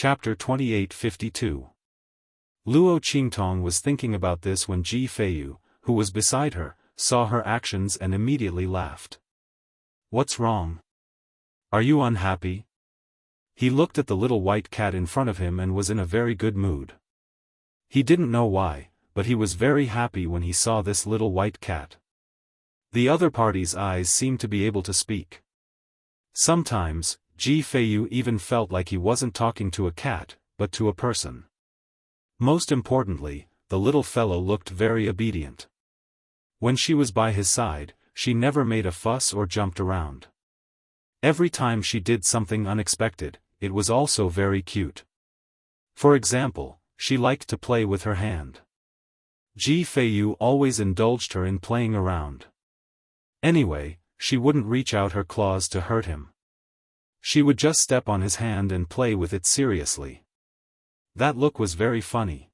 Chapter 2852. Luo Qingtong was thinking about this when Ji Feiyu, who was beside her, saw her actions and immediately laughed. "What's wrong? Are you unhappy?" He looked at the little white cat in front of him and was in a very good mood. He didn't know why, but he was very happy when he saw this little white cat. The other party's eyes seemed to be able to speak. Sometimes, Ji Feiyu even felt like he wasn't talking to a cat, but to a person. Most importantly, the little fellow looked very obedient. When she was by his side, she never made a fuss or jumped around. Every time she did something unexpected, it was also very cute. For example, she liked to play with her hand. Ji Feiyu always indulged her in playing around. Anyway, she wouldn't reach out her claws to hurt him. She would just step on his hand and play with it seriously. That look was very funny.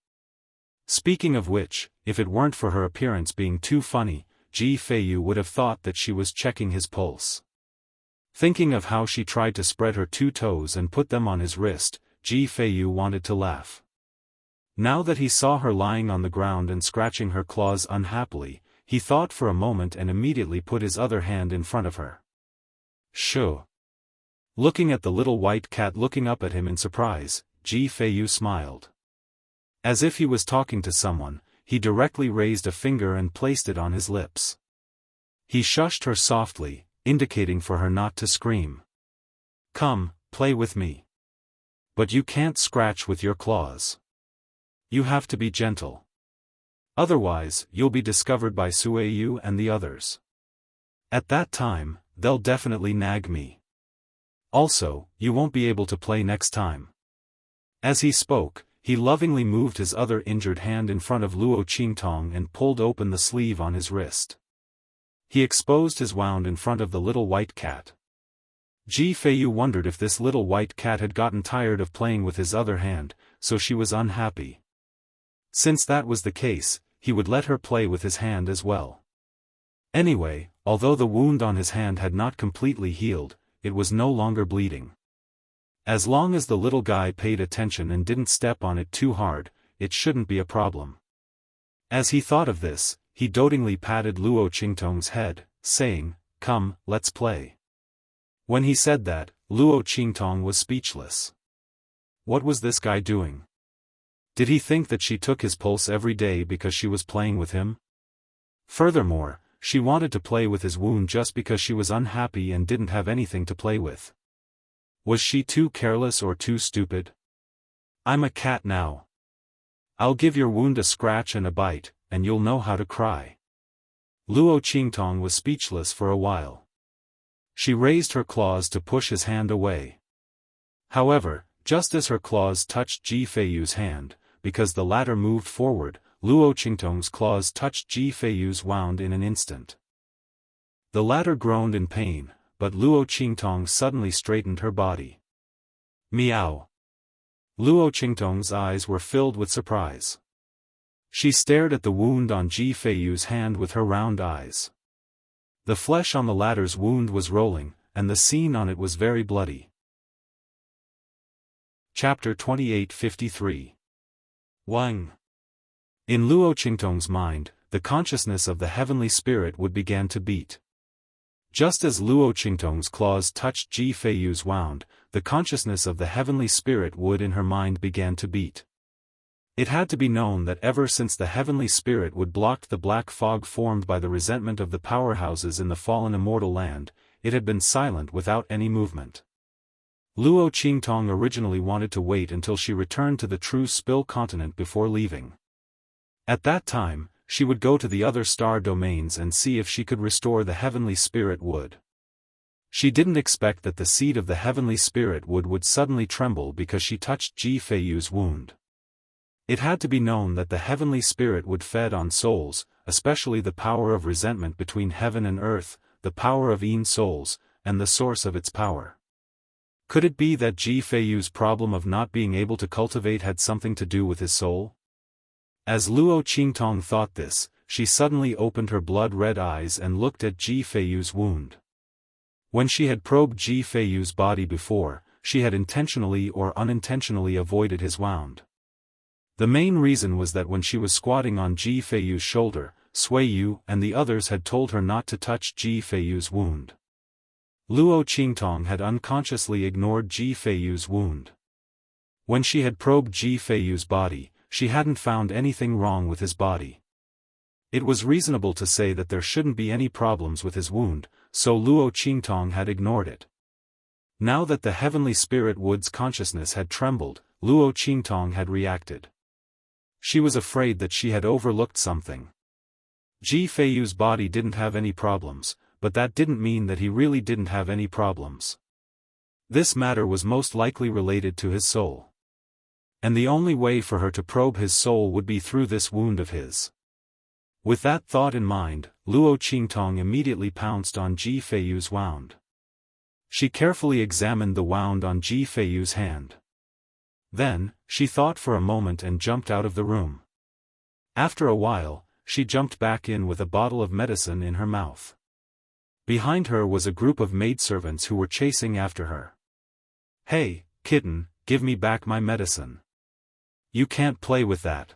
Speaking of which, if it weren't for her appearance being too funny, Ji Feiyu would have thought that she was checking his pulse. Thinking of how she tried to spread her 2 toes and put them on his wrist, Ji Feiyu wanted to laugh. Now that he saw her lying on the ground and scratching her claws unhappily, he thought for a moment and immediately put his other hand in front of her. "Shoo." Looking at the little white cat looking up at him in surprise, Ji Feiyu smiled. As if he was talking to someone, he directly raised a finger and placed it on his lips. He shushed her softly, indicating for her not to scream. "Come, play with me. But you can't scratch with your claws. You have to be gentle. Otherwise, you'll be discovered by Sueyu and the others. At that time, they'll definitely nag me. Also, you won't be able to play next time." As he spoke, he lovingly moved his other injured hand in front of Luo Qingtong and pulled open the sleeve on his wrist. He exposed his wound in front of the little white cat. Ji Feiyu wondered if this little white cat had gotten tired of playing with his other hand, so she was unhappy. Since that was the case, he would let her play with his hand as well. Anyway, although the wound on his hand had not completely healed, it was no longer bleeding. As long as the little guy paid attention and didn't step on it too hard, it shouldn't be a problem. As he thought of this, he dotingly patted Luo Qingtong's head, saying, "Come, let's play." When he said that, Luo Qingtong was speechless. What was this guy doing? Did he think that she took his pulse every day because she was playing with him? Furthermore, she wanted to play with his wound just because she was unhappy and didn't have anything to play with. Was she too careless or too stupid? "I'm a cat now. I'll give your wound a scratch and a bite, and you'll know how to cry." Luo Qingtong was speechless for a while. She raised her claws to push his hand away. However, just as her claws touched Ji Feiyu's hand, because the latter moved forward, Luo Qingtong's claws touched Ji Feiyu's wound in an instant. The latter groaned in pain, but Luo Qingtong suddenly straightened her body. "Meow." Luo Qingtong's eyes were filled with surprise. She stared at the wound on Ji Feiyu's hand with her round eyes. The flesh on the latter's wound was rolling, and the scene on it was very bloody. Chapter 2853. Wang. In Luo Qingtong's mind, the consciousness of the heavenly spirit would begin to beat. Just as Luo Qingtong's claws touched Ji Feiyu's wound, the consciousness of the heavenly spirit would in her mind began to beat. It had to be known that ever since the heavenly spirit would blocked the black fog formed by the resentment of the powerhouses in the fallen immortal land, it had been silent without any movement. Luo Qingtong originally wanted to wait until she returned to the true Spill continent before leaving. At that time, she would go to the other star domains and see if she could restore the heavenly spirit wood. She didn't expect that the seed of the heavenly spirit would suddenly tremble because she touched Ji Feiyu's wound. It had to be known that the heavenly spirit would fed on souls, especially the power of resentment between heaven and earth, the power of Yin souls, and the source of its power. Could it be that Ji Feiyu's problem of not being able to cultivate had something to do with his soul? As Luo Qingtong thought this, she suddenly opened her blood-red eyes and looked at Ji Feiyu's wound. When she had probed Ji Feiyu's body before, she had intentionally or unintentionally avoided his wound. The main reason was that when she was squatting on Ji Feiyu's shoulder, Sui Yu and the others had told her not to touch Ji Feiyu's wound. Luo Qingtong had unconsciously ignored Ji Feiyu's wound. When she had probed Ji Feiyu's body, she hadn't found anything wrong with his body. It was reasonable to say that there shouldn't be any problems with his wound, so Luo Qingtong had ignored it. Now that the heavenly spirit Wood's consciousness had trembled, Luo Qingtong had reacted. She was afraid that she had overlooked something. Ji Feiyu's body didn't have any problems, but that didn't mean that he really didn't have any problems. This matter was most likely related to his soul. And the only way for her to probe his soul would be through this wound of his. With that thought in mind, Luo Qingtong immediately pounced on Ji Feiyu's wound. She carefully examined the wound on Ji Feiyu's hand. Then, she thought for a moment and jumped out of the room. After a while, she jumped back in with a bottle of medicine in her mouth. Behind her was a group of maidservants who were chasing after her. "Hey, kitten, give me back my medicine. You can't play with that."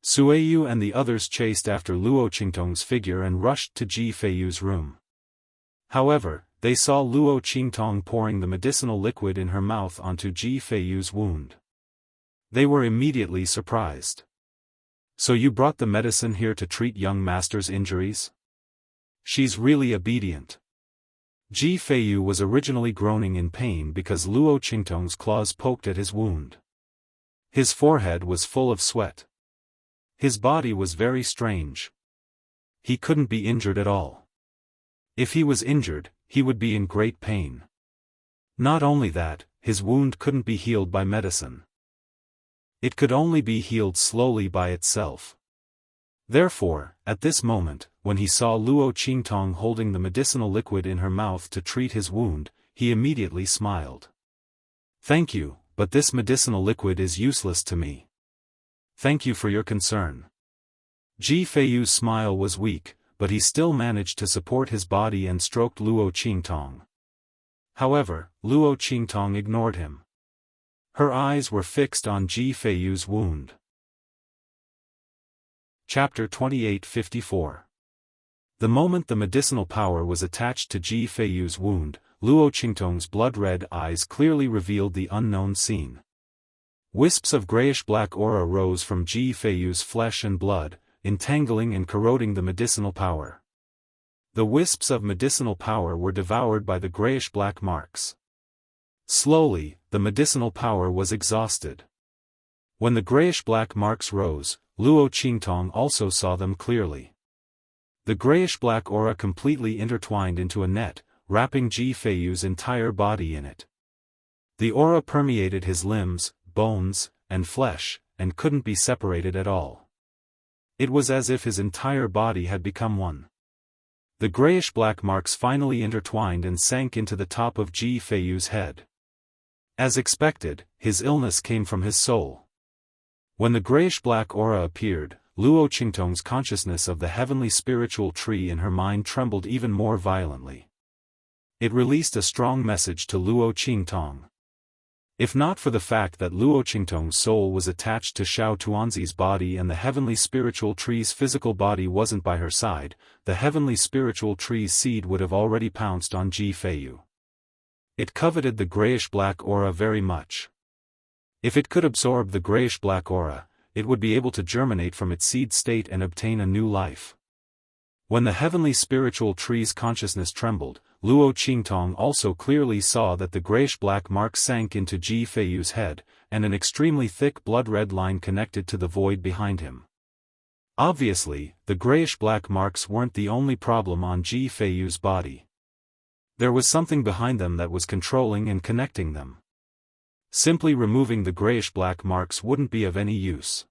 Sui Yu and the others chased after Luo Qingtong's figure and rushed to Ji Feiyu's room. However, they saw Luo Qingtong pouring the medicinal liquid in her mouth onto Ji Feiyu's wound. They were immediately surprised. "So you brought the medicine here to treat young master's injuries? She's really obedient." Ji Feiyu was originally groaning in pain because Luo Qingtong's claws poked at his wound. His forehead was full of sweat. His body was very strange. He couldn't be injured at all. If he was injured, he would be in great pain. Not only that, his wound couldn't be healed by medicine. It could only be healed slowly by itself. Therefore, at this moment, when he saw Luo Qingtong holding the medicinal liquid in her mouth to treat his wound, he immediately smiled. "Thank you, but this medicinal liquid is useless to me. Thank you for your concern." Ji Feiyu's smile was weak, but he still managed to support his body and stroked Luo Qingtong. However, Luo Qingtong ignored him. Her eyes were fixed on Ji Feiyu's wound. Chapter 2854. The moment the medicinal power was attached to Ji Feiyu's wound, Luo Qingtong's blood-red eyes clearly revealed the unknown scene. Wisps of grayish-black aura rose from Ji Feiyu's flesh and blood, entangling and corroding the medicinal power. The wisps of medicinal power were devoured by the grayish-black marks. Slowly, the medicinal power was exhausted. When the grayish-black marks rose, Luo Qingtong also saw them clearly. The grayish-black aura completely intertwined into a net, wrapping Ji Feiyu's entire body in it. The aura permeated his limbs, bones, and flesh, and couldn't be separated at all. It was as if his entire body had become one. The grayish-black marks finally intertwined and sank into the top of Ji Feiyu's head. As expected, his illness came from his soul. When the grayish-black aura appeared, Luo Qingtong's consciousness of the heavenly spiritual tree in her mind trembled even more violently. It released a strong message to Luo Qingtong. If not for the fact that Luo Qingtong's soul was attached to Xiao Tuanzi's body and the heavenly spiritual tree's physical body wasn't by her side, the heavenly spiritual tree's seed would have already pounced on Ji Feiyu. It coveted the grayish-black aura very much. If it could absorb the grayish-black aura, it would be able to germinate from its seed state and obtain a new life. When the heavenly spiritual tree's consciousness trembled, Luo Qingtong also clearly saw that the grayish-black mark sank into Ji Feiyu's head, and an extremely thick blood-red line connected to the void behind him. Obviously, the grayish-black marks weren't the only problem on Ji Feiyu's body. There was something behind them that was controlling and connecting them. Simply removing the grayish-black marks wouldn't be of any use.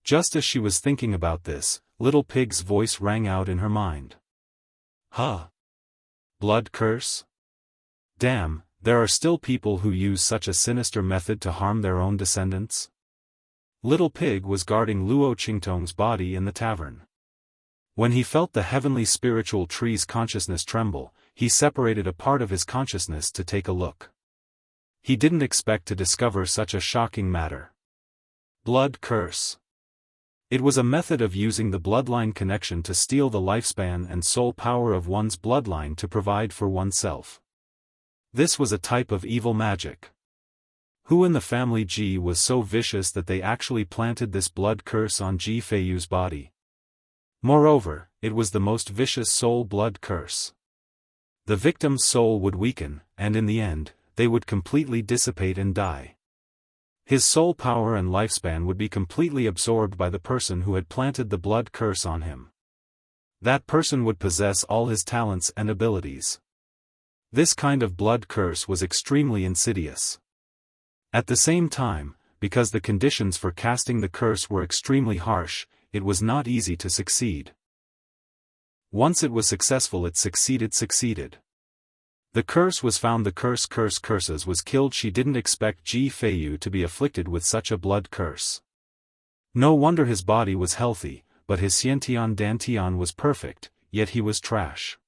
Just as she was thinking about this, Little Pig's voice rang out in her mind. "Huh? Blood curse? Damn, there are still people who use such a sinister method to harm their own descendants?" Little Pig was guarding Luo Qingtong's body in the tavern. When he felt the heavenly spiritual tree's consciousness tremble, he separated a part of his consciousness to take a look. He didn't expect to discover such a shocking matter. Blood curse. It was a method of using the bloodline connection to steal the lifespan and soul power of one's bloodline to provide for oneself. This was a type of evil magic. Who in the family Ji was so vicious that they actually planted this blood curse on Ji Feiyu's body? Moreover, it was the most vicious soul blood curse. The victim's soul would weaken, and in the end, they would completely dissipate and die. His soul power and lifespan would be completely absorbed by the person who had planted the blood curse on him. That person would possess all his talents and abilities. This kind of blood curse was extremely insidious. At the same time, because the conditions for casting the curse were extremely harsh, it was not easy to succeed. Once it was successful, it succeeded. The curse was found. The curses was killed. She didn't expect Ji Feiyu to be afflicted with such a blood curse. No wonder his body was healthy, but his Xiantian Dantian was perfect, yet he was trash.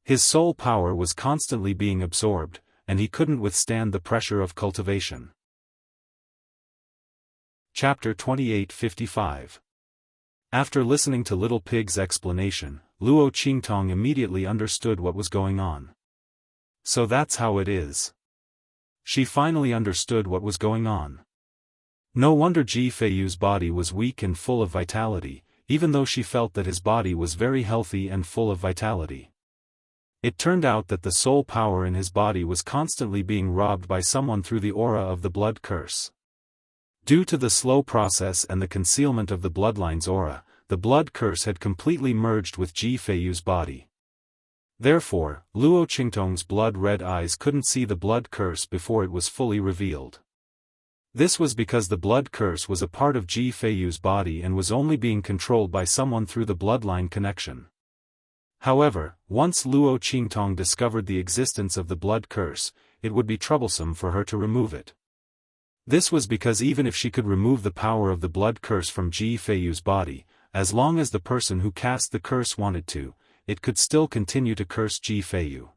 His soul power was constantly being absorbed, and he couldn't withstand the pressure of cultivation. Chapter 28:55. After listening to Little Pig's explanation, Luo Qingtong immediately understood what was going on. So that's how it is. She finally understood what was going on. No wonder Ji Feiyu's body was weak and full of vitality, even though she felt that his body was very healthy and full of vitality. It turned out that the soul power in his body was constantly being robbed by someone through the aura of the blood curse. Due to the slow process and the concealment of the bloodline's aura, the blood curse had completely merged with Ji Feiyu's body. Therefore, Luo Qingtong's blood-red eyes couldn't see the blood curse before it was fully revealed. This was because the blood curse was a part of Ji Feiyu's body and was only being controlled by someone through the bloodline connection. However, once Luo Qingtong discovered the existence of the blood curse, it would be troublesome for her to remove it. This was because even if she could remove the power of the blood curse from Ji Feiyu's body, as long as the person who cast the curse wanted to, it could still continue to curse Ji Feiyu.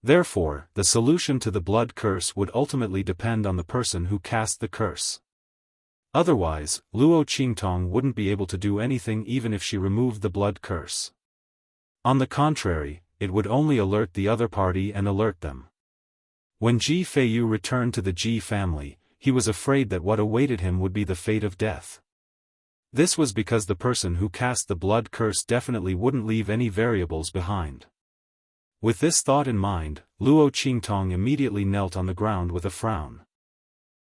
Therefore, the solution to the blood curse would ultimately depend on the person who cast the curse. Otherwise, Luo Qingtong wouldn't be able to do anything even if she removed the blood curse. On the contrary, it would only alert the other party and alert them. When Ji Feiyu returned to the Ji family, he was afraid that what awaited him would be the fate of death. This was because the person who cast the blood curse definitely wouldn't leave any variables behind. With this thought in mind, Luo Qingtong immediately knelt on the ground with a frown.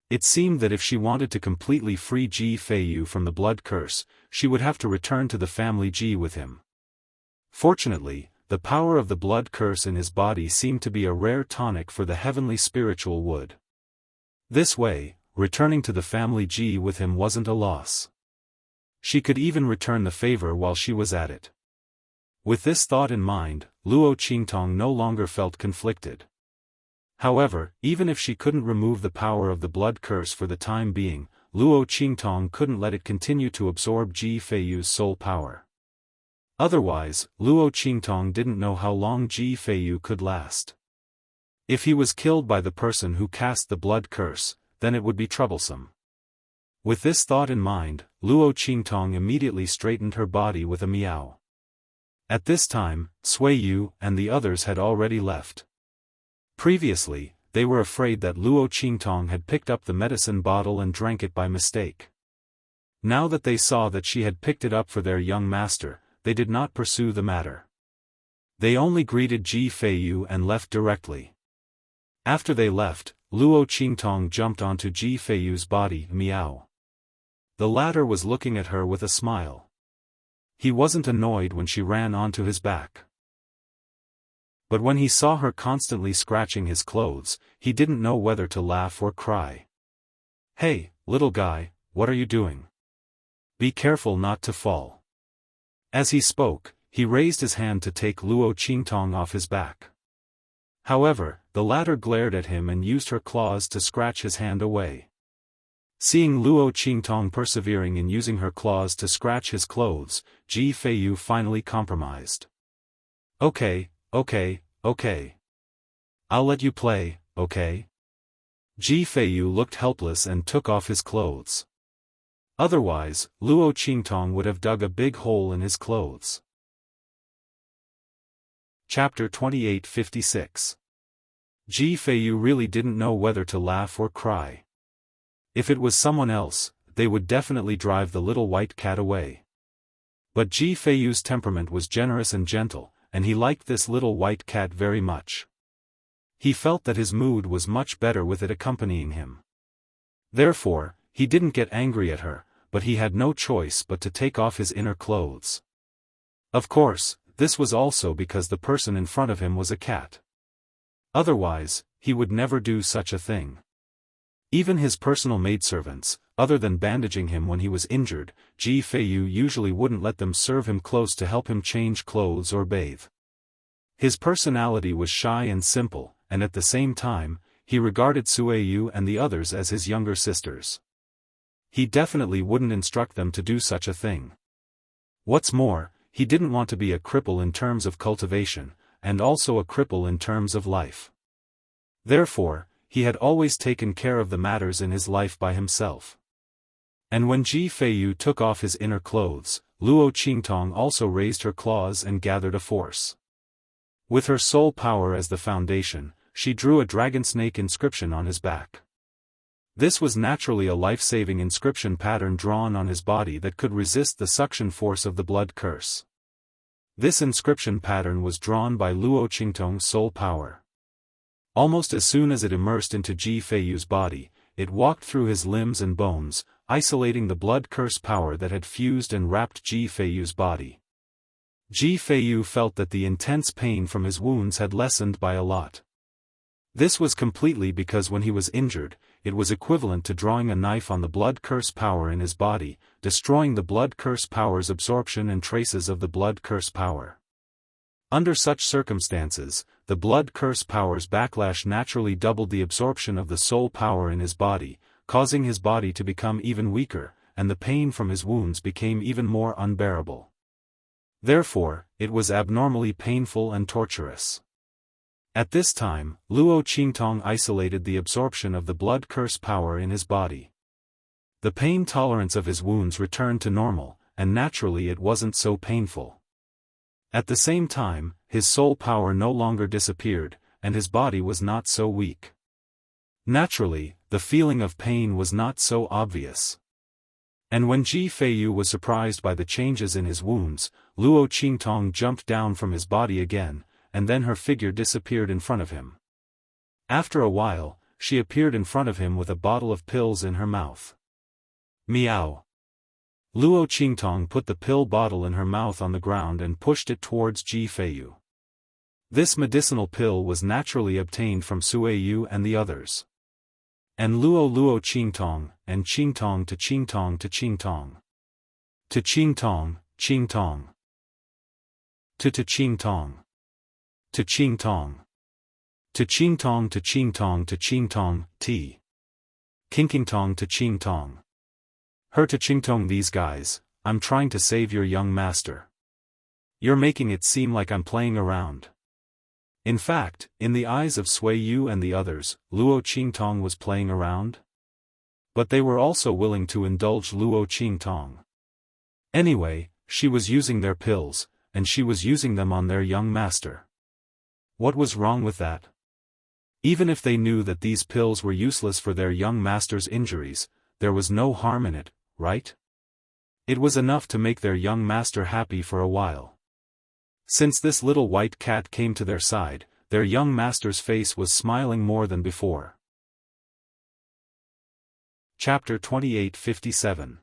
It seemed that if she wanted to completely free Ji Feiyu from the blood curse, she would have to return to the family Ji with him. Fortunately, the power of the blood curse in his body seemed to be a rare tonic for the heavenly spiritual wood. This way, returning to the family Ji with him wasn't a loss. She could even return the favor while she was at it. With this thought in mind, Luo Qingtong no longer felt conflicted. However, even if she couldn't remove the power of the blood curse for the time being, Luo Qingtong couldn't let it continue to absorb Ji Feiyu's soul power. Otherwise, Luo Qingtong didn't know how long Ji Feiyu could last. If he was killed by the person who cast the blood curse, then it would be troublesome. With this thought in mind, Luo Qingtong immediately straightened her body with a meow. At this time, Sui Yu and the others had already left. Previously, they were afraid that Luo Qingtong had picked up the medicine bottle and drank it by mistake. Now that they saw that she had picked it up for their young master, they did not pursue the matter. They only greeted Ji Feiyu and left directly. After they left, Luo Qingtong jumped onto Ji Feiyu's body, meow. The latter was looking at her with a smile. He wasn't annoyed when she ran onto his back. But when he saw her constantly scratching his clothes, he didn't know whether to laugh or cry. "Hey, little guy, what are you doing? Be careful not to fall." As he spoke, he raised his hand to take Luo Qingtong off his back. However, the latter glared at him and used her claws to scratch his hand away. Seeing Luo Qingtong persevering in using her claws to scratch his clothes, Ji Feiyu finally compromised. Okay. I'll let you play, okay? Ji Feiyu looked helpless and took off his clothes. Otherwise, Luo Qingtong would have dug a big hole in his clothes. Chapter 2856. Ji Feiyu really didn't know whether to laugh or cry. If it was someone else, they would definitely drive the little white cat away. But Ji Feiyu's temperament was generous and gentle, and he liked this little white cat very much. He felt that his mood was much better with it accompanying him. Therefore, he didn't get angry at her, but he had no choice but to take off his inner clothes. Of course, this was also because the person in front of him was a cat. Otherwise, he would never do such a thing. Even his personal maidservants, other than bandaging him when he was injured, Ji Feiyu usually wouldn't let them serve him close to help him change clothes or bathe. His personality was shy and simple, and at the same time, he regarded Sueyu and the others as his younger sisters. He definitely wouldn't instruct them to do such a thing. What's more, he didn't want to be a cripple in terms of cultivation, and also a cripple in terms of life. Therefore, he had always taken care of the matters in his life by himself. And when Ji Feiyu took off his inner clothes, Luo Qingtong also raised her claws and gathered a force. With her soul power as the foundation, she drew a dragon snake inscription on his back. This was naturally a life-saving inscription pattern drawn on his body that could resist the suction force of the blood curse. This inscription pattern was drawn by Luo Qingtong's soul power. Almost as soon as it immersed into Ji Feiyu's body, it walked through his limbs and bones, isolating the blood curse power that had fused and wrapped Ji Feiyu's body. Ji Feiyu felt that the intense pain from his wounds had lessened by a lot. This was completely because when he was injured, it was equivalent to drawing a knife on the blood curse power in his body, destroying the blood curse power's absorption and traces of the blood curse power. Under such circumstances, the blood curse power's backlash naturally doubled the absorption of the soul power in his body, causing his body to become even weaker, and the pain from his wounds became even more unbearable. Therefore, it was abnormally painful and torturous. At this time, Luo Qingtong isolated the absorption of the blood curse power in his body. The pain tolerance of his wounds returned to normal, and naturally it wasn't so painful. At the same time, his soul power no longer disappeared, and his body was not so weak. Naturally, the feeling of pain was not so obvious. And when Ji Feiyu was surprised by the changes in his wounds, Luo Qingtong jumped down from his body again, and then her figure disappeared in front of him. After a while, she appeared in front of him with a bottle of pills in her mouth. Meow. Luo Qingtong put the pill bottle in her mouth on the ground and pushed it towards Ji Feiyu. This medicinal pill was naturally obtained from Sueyu and the others. And Luo Qingtong, and Qingtong to Qingtong to Qingtong. To Qingtong, Qingtong. To Qingtong. To Qingtong. To Qingtong to Qingtong to Qingtong, T. Kinkingtong to Qingtong. Her to Qingtong. These guys, I'm trying to save your young master. You're making it seem like I'm playing around. In fact, in the eyes of Sueyu and the others, Luo Qingtong was playing around. But they were also willing to indulge Luo Qingtong. Anyway, she was using their pills, and she was using them on their young master. What was wrong with that? Even if they knew that these pills were useless for their young master's injuries, there was no harm in it, right? It was enough to make their young master happy for a while. Since this little white cat came to their side, their young master's face was smiling more than before. Chapter 2857.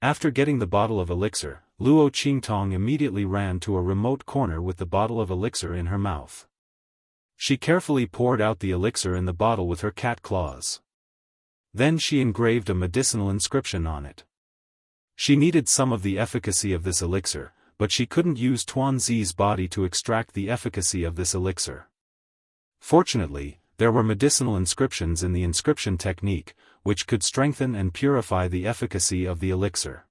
After getting the bottle of elixir, Luo Qingtong immediately ran to a remote corner with the bottle of elixir in her mouth. She carefully poured out the elixir in the bottle with her cat claws. Then she engraved a medicinal inscription on it. She needed some of the efficacy of this elixir, but she couldn't use Tuanzi's body to extract the efficacy of this elixir. Fortunately, there were medicinal inscriptions in the inscription technique, which could strengthen and purify the efficacy of the elixir.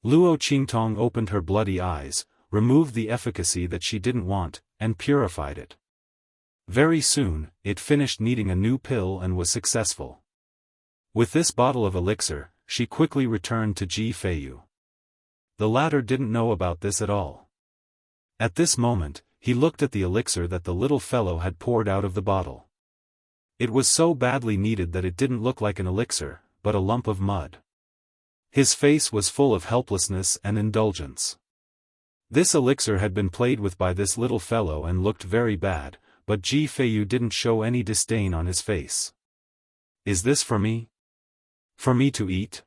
Luo Qingtong opened her bloody eyes, removed the efficacy that she didn't want, and purified it. Very soon, it finished needing a new pill and was successful. With this bottle of elixir, she quickly returned to Ji Feiyu. The latter didn't know about this at all. At this moment, he looked at the elixir that the little fellow had poured out of the bottle. It was so badly needed that it didn't look like an elixir, but a lump of mud. His face was full of helplessness and indulgence. This elixir had been played with by this little fellow and looked very bad, but Ji Feiyu didn't show any disdain on his face. Is this for me? For me to eat?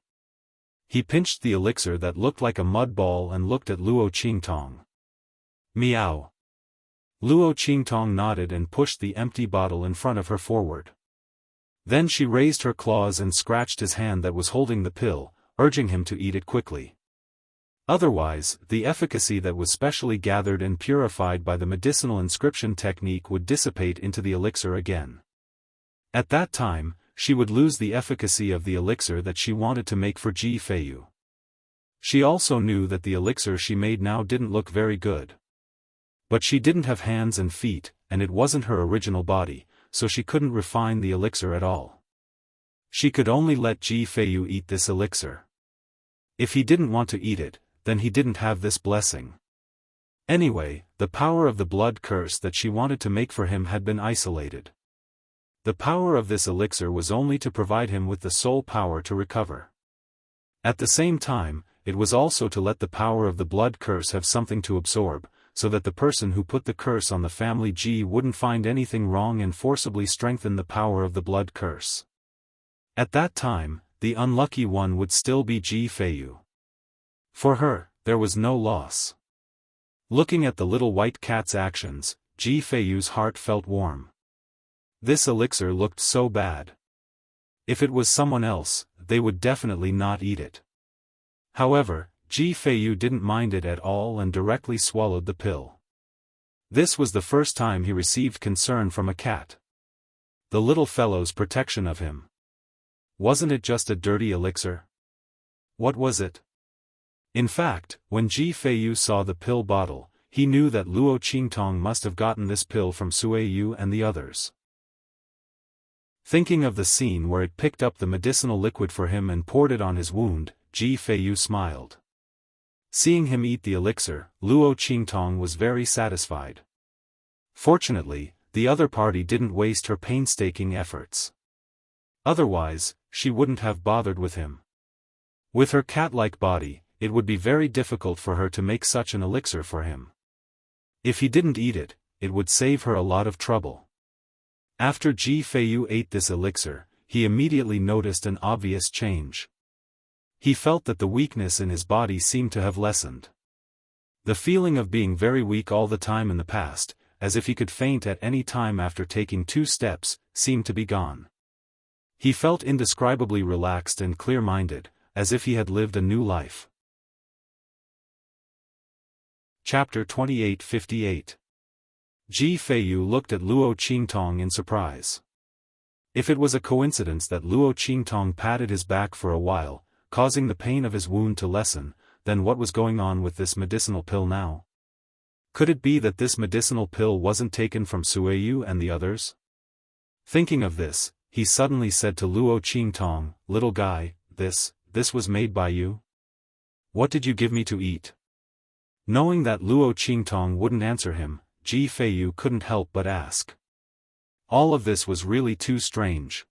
He pinched the elixir that looked like a mud ball and looked at Luo Qingtong. Meow. Luo Qingtong nodded and pushed the empty bottle in front of her forward. Then she raised her claws and scratched his hand that was holding the pill, urging him to eat it quickly. Otherwise, the efficacy that was specially gathered and purified by the medicinal inscription technique would dissipate into the elixir again. At that time, she would lose the efficacy of the elixir that she wanted to make for Ji Feiyu. She also knew that the elixir she made now didn't look very good. But she didn't have hands and feet, and it wasn't her original body, so she couldn't refine the elixir at all. She could only let Ji Feiyu eat this elixir. If he didn't want to eat it, then he didn't have this blessing. Anyway, the power of the blood curse that she wanted to make for him had been isolated. The power of this elixir was only to provide him with the soul power to recover. At the same time, it was also to let the power of the blood curse have something to absorb, so that the person who put the curse on the family Ji wouldn't find anything wrong and forcibly strengthen the power of the blood curse. At that time, the unlucky one would still be Ji Feiyu. For her, there was no loss. Looking at the little white cat's actions, Ji Feiyu's heart felt warm. This elixir looked so bad. If it was someone else, they would definitely not eat it. However, Ji Feiyu didn't mind it at all and directly swallowed the pill. This was the first time he received concern from a cat. The little fellow's protection of him. Wasn't it just a dirty elixir? What was it? In fact, when Ji Feiyu saw the pill bottle, he knew that Luo Qingtong must have gotten this pill from Sui Yu and the others. Thinking of the scene where it picked up the medicinal liquid for him and poured it on his wound, Ji Feiyu smiled. Seeing him eat the elixir, Luo Qingtong was very satisfied. Fortunately, the other party didn't waste her painstaking efforts. Otherwise, she wouldn't have bothered with him. With her cat-like body, it would be very difficult for her to make such an elixir for him. If he didn't eat it, it would save her a lot of trouble. After Ji Feiyu ate this elixir, he immediately noticed an obvious change. He felt that the weakness in his body seemed to have lessened. The feeling of being very weak all the time in the past, as if he could faint at any time after taking 2 steps, seemed to be gone. He felt indescribably relaxed and clear-minded, as if he had lived a new life. Chapter 2858. Ji Feiyu looked at Luo Qingtong in surprise. If it was a coincidence that Luo Qingtong patted his back for a while, causing the pain of his wound to lessen, then what was going on with this medicinal pill now? Could it be that this medicinal pill wasn't taken from Suiyu and the others? Thinking of this, he suddenly said to Luo Qingtong, "Little guy, this was made by you? What did you give me to eat?" Knowing that Luo Qingtong wouldn't answer him, Ji Feiyu couldn't help but ask. All of this was really too strange.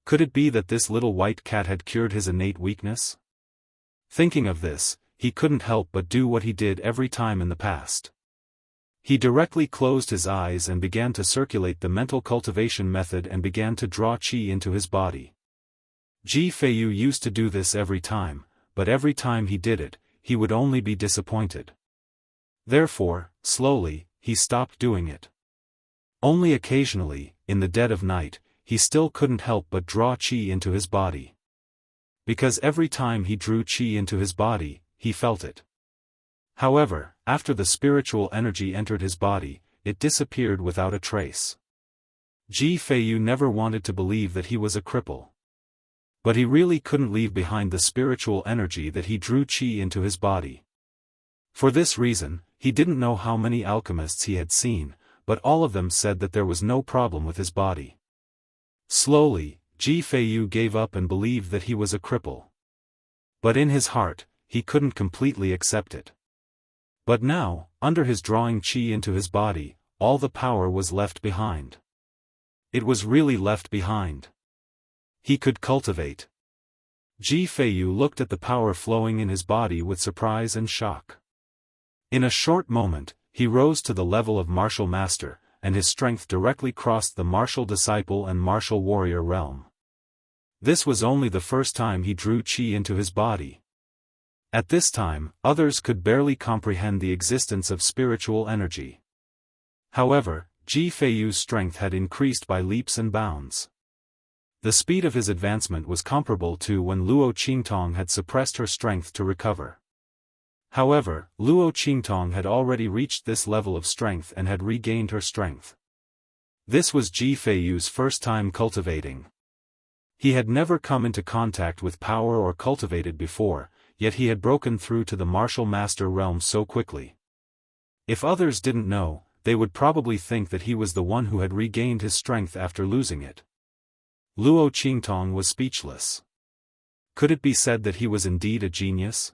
Could it be that this little white cat had cured his innate weakness? Thinking of this, he couldn't help but do what he did every time in the past. He directly closed his eyes and began to circulate the mental cultivation method and began to draw qi into his body. Ji Feiyu used to do this every time, but every time he did it, he would only be disappointed. Therefore, slowly, he stopped doing it. Only occasionally, in the dead of night, he still couldn't help but draw qi into his body. Because every time he drew qi into his body, he felt it. However, after the spiritual energy entered his body, it disappeared without a trace. Ji Feiyu never wanted to believe that he was a cripple. But he really couldn't leave behind the spiritual energy that he drew qi into his body. For this reason, he didn't know how many alchemists he had seen, but all of them said that there was no problem with his body. Slowly, Ji Feiyu gave up and believed that he was a cripple. But in his heart, he couldn't completely accept it. But now, under his drawing qi into his body, all the power was left behind. It was really left behind. He could cultivate. Ji Feiyu looked at the power flowing in his body with surprise and shock. In a short moment, he rose to the level of martial master, and his strength directly crossed the martial disciple and martial warrior realm. This was only the first time he drew qi into his body. At this time, others could barely comprehend the existence of spiritual energy. However, Ji Feiyu's strength had increased by leaps and bounds. The speed of his advancement was comparable to when Luo Qingtong had suppressed her strength to recover. However, Luo Qingtong had already reached this level of strength and had regained her strength. This was Ji Feiyu's first time cultivating. He had never come into contact with power or cultivated before, yet he had broken through to the martial master realm so quickly. If others didn't know, they would probably think that he was the one who had regained his strength after losing it. Luo Qingtong was speechless. Could it be said that he was indeed a genius?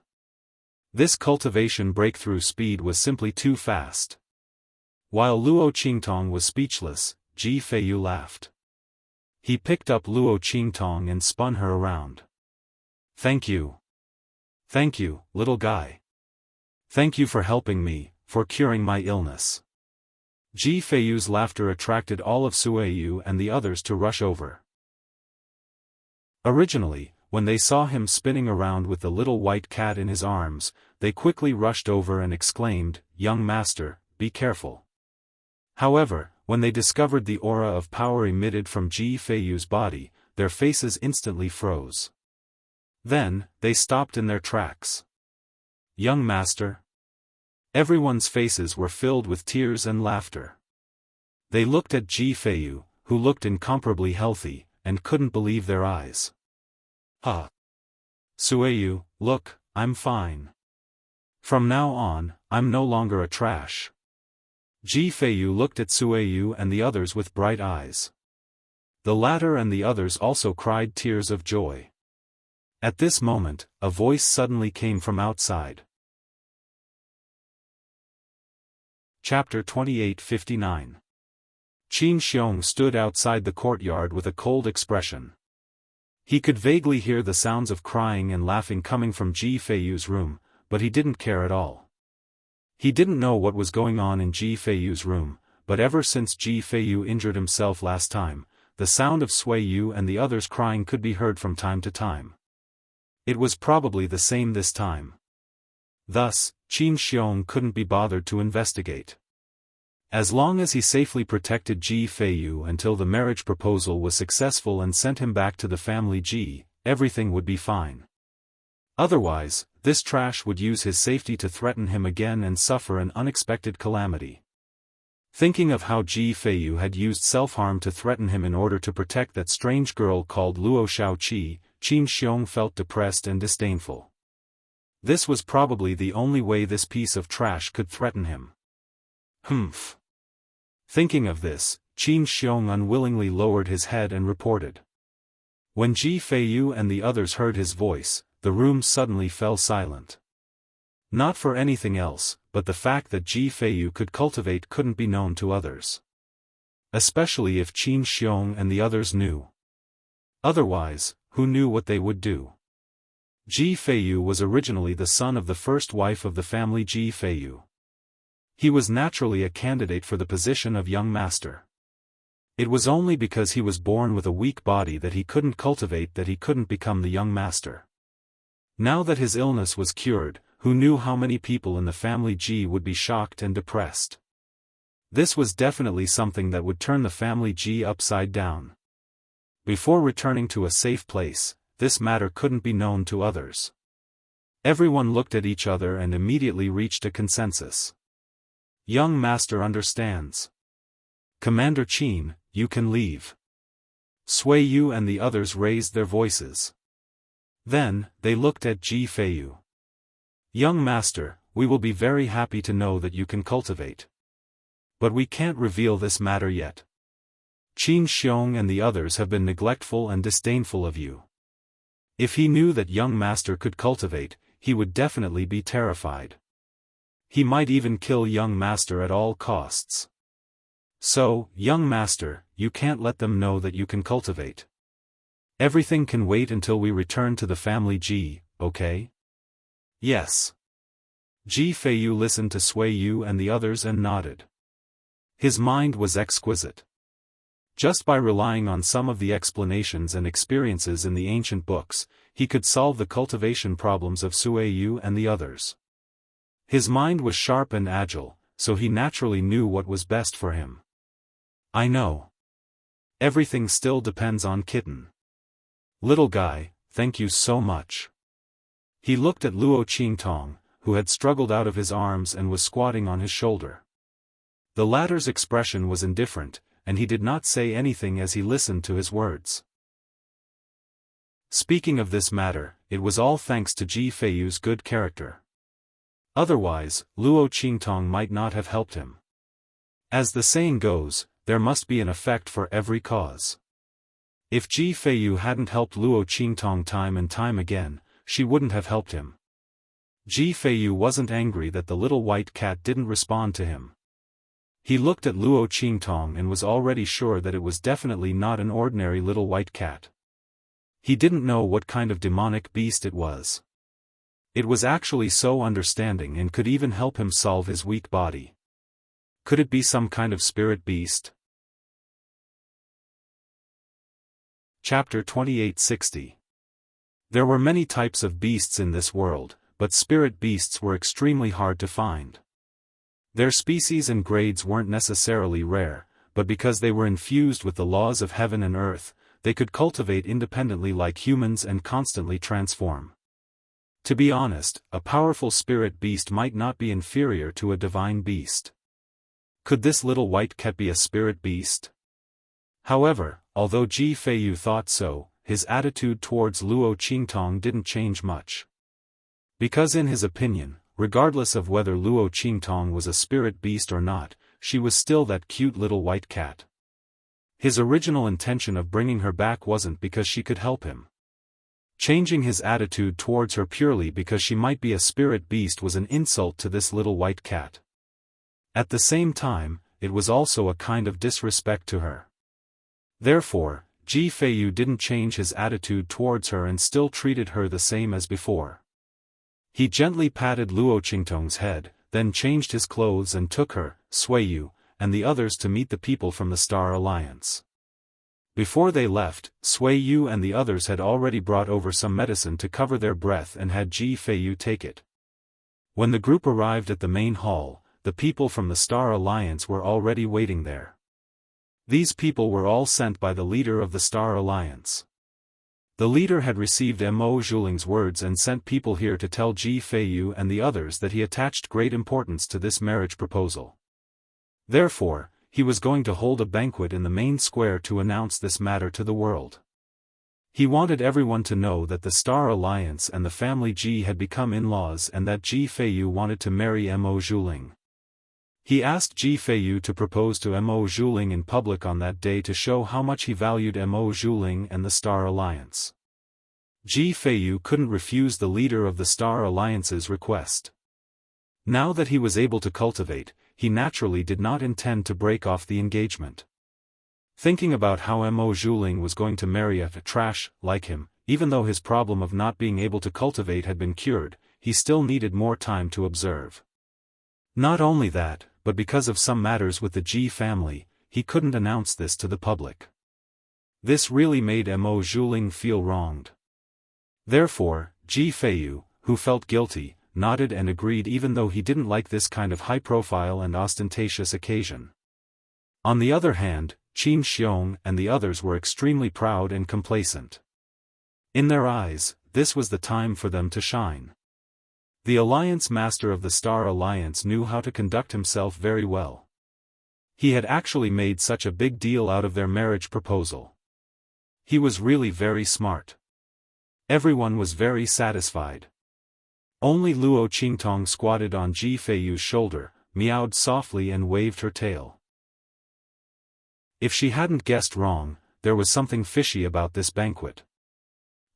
This cultivation breakthrough speed was simply too fast. While Luo Qingtong was speechless, Ji Feiyu laughed. He picked up Luo Qingtong and spun her around. "Thank you. Thank you, little guy. Thank you for helping me, for curing my illness." Ji Feiyu's laughter attracted all of Suiyu and the others to rush over. Originally, when they saw him spinning around with the little white cat in his arms, they quickly rushed over and exclaimed, "Young master, be careful." However, when they discovered the aura of power emitted from Ji Feiyu's body, their faces instantly froze. Then, they stopped in their tracks. "Young master?" Everyone's faces were filled with tears and laughter. They looked at Ji Feiyu, who looked incomparably healthy, and couldn't believe their eyes. "Huh. Suiyu, look, I'm fine. From now on, I'm no longer a trash." Ji Feiyu looked at Suiyu and the others with bright eyes. The latter and the others also cried tears of joy. At this moment, a voice suddenly came from outside. Chapter 28:59. Qin Xiong stood outside the courtyard with a cold expression. He could vaguely hear the sounds of crying and laughing coming from Ji Feiyu's room, but he didn't care at all. He didn't know what was going on in Ji Feiyu's room, but ever since Ji Feiyu injured himself last time, the sound of Suiyu and the others crying could be heard from time to time. It was probably the same this time. Thus, Qin Xiong couldn't be bothered to investigate. As long as he safely protected Ji Feiyu until the marriage proposal was successful and sent him back to the family Ji, everything would be fine. Otherwise, this trash would use his safety to threaten him again and suffer an unexpected calamity. Thinking of how Ji Feiyu had used self-harm to threaten him in order to protect that strange girl called Luo Shaoqi, Qin Xiong felt depressed and disdainful. This was probably the only way this piece of trash could threaten him. Humph. Thinking of this, Qin Xiong unwillingly lowered his head and reported. When Ji Feiyu and the others heard his voice, the room suddenly fell silent. Not for anything else, but the fact that Ji Feiyu could cultivate couldn't be known to others. Especially if Qin Xiong and the others knew. Otherwise, who knew what they would do? Ji Feiyu was originally the son of the first wife of the family Ji Feiyu. He was naturally a candidate for the position of young master. It was only because he was born with a weak body that he couldn't cultivate that he couldn't become the young master. Now that his illness was cured, who knew how many people in the family Ji would be shocked and depressed? This was definitely something that would turn the family Ji upside down. Before returning to a safe place, this matter couldn't be known to others. Everyone looked at each other and immediately reached a consensus. Young master understands. Commander Qin, you can leave. Suiyu and the others raised their voices. Then, they looked at Ji Feiyu. Young master, we will be very happy to know that you can cultivate. But we can't reveal this matter yet. Qin Xiong and the others have been neglectful and disdainful of you. If he knew that young master could cultivate, he would definitely be terrified. He might even kill young master at all costs. So, young master, you can't let them know that you can cultivate. Everything can wait until we return to the family Ji, okay? Yes. Ji Feiyu listened to Sui Yu and the others and nodded. His mind was exquisite. Just by relying on some of the explanations and experiences in the ancient books, he could solve the cultivation problems of Sui Yu and the others. His mind was sharp and agile, so he naturally knew what was best for him. I know. Everything still depends on Kitten. Little guy, thank you so much. He looked at Luo Qingtong, who had struggled out of his arms and was squatting on his shoulder. The latter's expression was indifferent, and he did not say anything as he listened to his words. Speaking of this matter, it was all thanks to Ji Feiyu's good character. Otherwise, Luo Qingtong might not have helped him. As the saying goes, there must be an effect for every cause. If Ji Feiyu hadn't helped Luo Qingtong time and time again, she wouldn't have helped him. Ji Feiyu wasn't angry that the little white cat didn't respond to him. He looked at Luo Qingtong and was already sure that it was definitely not an ordinary little white cat. He didn't know what kind of demonic beast it was. It was actually so understanding and could even help him solve his weak body. Could it be some kind of spirit beast? Chapter 2860. There were many types of beasts in this world, but spirit beasts were extremely hard to find. Their species and grades weren't necessarily rare, but because they were infused with the laws of heaven and earth, they could cultivate independently like humans and constantly transform. To be honest, a powerful spirit beast might not be inferior to a divine beast. Could this little white cat be a spirit beast? However, although Ji Feiyu thought so, his attitude towards Luo Qingtong didn't change much. Because in his opinion, regardless of whether Luo Qingtong was a spirit beast or not, she was still that cute little white cat. His original intention of bringing her back wasn't because she could help him. Changing his attitude towards her purely because she might be a spirit beast was an insult to this little white cat. At the same time, it was also a kind of disrespect to her. Therefore, Ji Feiyu didn't change his attitude towards her and still treated her the same as before. He gently patted Luo Qingtong's head, then changed his clothes and took her, Sui Yu, and the others to meet the people from the Star Alliance. Before they left, Sui Yu and the others had already brought over some medicine to cover their breath and had Ji Feiyu take it. When the group arrived at the main hall, the people from the Star Alliance were already waiting there. These people were all sent by the leader of the Star Alliance. The leader had received Mo Zhuling's words and sent people here to tell Ji Feiyu and the others that he attached great importance to this marriage proposal. Therefore, he was going to hold a banquet in the main square to announce this matter to the world. He wanted everyone to know that the Star Alliance and the family Ji had become in-laws and that Ji Feiyu wanted to marry Mo Zhuling. He asked Ji Feiyu to propose to Mo Zhuling in public on that day to show how much he valued Mo Zhuling and the Star Alliance. Ji Feiyu couldn't refuse the leader of the Star Alliance's request. Now that he was able to cultivate, he naturally did not intend to break off the engagement. Thinking about how Mo Zhuling was going to marry a trash like him, even though his problem of not being able to cultivate had been cured, he still needed more time to observe. Not only that, but because of some matters with the Ji family, he couldn't announce this to the public. This really made Mo Zhuling feel wronged. Therefore, Ji Feiyu, who felt guilty, nodded and agreed even though he didn't like this kind of high-profile and ostentatious occasion. On the other hand, Qin Xiong and the others were extremely proud and complacent. In their eyes, this was the time for them to shine. The Alliance Master of the Star Alliance knew how to conduct himself very well. He had actually made such a big deal out of their marriage proposal. He was really very smart. Everyone was very satisfied. Only Luo Qingtong squatted on Ji Feiyu's shoulder, meowed softly and waved her tail. If she hadn't guessed wrong, there was something fishy about this banquet.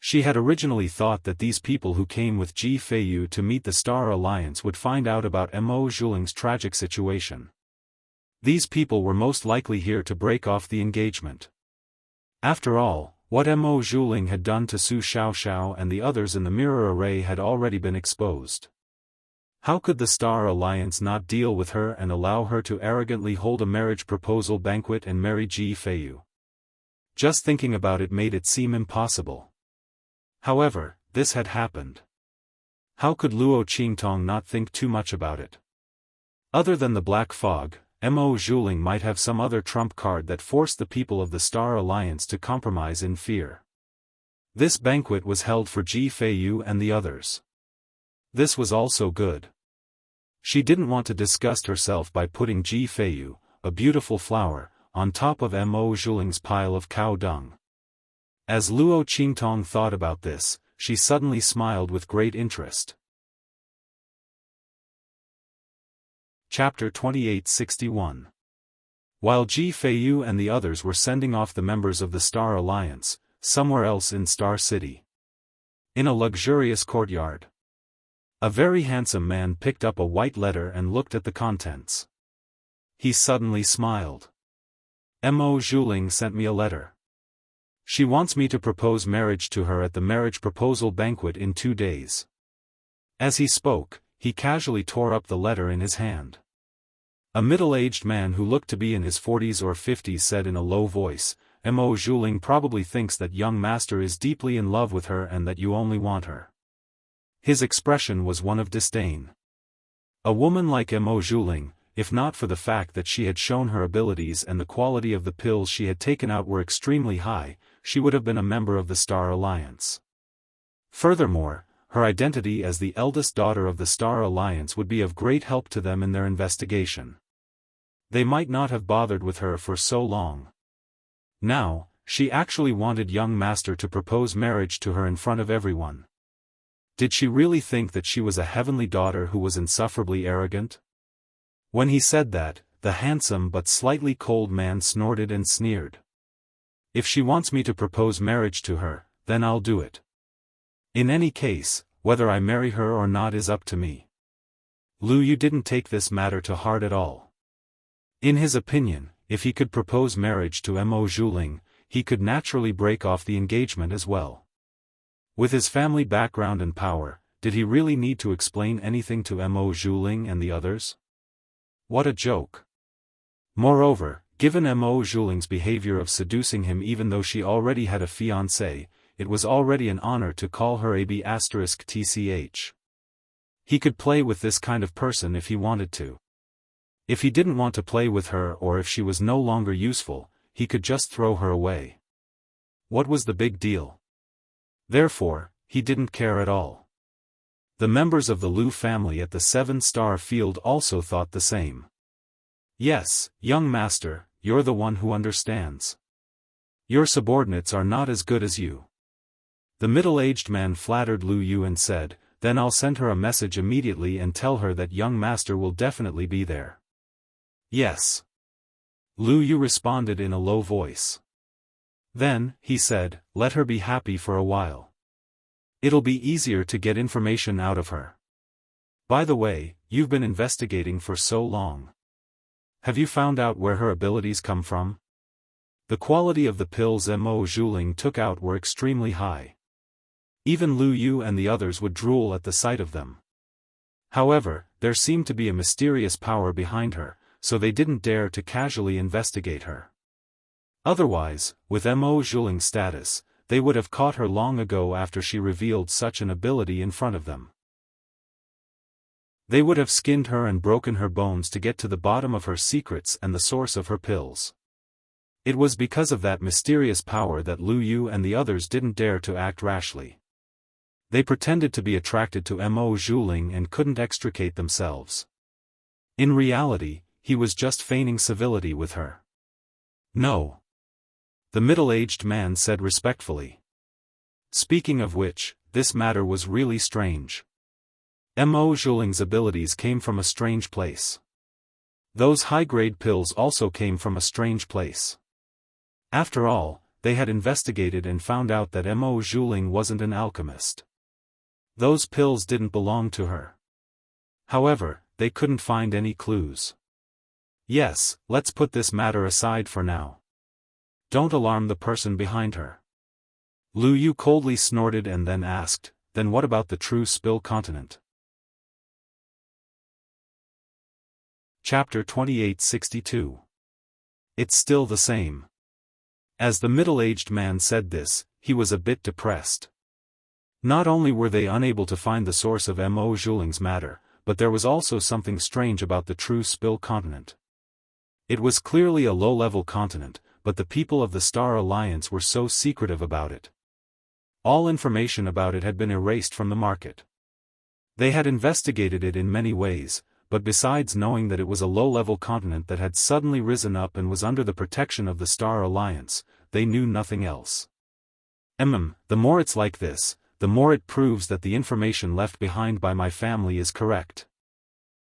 She had originally thought that these people who came with Ji Feiyu to meet the Star Alliance would find out about Mo Zhuling's tragic situation. These people were most likely here to break off the engagement. After all, what Mo Zhuling had done to Su Xiaoxiao and the others in the mirror array had already been exposed. How could the Star Alliance not deal with her and allow her to arrogantly hold a marriage proposal banquet and marry Ji Feiyu? Just thinking about it made it seem impossible. However, this had happened. How could Luo Qingtong not think too much about it? Other than the black fog, Mo Zhuling might have some other trump card that forced the people of the Star Alliance to compromise in fear. This banquet was held for Ji Feiyu and the others. This was also good. She didn't want to disgust herself by putting Ji Feiyu, a beautiful flower, on top of Mo Zhuling's pile of cow dung. As Luo Qingtong thought about this, she suddenly smiled with great interest. Chapter 2861. While Ji Feiyu and the others were sending off the members of the Star Alliance, somewhere else in Star City. In a luxurious courtyard. A very handsome man picked up a white letter and looked at the contents. He suddenly smiled. Mo Zhuling sent me a letter. She wants me to propose marriage to her at the marriage proposal banquet in 2 days. As he spoke, he casually tore up the letter in his hand. A middle-aged man who looked to be in his 40s or 50s said in a low voice, Mo Zhuling probably thinks that young master is deeply in love with her and that you only want her. His expression was one of disdain. A woman like Mo Zhuling, if not for the fact that she had shown her abilities and the quality of the pills she had taken out were extremely high, she would have been a member of the Star Alliance. Furthermore, her identity as the eldest daughter of the Star Alliance would be of great help to them in their investigation. They might not have bothered with her for so long. Now, she actually wanted young master to propose marriage to her in front of everyone. Did she really think that she was a heavenly daughter who was insufferably arrogant? When he said that, the handsome but slightly cold man snorted and sneered. If she wants me to propose marriage to her, then I'll do it. In any case, whether I marry her or not is up to me. Lu Yu didn't take this matter to heart at all. In his opinion, if he could propose marriage to Mo Zhuling, he could naturally break off the engagement as well. With his family background and power, did he really need to explain anything to Mo Zhuling and the others? What a joke. Moreover, given Mo Zhuling's behavior of seducing him even though she already had a fiancé, it was already an honor to call her *tch. He could play with this kind of person if he wanted to. If he didn't want to play with her or if she was no longer useful, he could just throw her away. What was the big deal? Therefore, he didn't care at all. The members of the Lu family at the 7-star field also thought the same. Yes, young master, you're the one who understands. Your subordinates are not as good as you. The middle-aged man flattered Lu Yu and said, then I'll send her a message immediately and tell her that young master will definitely be there. Yes. Lu Yu responded in a low voice. Then, he said, let her be happy for a while. It'll be easier to get information out of her. By the way, you've been investigating for so long. Have you found out where her abilities come from? The quality of the pills Mo Zhuling took out were extremely high. Even Lu Yu and the others would drool at the sight of them. However, there seemed to be a mysterious power behind her, so they didn't dare to casually investigate her. Otherwise, with Mo Zhuling's status, they would have caught her long ago after she revealed such an ability in front of them. They would have skinned her and broken her bones to get to the bottom of her secrets and the source of her pills. It was because of that mysterious power that Lu Yu and the others didn't dare to act rashly. They pretended to be attracted to Mo Zhuling and couldn't extricate themselves. In reality, he was just feigning civility with her. No. The middle-aged man said respectfully. Speaking of which, this matter was really strange. Mo Zhuling's abilities came from a strange place. Those high-grade pills also came from a strange place. After all, they had investigated and found out that Mo Zhuling wasn't an alchemist. Those pills didn't belong to her. However, they couldn't find any clues. Yes, let's put this matter aside for now. Don't alarm the person behind her. Lu Yu coldly snorted and then asked, then what about the true Spill continent? Chapter 2862. It's still the same. As the middle-aged man said this, he was a bit depressed. Not only were they unable to find the source of Mo Zhuling's matter, but there was also something strange about the true Spill continent. It was clearly a low-level continent, but the people of the Star Alliance were so secretive about it. All information about it had been erased from the market. They had investigated it in many ways, but besides knowing that it was a low-level continent that had suddenly risen up and was under the protection of the Star Alliance, they knew nothing else. The more it's like this, the more it proves that the information left behind by my family is correct.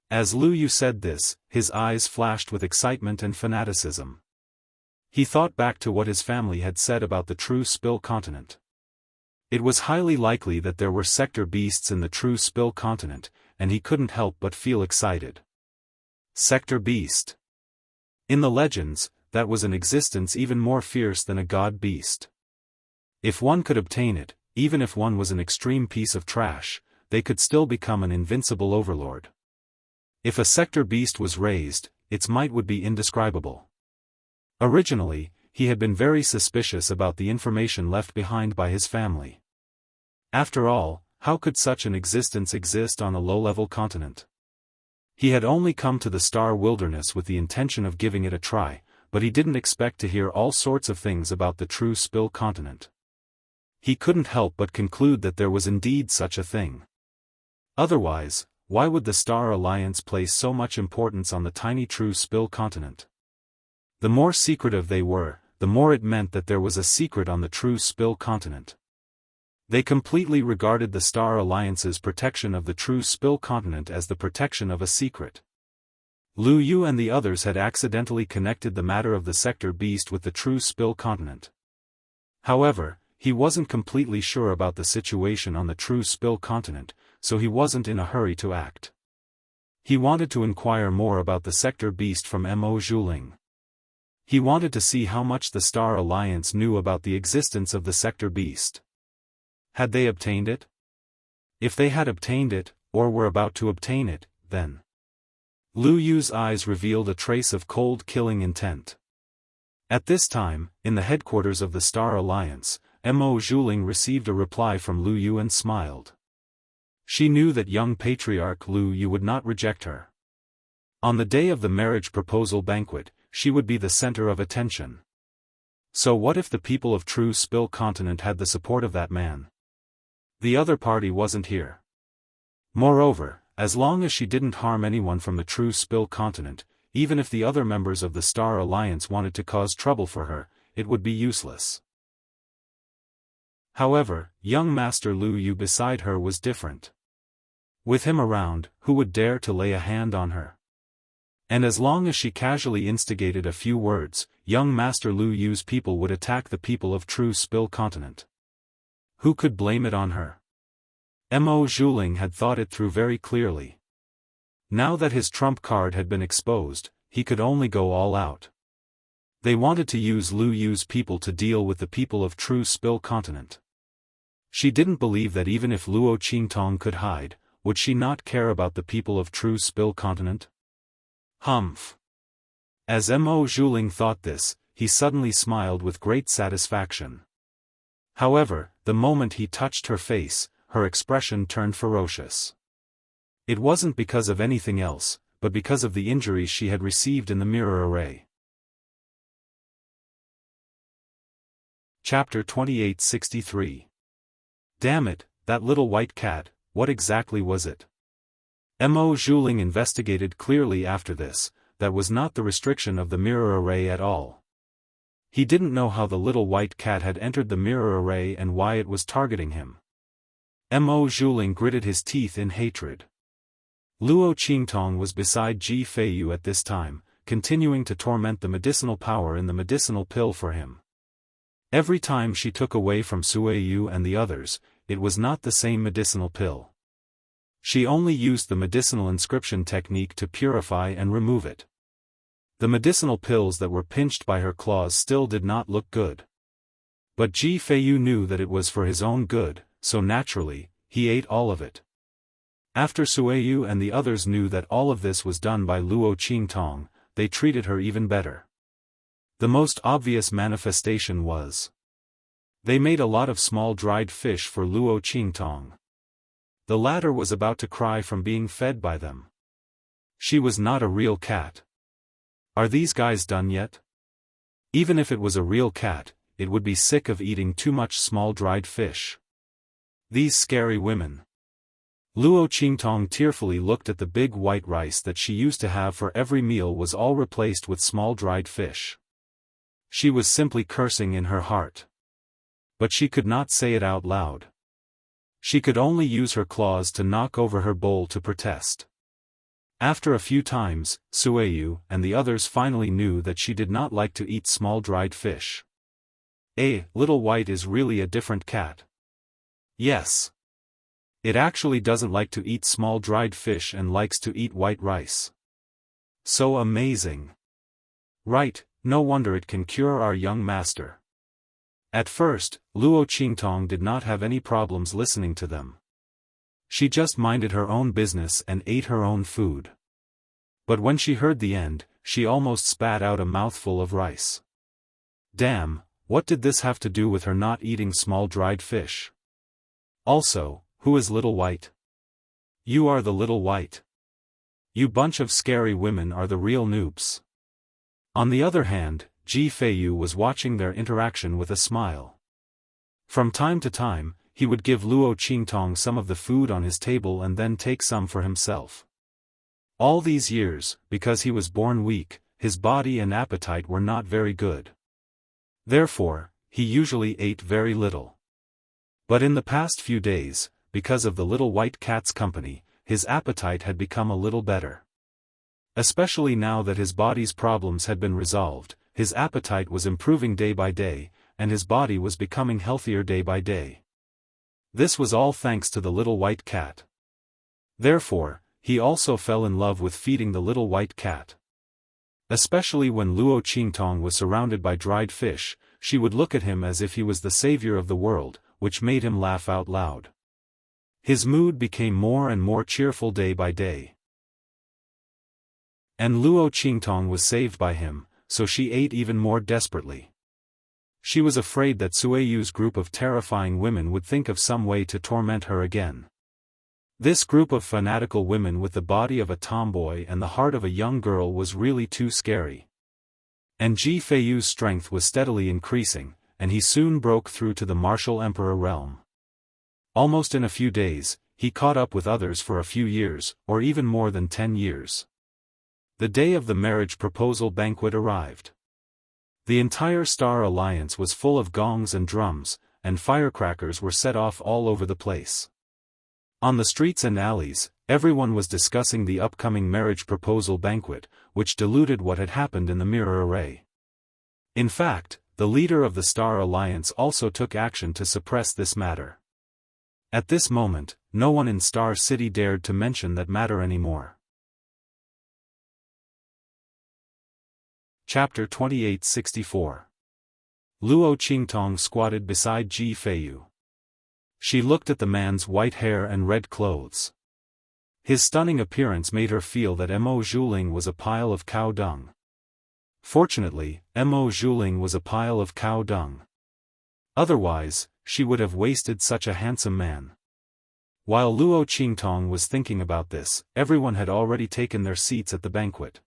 As Lu Yu said this, his eyes flashed with excitement and fanaticism. He thought back to what his family had said about the true Spill continent. It was highly likely that there were sector beasts in the true Spill continent, and he couldn't help but feel excited. Sector beast. In the legends, that was an existence even more fierce than a god beast. If one could obtain it, even if one was an extreme piece of trash, they could still become an invincible overlord. If a sector beast was raised, its might would be indescribable. Originally, he had been very suspicious about the information left behind by his family. After all, how could such an existence exist on a low-level continent? He had only come to the Star Wilderness with the intention of giving it a try, but he didn't expect to hear all sorts of things about the true Spill continent. He couldn't help but conclude that there was indeed such a thing. Otherwise, why would the Star Alliance place so much importance on the tiny true Spill continent? The more secretive they were, the more it meant that there was a secret on the true Spill continent. They completely regarded the Star Alliance's protection of the true Spill continent as the protection of a secret. Lu Yu and the others had accidentally connected the matter of the sector beast with the true Spill continent. However, he wasn't completely sure about the situation on the true Spill continent, so he wasn't in a hurry to act. He wanted to inquire more about the sector beast from Mo Zhuling. He wanted to see how much the Star Alliance knew about the existence of the sector beast. Had they obtained it? If they had obtained it, or were about to obtain it, then Lu Yu's eyes revealed a trace of cold killing intent. At this time, in the headquarters of the Star Alliance, Mo Zhuling received a reply from Lu Yu and smiled. She knew that young patriarch Lu Yu would not reject her. On the day of the marriage proposal banquet, she would be the center of attention. So what if the people of true Spill continent had the support of that man? The other party wasn't here. Moreover, as long as she didn't harm anyone from the true Spill continent, even if the other members of the Star Alliance wanted to cause trouble for her, it would be useless. However, young Master Lu Yu beside her was different. With him around, who would dare to lay a hand on her? And as long as she casually instigated a few words, young Master Lu Yu's people would attack the people of true Spill continent. Who could blame it on her? Mo Zhuling had thought it through very clearly. Now that his trump card had been exposed, he could only go all out. They wanted to use Lu Yu's people to deal with the people of true Spill continent. She didn't believe that even if Luo Qingtong could hide, would she not care about the people of true Spill continent? Humph. As Mo Zhuling thought this, he suddenly smiled with great satisfaction. However, the moment he touched her face, her expression turned ferocious. It wasn't because of anything else, but because of the injuries she had received in the mirror array. Chapter 2863. Damn it, that little white cat, what exactly was it? Mo Zhuling investigated clearly after this, that was not the restriction of the mirror array at all. He didn't know how the little white cat had entered the mirror array and why it was targeting him. Mo Zhuling gritted his teeth in hatred. Luo Qingtong was beside Ji Feiyu at this time, continuing to torment the medicinal power in the medicinal pill for him. Every time she took away from Suiyu and the others, it was not the same medicinal pill. She only used the medicinal inscription technique to purify and remove it. The medicinal pills that were pinched by her claws still did not look good. But Ji Feiyu knew that it was for his own good, so naturally, he ate all of it. After Suiyu and the others knew that all of this was done by Luo Qingtong, they treated her even better. The most obvious manifestation was they made a lot of small dried fish for Luo Qingtong. The latter was about to cry from being fed by them. She was not a real cat. Are these guys done yet? Even if it was a real cat, it would be sick of eating too much small dried fish. These scary women. Luo Qingtong tearfully looked at the big white rice that she used to have for every meal was all replaced with small dried fish. She was simply cursing in her heart. But she could not say it out loud. She could only use her claws to knock over her bowl to protest. After a few times, Suiyu and the others finally knew that she did not like to eat small dried fish. Little White is really a different cat. Yes. It actually doesn't like to eat small dried fish and likes to eat white rice. So amazing. Right, no wonder it can cure our young master. At first, Luo Qingtong did not have any problems listening to them. She just minded her own business and ate her own food. But when she heard the end, she almost spat out a mouthful of rice. Damn, what did this have to do with her not eating small dried fish? Also, who is Little White? You are the Little White. You bunch of scary women are the real noobs. On the other hand, Ji Feiyu was watching their interaction with a smile. From time to time, he would give Luo Qingtong some of the food on his table and then take some for himself. All these years, because he was born weak, his body and appetite were not very good. Therefore, he usually ate very little. But in the past few days, because of the little white cat's company, his appetite had become a little better. Especially now that his body's problems had been resolved, his appetite was improving day by day, and his body was becoming healthier day by day. This was all thanks to the little white cat. Therefore, he also fell in love with feeding the little white cat. Especially when Luo Qingtong was surrounded by dried fish, she would look at him as if he was the savior of the world, which made him laugh out loud. His mood became more and more cheerful day by day. And Luo Qingtong was saved by him, so she ate even more desperately. She was afraid that Suiyu's group of terrifying women would think of some way to torment her again. This group of fanatical women with the body of a tomboy and the heart of a young girl was really too scary. And Ji Feiyu's strength was steadily increasing, and he soon broke through to the martial emperor realm. Almost in a few days, he caught up with others for a few years, or even more than 10 years. The day of the marriage proposal banquet arrived. The entire Star Alliance was full of gongs and drums, and firecrackers were set off all over the place. On the streets and alleys, everyone was discussing the upcoming marriage proposal banquet, which diluted what had happened in the mirror array. In fact, the leader of the Star Alliance also took action to suppress this matter. At this moment, no one in Star City dared to mention that matter anymore. Chapter 2864. Luo Qingtong squatted beside Ji Feiyu. She looked at the man's white hair and red clothes. His stunning appearance made her feel that Mo Zhuling was a pile of cow dung. Fortunately, Mo Zhuling was a pile of cow dung. Otherwise, she would have wasted such a handsome man. While Luo Qingtong was thinking about this, everyone had already taken their seats at the banquet.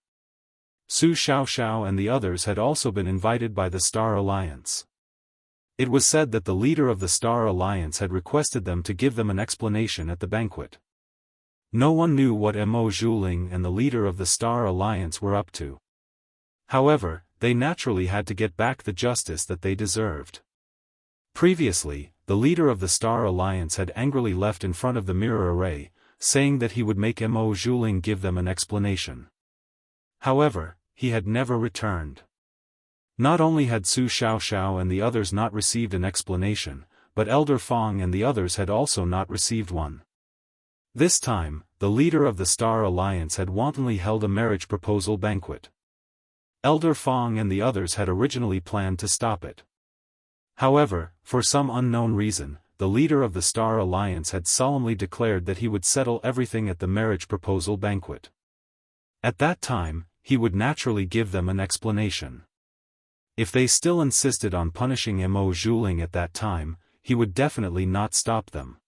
Su Xiaoxiao and the others had also been invited by the Star Alliance. It was said that the leader of the Star Alliance had requested them to give them an explanation at the banquet. No one knew what Mo Zhuling and the leader of the Star Alliance were up to. However, they naturally had to get back the justice that they deserved. Previously, the leader of the Star Alliance had angrily left in front of the mirror array, saying that he would make Mo Zhuling give them an explanation. However, he had never returned. Not only had Su Xiaoxiao and the others not received an explanation, but Elder Fong and the others had also not received one. This time, the leader of the Star Alliance had wantonly held a marriage proposal banquet. Elder Fong and the others had originally planned to stop it. However, for some unknown reason, the leader of the Star Alliance had solemnly declared that he would settle everything at the marriage proposal banquet. At that time, he would naturally give them an explanation. If they still insisted on punishing Mo Zhuling at that time, he would definitely not stop them.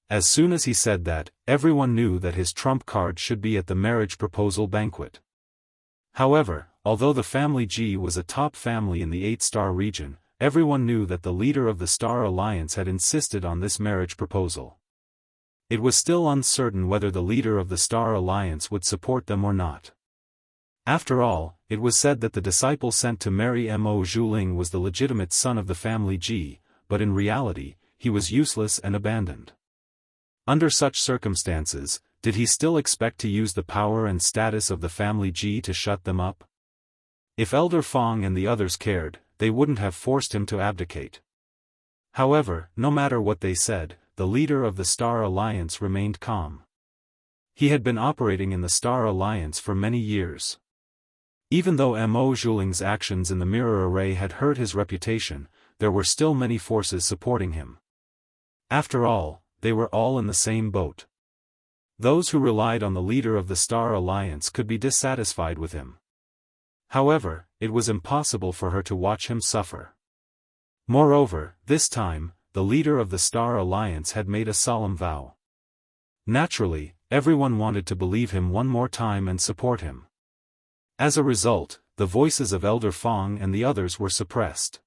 As soon as he said that, everyone knew that his trump card should be at the marriage proposal banquet. However, although the family Ji was a top family in the 8-star region, everyone knew that the leader of the Star Alliance had insisted on this marriage proposal. It was still uncertain whether the leader of the Star Alliance would support them or not. After all, it was said that the disciple sent to marry Mo Zhuling was the legitimate son of the family Ji, but in reality, he was useless and abandoned. Under such circumstances, did he still expect to use the power and status of the family Ji to shut them up? If Elder Fong and the others cared, they wouldn't have forced him to abdicate. However, no matter what they said, the leader of the Star Alliance remained calm. He had been operating in the Star Alliance for many years. Even though Mo Zhuling's actions in the mirror array had hurt his reputation, there were still many forces supporting him. After all, they were all in the same boat. Those who relied on the leader of the Star Alliance could be dissatisfied with him. However, it was impossible for her to watch him suffer. Moreover, this time, the leader of the Star Alliance had made a solemn vow. Naturally, everyone wanted to believe him one more time and support him. As a result, the voices of Elder Fong and the others were suppressed.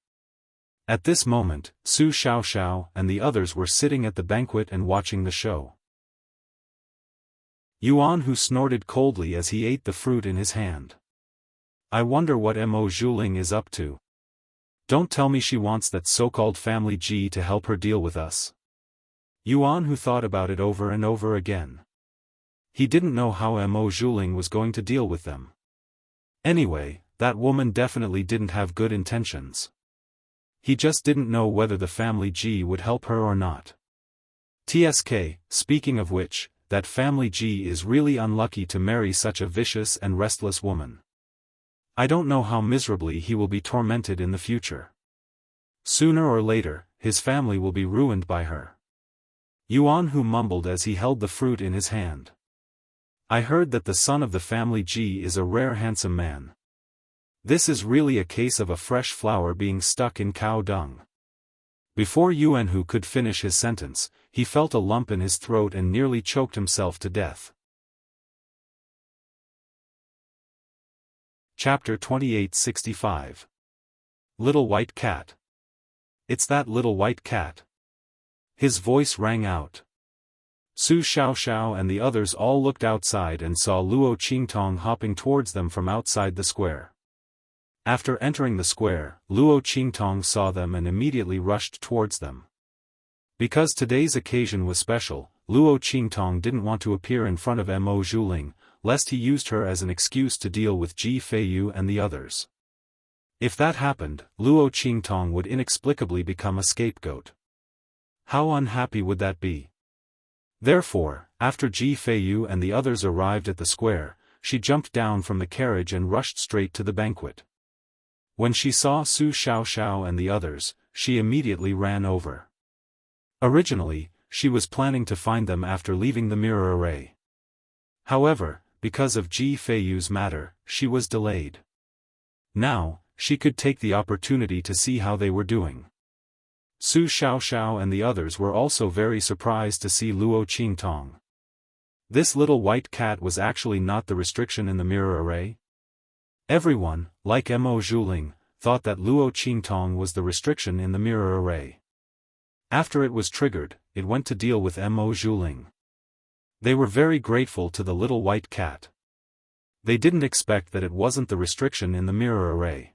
At this moment, Su Xiaoxiao and the others were sitting at the banquet and watching the show. Yuan Hu snorted coldly as he ate the fruit in his hand. I wonder what Mo Zhuling is up to. Don't tell me she wants that so-called family Ji to help her deal with us. Yuan Hu thought about it over and over again. He didn't know how Mo Zhuling was going to deal with them. Anyway, that woman definitely didn't have good intentions. He just didn't know whether the family Ji would help her or not. TSK, speaking of which, that family Ji is really unlucky to marry such a vicious and restless woman. I don't know how miserably he will be tormented in the future. Sooner or later, his family will be ruined by her. Yuan Hu mumbled as he held the fruit in his hand. I heard that the son of the family Ji is a rare handsome man. This is really a case of a fresh flower being stuck in cow dung. Before Yuan Hu could finish his sentence, he felt a lump in his throat and nearly choked himself to death. Chapter 2865. Little White Cat. It's that little white cat. His voice rang out. Su Xiaoxiao and the others all looked outside and saw Luo Qingtong hopping towards them from outside the square. After entering the square, Luo Qingtong saw them and immediately rushed towards them. Because today's occasion was special, Luo Qingtong didn't want to appear in front of Mo Zhuling, lest he used her as an excuse to deal with Ji Feiyu and the others. If that happened, Luo Qingtong would inexplicably become a scapegoat. How unhappy would that be? Therefore, after Ji Feiyu and the others arrived at the square, she jumped down from the carriage and rushed straight to the banquet. When she saw Su Xiaoxiao and the others, she immediately ran over. Originally, she was planning to find them after leaving the mirror array. However, because of Ji Feiyu's matter, she was delayed. Now, she could take the opportunity to see how they were doing. Su Xiaoxiao and the others were also very surprised to see Luo Qingtong. This little white cat was actually not the restriction in the mirror array. Everyone, like Mo Zhuling, thought that Luo Qingtong was the restriction in the mirror array. After it was triggered, it went to deal with Mo Zhuling. They were very grateful to the little white cat. They didn't expect that it wasn't the restriction in the mirror array.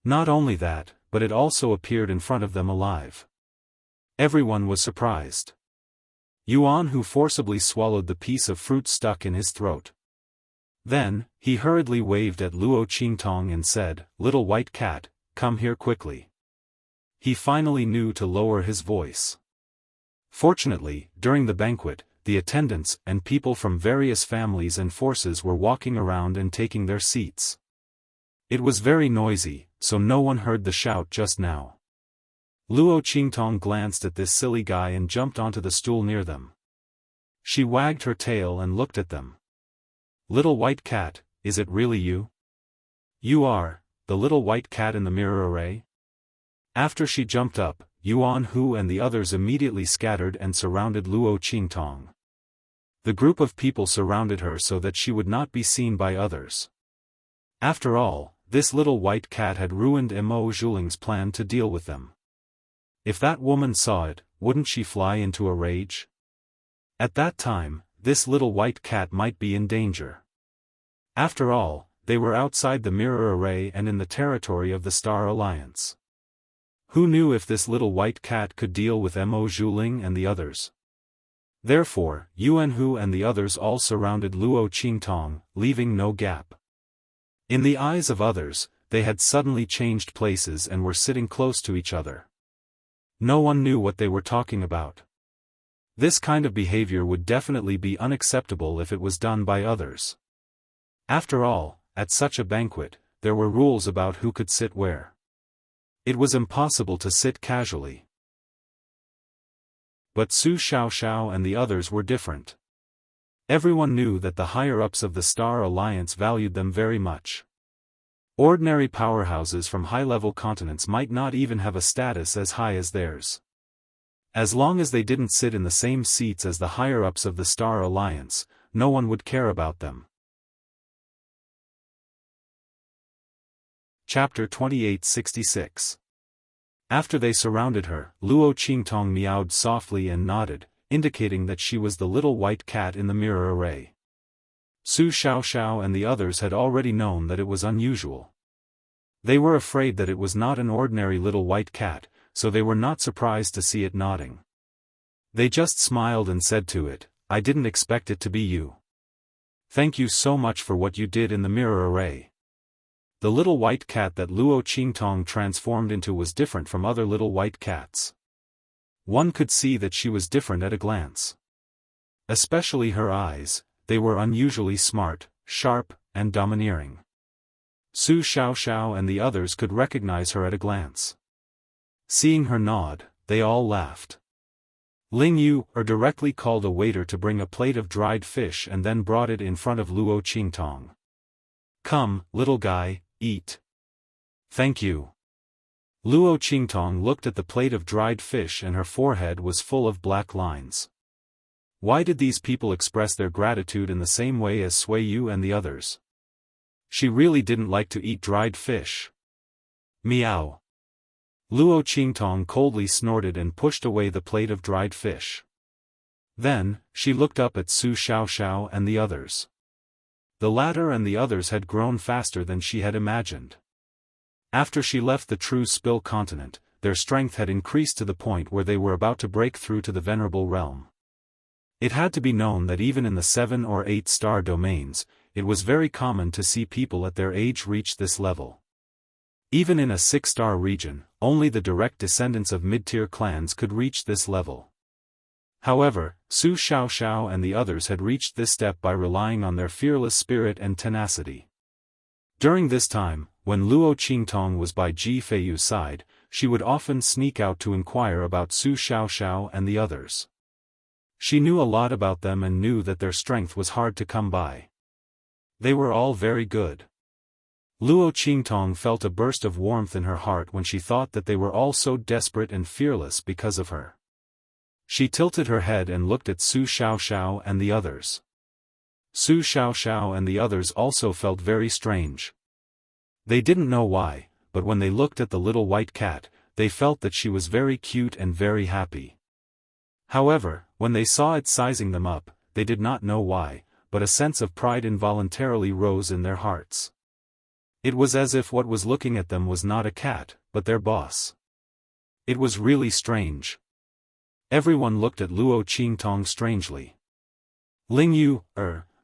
Not only that, but it also appeared in front of them alive. Everyone was surprised. Yuan who forcibly swallowed the piece of fruit stuck in his throat. Then, he hurriedly waved at Luo Qingtong and said, "Little white cat, come here quickly." He finally knew to lower his voice. Fortunately, during the banquet, the attendants and people from various families and forces were walking around and taking their seats. It was very noisy, so no one heard the shout just now. Luo Qingtong glanced at this silly guy and jumped onto the stool near them. She wagged her tail and looked at them. "Little white cat, is it really you? You are, the little white cat in the mirror array?" After she jumped up, Yuan Hu and the others immediately scattered and surrounded Luo Qingtong. The group of people surrounded her so that she would not be seen by others. After all, this little white cat had ruined Mo Zhuling's plan to deal with them. If that woman saw it, wouldn't she fly into a rage? At that time, this little white cat might be in danger. After all, they were outside the mirror array and in the territory of the Star Alliance. Who knew if this little white cat could deal with Mo Zhuling and the others? Therefore, Yuan Hu and the others all surrounded Luo Qingtong, leaving no gap. In the eyes of others, they had suddenly changed places and were sitting close to each other. No one knew what they were talking about. This kind of behavior would definitely be unacceptable if it was done by others. After all, at such a banquet, there were rules about who could sit where. It was impossible to sit casually. But Su Xiaoxiao and the others were different. Everyone knew that the higher-ups of the Star Alliance valued them very much. Ordinary powerhouses from high-level continents might not even have a status as high as theirs. As long as they didn't sit in the same seats as the higher-ups of the Star Alliance, no one would care about them. Chapter 2866. After they surrounded her, Luo Qingtong meowed softly and nodded, indicating that she was the little white cat in the mirror array. Su Xiaoxiao and the others had already known that it was unusual. They were afraid that it was not an ordinary little white cat, so they were not surprised to see it nodding. They just smiled and said to it, "I didn't expect it to be you. Thank you so much for what you did in the mirror array." The little white cat that Luo Qingtong transformed into was different from other little white cats. One could see that she was different at a glance. Especially her eyes, they were unusually smart, sharp, and domineering. Su Xiaoxiao and the others could recognize her at a glance. Seeing her nod, they all laughed. Ling Yu directly called a waiter to bring a plate of dried fish and then brought it in front of Luo Qingtong. "Come, little guy, eat." "Thank you." Luo Qingtong looked at the plate of dried fish and her forehead was full of black lines. Why did these people express their gratitude in the same way as Sui Yu and the others? She really didn't like to eat dried fish. Meow. Luo Qingtong coldly snorted and pushed away the plate of dried fish. Then, she looked up at Su Xiaoxiao and the others. The latter and the others had grown faster than she had imagined. After she left the True Spill continent, their strength had increased to the point where they were about to break through to the Venerable Realm. It had to be known that even in the 7 or 8 star domains, it was very common to see people at their age reach this level. Even in a 6-star region, only the direct descendants of mid-tier clans could reach this level. However, Su Xiaoxiao and the others had reached this step by relying on their fearless spirit and tenacity. During this time, when Luo Qingtong was by Ji Feiyu's side, she would often sneak out to inquire about Su Xiaoxiao and the others. She knew a lot about them and knew that their strength was hard to come by. They were all very good. Luo Qingtong felt a burst of warmth in her heart when she thought that they were all so desperate and fearless because of her. She tilted her head and looked at Su Xiaoxiao and the others. Su Xiaoxiao and the others also felt very strange. They didn't know why, but when they looked at the little white cat, they felt that she was very cute and very happy. However, when they saw it sizing them up, they did not know why, but a sense of pride involuntarily rose in their hearts. It was as if what was looking at them was not a cat, but their boss. It was really strange. Everyone looked at Luo Qingtong strangely. Ling Yu,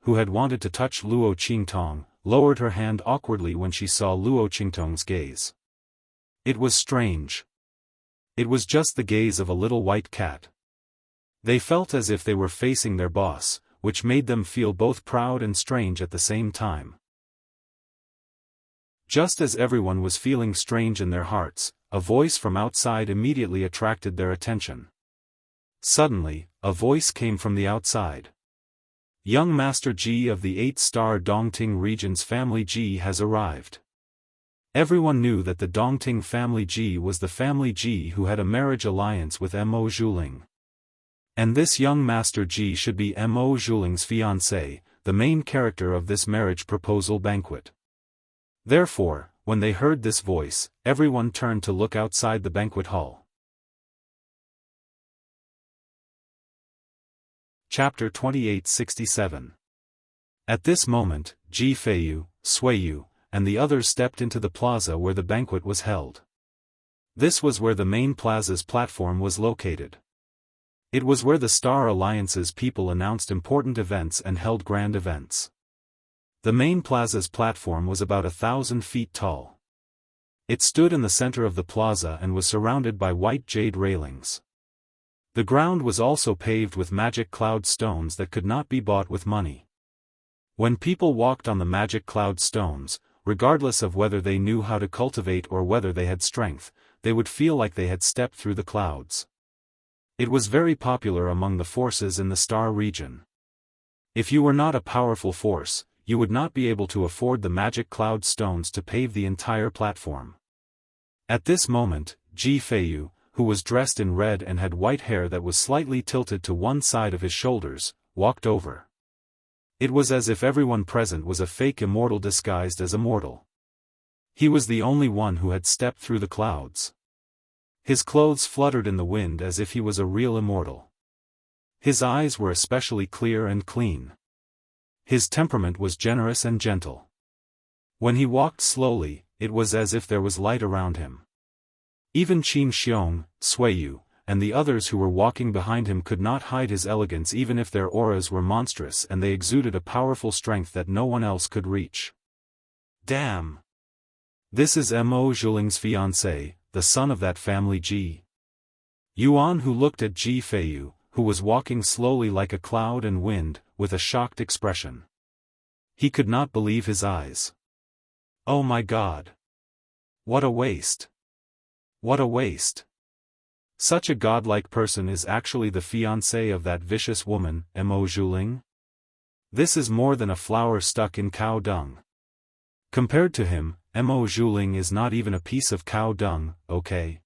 who had wanted to touch Luo Qingtong, lowered her hand awkwardly when she saw Luo Qingtong's gaze. It was strange. It was just the gaze of a little white cat. They felt as if they were facing their boss, which made them feel both proud and strange at the same time. Just as everyone was feeling strange in their hearts, a voice from outside immediately attracted their attention. Suddenly, a voice came from the outside. Young Master Ji of the 8-star Dongting region's family Ji has arrived. Everyone knew that the Dongting family Ji was the family Ji who had a marriage alliance with Mo Zhuling. And this young Master Ji should be Mo Zhuling's fiancé, the main character of this marriage proposal banquet. Therefore, when they heard this voice, everyone turned to look outside the banquet hall. Chapter 2867. At this moment, Ji Feiyu, Suiyu, and the others stepped into the plaza where the banquet was held. This was where the main plaza's platform was located. It was where the Star Alliance's people announced important events and held grand events. The main plaza's platform was about 1,000 feet tall. It stood in the center of the plaza and was surrounded by white jade railings. The ground was also paved with magic cloud stones that could not be bought with money. When people walked on the magic cloud stones, regardless of whether they knew how to cultivate or whether they had strength, they would feel like they had stepped through the clouds. It was very popular among the forces in the Star region. If you were not a powerful force, you would not be able to afford the magic cloud stones to pave the entire platform. At this moment, Ji Feiyu, who was dressed in red and had white hair that was slightly tilted to one side of his shoulders, walked over. It was as if everyone present was a fake immortal disguised as a mortal. He was the only one who had stepped through the clouds. His clothes fluttered in the wind as if he was a real immortal. His eyes were especially clear and clean. His temperament was generous and gentle. When he walked slowly, it was as if there was light around him. Even Qin Xiong, Suiyu, and the others who were walking behind him could not hide his elegance even if their auras were monstrous and they exuded a powerful strength that no one else could reach. Damn! This is Mo Zhuling's fiancé, the son of that family Ji. Yuan, who looked at Ji Feiyu, who was walking slowly like a cloud and wind, with a shocked expression. He could not believe his eyes. Oh my God! What a waste! What a waste! Such a godlike person is actually the fiancé of that vicious woman, Mo Zhuling? This is more than a flower stuck in cow dung. Compared to him, Mo Zhuling is not even a piece of cow dung, okay?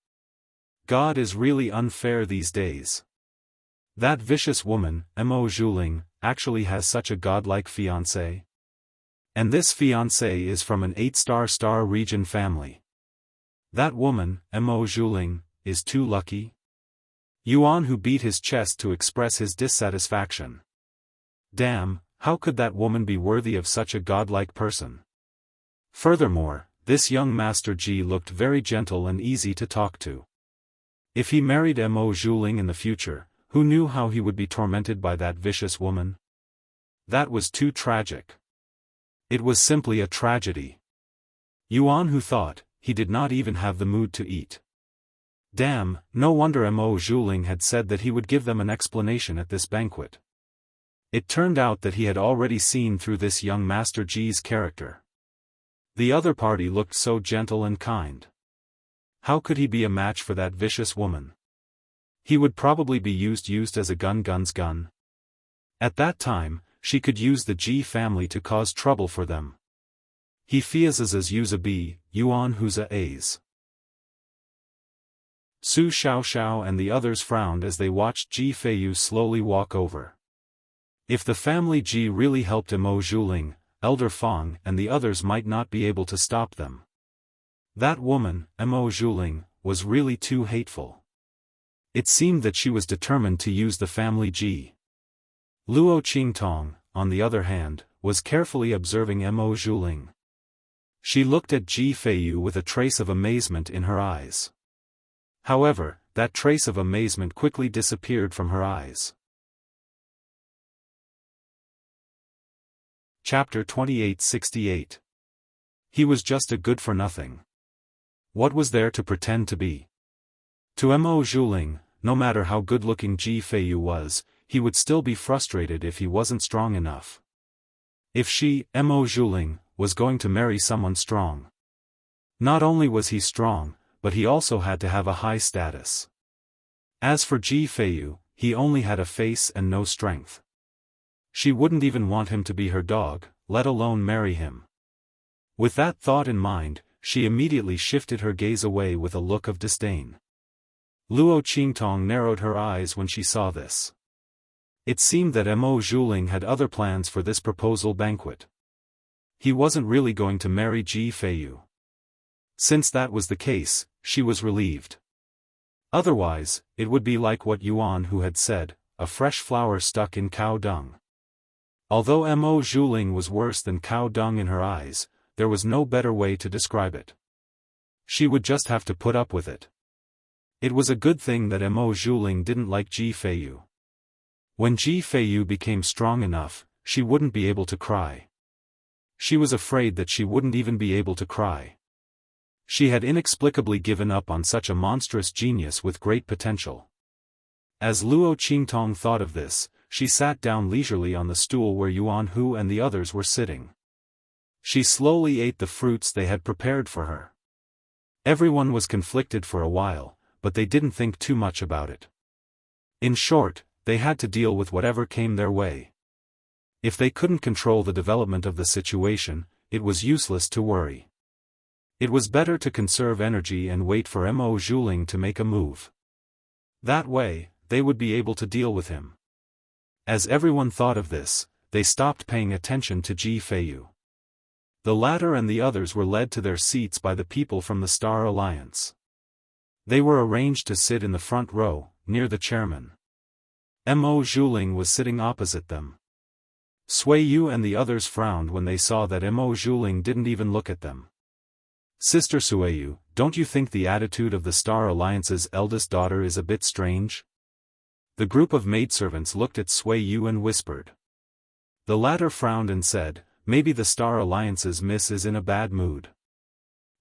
God is really unfair these days. That vicious woman, Mo Zhuling, actually has such a godlike fiancé. And this fiancé is from an 8-star Star region family. That woman, Mo Zhuling, is too lucky. Yuan, who beat his chest to express his dissatisfaction. Damn, how could that woman be worthy of such a godlike person? Furthermore, this young Master Ji looked very gentle and easy to talk to. If he married Mo Zhuling in the future, who knew how he would be tormented by that vicious woman? That was too tragic. It was simply a tragedy. Yuan, who thought, he did not even have the mood to eat. Damn, no wonder Mo Zhuling had said that he would give them an explanation at this banquet. It turned out that he had already seen through this young Master Ji's character. The other party looked so gentle and kind. How could he be a match for that vicious woman? He would probably be used as a gun's gun. At that time, she could use the Ji family to cause trouble for them. He fears as use a B, Yuan who's a A's. Su Xiaoxiao and the others frowned as they watched Ji Feiyu slowly walk over. If the family Ji really helped Mo Zhuling, Elder Fang and the others might not be able to stop them. That woman, Mo Zhuling, was really too hateful. It seemed that she was determined to use the family Ji. Luo Qingtong, on the other hand, was carefully observing Mo Zhuling. She looked at Ji Feiyu with a trace of amazement in her eyes. However, that trace of amazement quickly disappeared from her eyes. Chapter 2868. He was just a good-for-nothing. What was there to pretend to be? To Mo Zhuling, no matter how good-looking Ji Feiyu was, he would still be frustrated if he wasn't strong enough. If she, Mo Zhuling, was going to marry someone strong. Not only was he strong, but he also had to have a high status. As for Ji Feiyu, he only had a face and no strength. She wouldn't even want him to be her dog, let alone marry him. With that thought in mind, she immediately shifted her gaze away with a look of disdain. Luo Qingtong narrowed her eyes when she saw this. It seemed that Mo Zhuling had other plans for this proposal banquet. He wasn't really going to marry Ji Feiyu. Since that was the case, she was relieved. Otherwise, it would be like what Yuan Hu had said, a fresh flower stuck in cow dung. Although Mo Zhuling was worse than cow dung in her eyes, there was no better way to describe it. She would just have to put up with it. It was a good thing that Mo Zhuling didn't like Ji Feiyu. When Ji Feiyu became strong enough, she wouldn't be able to cry. She was afraid that she wouldn't even be able to cry. She had inexplicably given up on such a monstrous genius with great potential. As Luo Qingtong thought of this, she sat down leisurely on the stool where Yuan Hu and the others were sitting. She slowly ate the fruits they had prepared for her. Everyone was conflicted for a while, but they didn't think too much about it. In short, they had to deal with whatever came their way. If they couldn't control the development of the situation, it was useless to worry. It was better to conserve energy and wait for Mo Zhuling to make a move. That way, they would be able to deal with him. As everyone thought of this, they stopped paying attention to Ji Feiyu. The latter and the others were led to their seats by the people from the Star Alliance. They were arranged to sit in the front row, near the chairman. Mo Zhuling was sitting opposite them. Sui Yu and the others frowned when they saw that Mo Zhuling didn't even look at them. Sister Sui Yu, don't you think the attitude of the Star Alliance's eldest daughter is a bit strange? The group of maidservants looked at Sui Yu and whispered. The latter frowned and said, maybe the Star Alliance's miss is in a bad mood.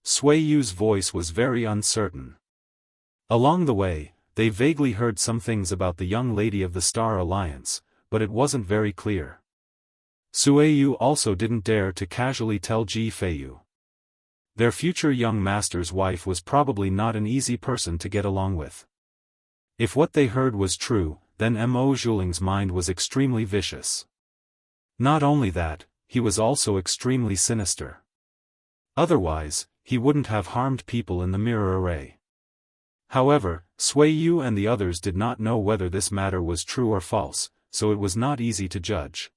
Sui Yu's voice was very uncertain. Along the way, they vaguely heard some things about the young lady of the Star Alliance, but it wasn't very clear. Sui Yu also didn't dare to casually tell Ji Feiyu. Their future young master's wife was probably not an easy person to get along with. If what they heard was true, then Mo Zhuling's mind was extremely vicious. Not only that, he was also extremely sinister. Otherwise, he wouldn't have harmed people in the mirror array. However, Sui Yu and the others did not know whether this matter was true or false, so it was not easy to judge.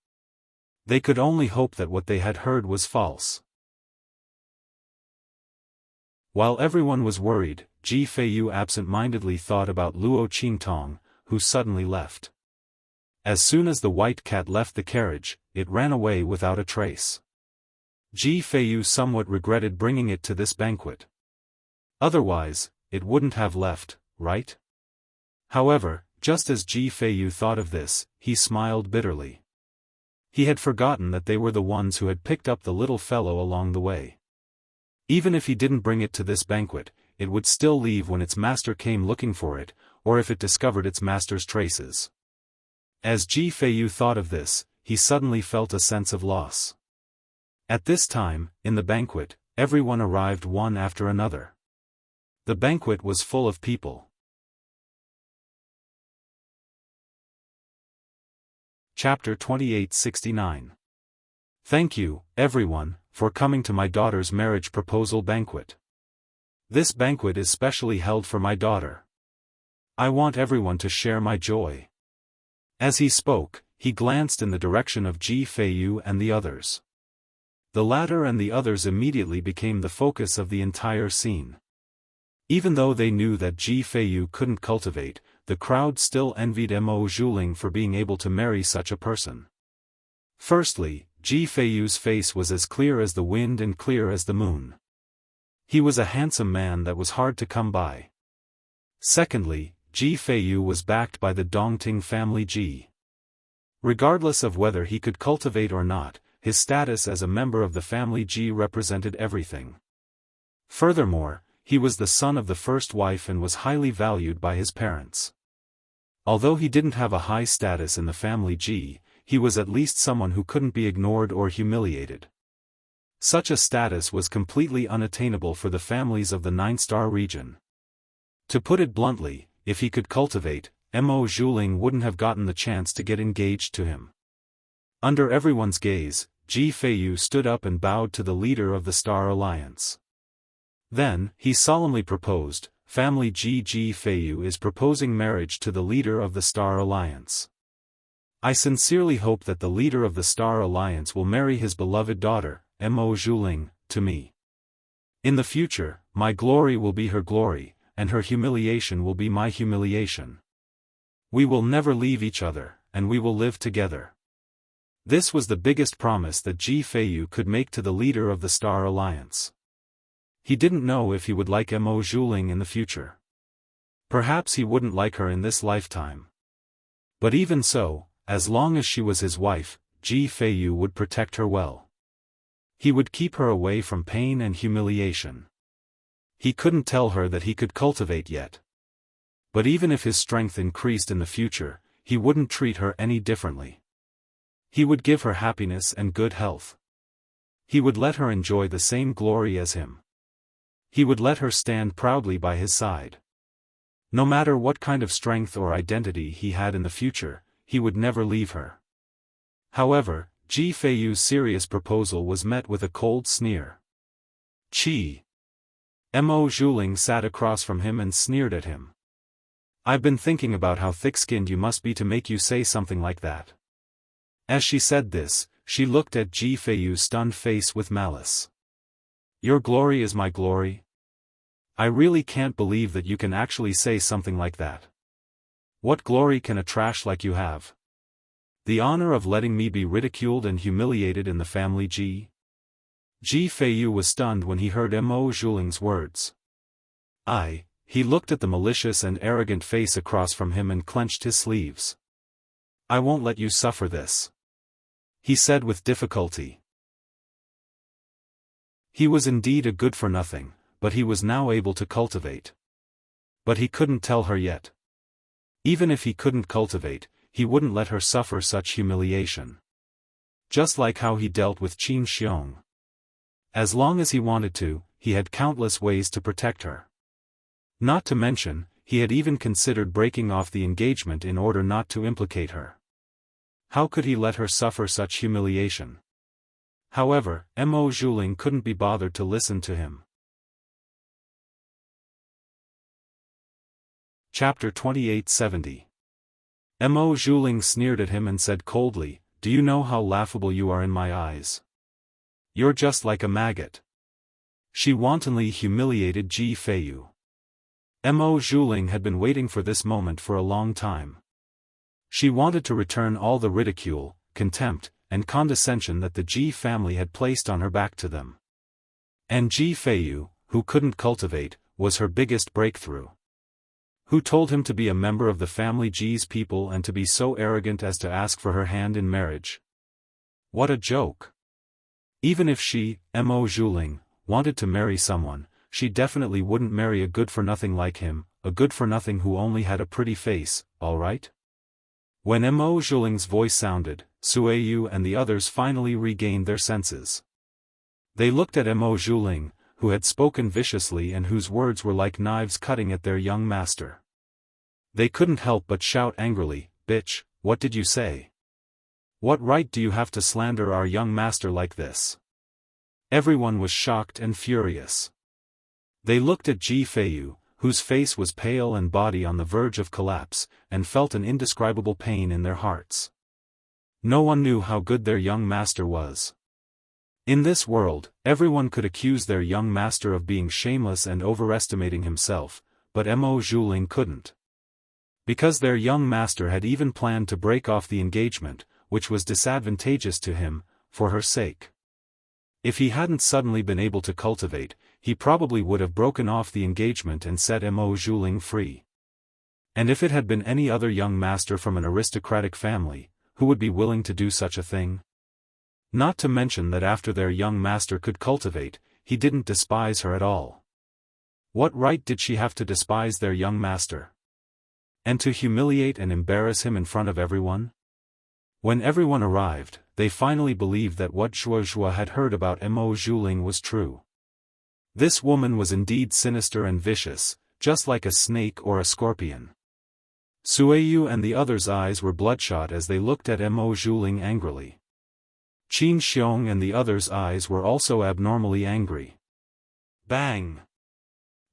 They could only hope that what they had heard was false. While everyone was worried, Ji Feiyu absent-mindedly thought about Luo Qingtong, who suddenly left. As soon as the white cat left the carriage, it ran away without a trace. Ji Feiyu somewhat regretted bringing it to this banquet. Otherwise, it wouldn't have left, right? However, just as Ji Feiyu thought of this, he smiled bitterly. He had forgotten that they were the ones who had picked up the little fellow along the way. Even if he didn't bring it to this banquet, it would still leave when its master came looking for it, or if it discovered its master's traces. As Ji Feiyu thought of this, he suddenly felt a sense of loss. At this time, in the banquet, everyone arrived one after another. The banquet was full of people. Chapter 2869. Thank you, everyone, for coming to my daughter's marriage proposal banquet. This banquet is specially held for my daughter. I want everyone to share my joy. As he spoke, he glanced in the direction of Ji Feiyu and the others. The latter and the others immediately became the focus of the entire scene. Even though they knew that Ji Feiyu couldn't cultivate, the crowd still envied Mo Zhuling for being able to marry such a person. Firstly, Ji Feiyu's face was as clear as the wind and clear as the moon. He was a handsome man that was hard to come by. Secondly, Ji Feiyu was backed by the Dongting family Ji. Regardless of whether he could cultivate or not, his status as a member of the family Ji represented everything. Furthermore, he was the son of the first wife and was highly valued by his parents. Although he didn't have a high status in the family Ji, he was at least someone who couldn't be ignored or humiliated. Such a status was completely unattainable for the families of the Nine-Star region. To put it bluntly, if he could cultivate, Mo Zhuling wouldn't have gotten the chance to get engaged to him. Under everyone's gaze, Ji Feiyu stood up and bowed to the leader of the Star Alliance. Then, he solemnly proposed, "Family Ji Feiyu is proposing marriage to the leader of the Star Alliance. I sincerely hope that the leader of the Star Alliance will marry his beloved daughter, Mo Zhuling, to me. In the future, my glory will be her glory, and her humiliation will be my humiliation. We will never leave each other, and we will live together." This was the biggest promise that Ji Feiyu could make to the leader of the Star Alliance. He didn't know if he would like Mo Zhuling in the future. Perhaps he wouldn't like her in this lifetime. But even so, as long as she was his wife, Ji Feiyu would protect her well. He would keep her away from pain and humiliation. He couldn't tell her that he could cultivate yet. But even if his strength increased in the future, he wouldn't treat her any differently. He would give her happiness and good health. He would let her enjoy the same glory as him. He would let her stand proudly by his side. No matter what kind of strength or identity he had in the future, he would never leave her. However, Ji Feiyu's serious proposal was met with a cold sneer. "Chi." Mo Zhuling sat across from him and sneered at him. "I've been thinking about how thick-skinned you must be to make you say something like that." As she said this, she looked at Ji Feiyu's stunned face with malice. "Your glory is my glory? I really can't believe that you can actually say something like that. What glory can a trash like you have? The honor of letting me be ridiculed and humiliated in the family Ji?" Ji Feiyu was stunned when he heard Mo Zhuling's words. He looked at the malicious and arrogant face across from him and clenched his sleeves. "I won't let you suffer this," he said with difficulty. He was indeed a good-for-nothing, but he was now able to cultivate. But he couldn't tell her yet. Even if he couldn't cultivate, he wouldn't let her suffer such humiliation. Just like how he dealt with Qin Xiong. As long as he wanted to, he had countless ways to protect her. Not to mention, he had even considered breaking off the engagement in order not to implicate her. How could he let her suffer such humiliation? However, Mo Zhuling couldn't be bothered to listen to him. Chapter 2870. Mo Zhuling sneered at him and said coldly, "Do you know how laughable you are in my eyes? You're just like a maggot." She wantonly humiliated Ji Feiyu. Mo Zhuling had been waiting for this moment for a long time. She wanted to return all the ridicule, contempt, and condescension that the Ji family had placed on her back to them. And Ji Feiyu, who couldn't cultivate, was her biggest breakthrough. Who told him to be a member of the family Ji's people and to be so arrogant as to ask for her hand in marriage? What a joke! Even if she, Mo Zhuling, wanted to marry someone, she definitely wouldn't marry a good-for-nothing like him, a good-for-nothing who only had a pretty face, alright? When Mo Zhuling's voice sounded, Sueyu and the others finally regained their senses. They looked at Mo Zhuling, who had spoken viciously and whose words were like knives cutting at their young master. They couldn't help but shout angrily, "Bitch, what did you say? What right do you have to slander our young master like this?" Everyone was shocked and furious. They looked at Ji Feiyu, whose face was pale and body on the verge of collapse, and felt an indescribable pain in their hearts. No one knew how good their young master was. In this world, everyone could accuse their young master of being shameless and overestimating himself, but Mo Zhuling couldn't. Because their young master had even planned to break off the engagement, which was disadvantageous to him, for her sake. If he hadn't suddenly been able to cultivate, he probably would have broken off the engagement and set Mo Zhuling free. And if it had been any other young master from an aristocratic family, who would be willing to do such a thing? Not to mention that after their young master could cultivate, he didn't despise her at all. What right did she have to despise their young master? And to humiliate and embarrass him in front of everyone? When everyone arrived, they finally believed that what Zhuozhua had heard about Mo Zhuling was true. This woman was indeed sinister and vicious, just like a snake or a scorpion. Sueyu and the others' eyes were bloodshot as they looked at Mo Zhuling angrily. Qin Xiong and the others' eyes were also abnormally angry. Bang!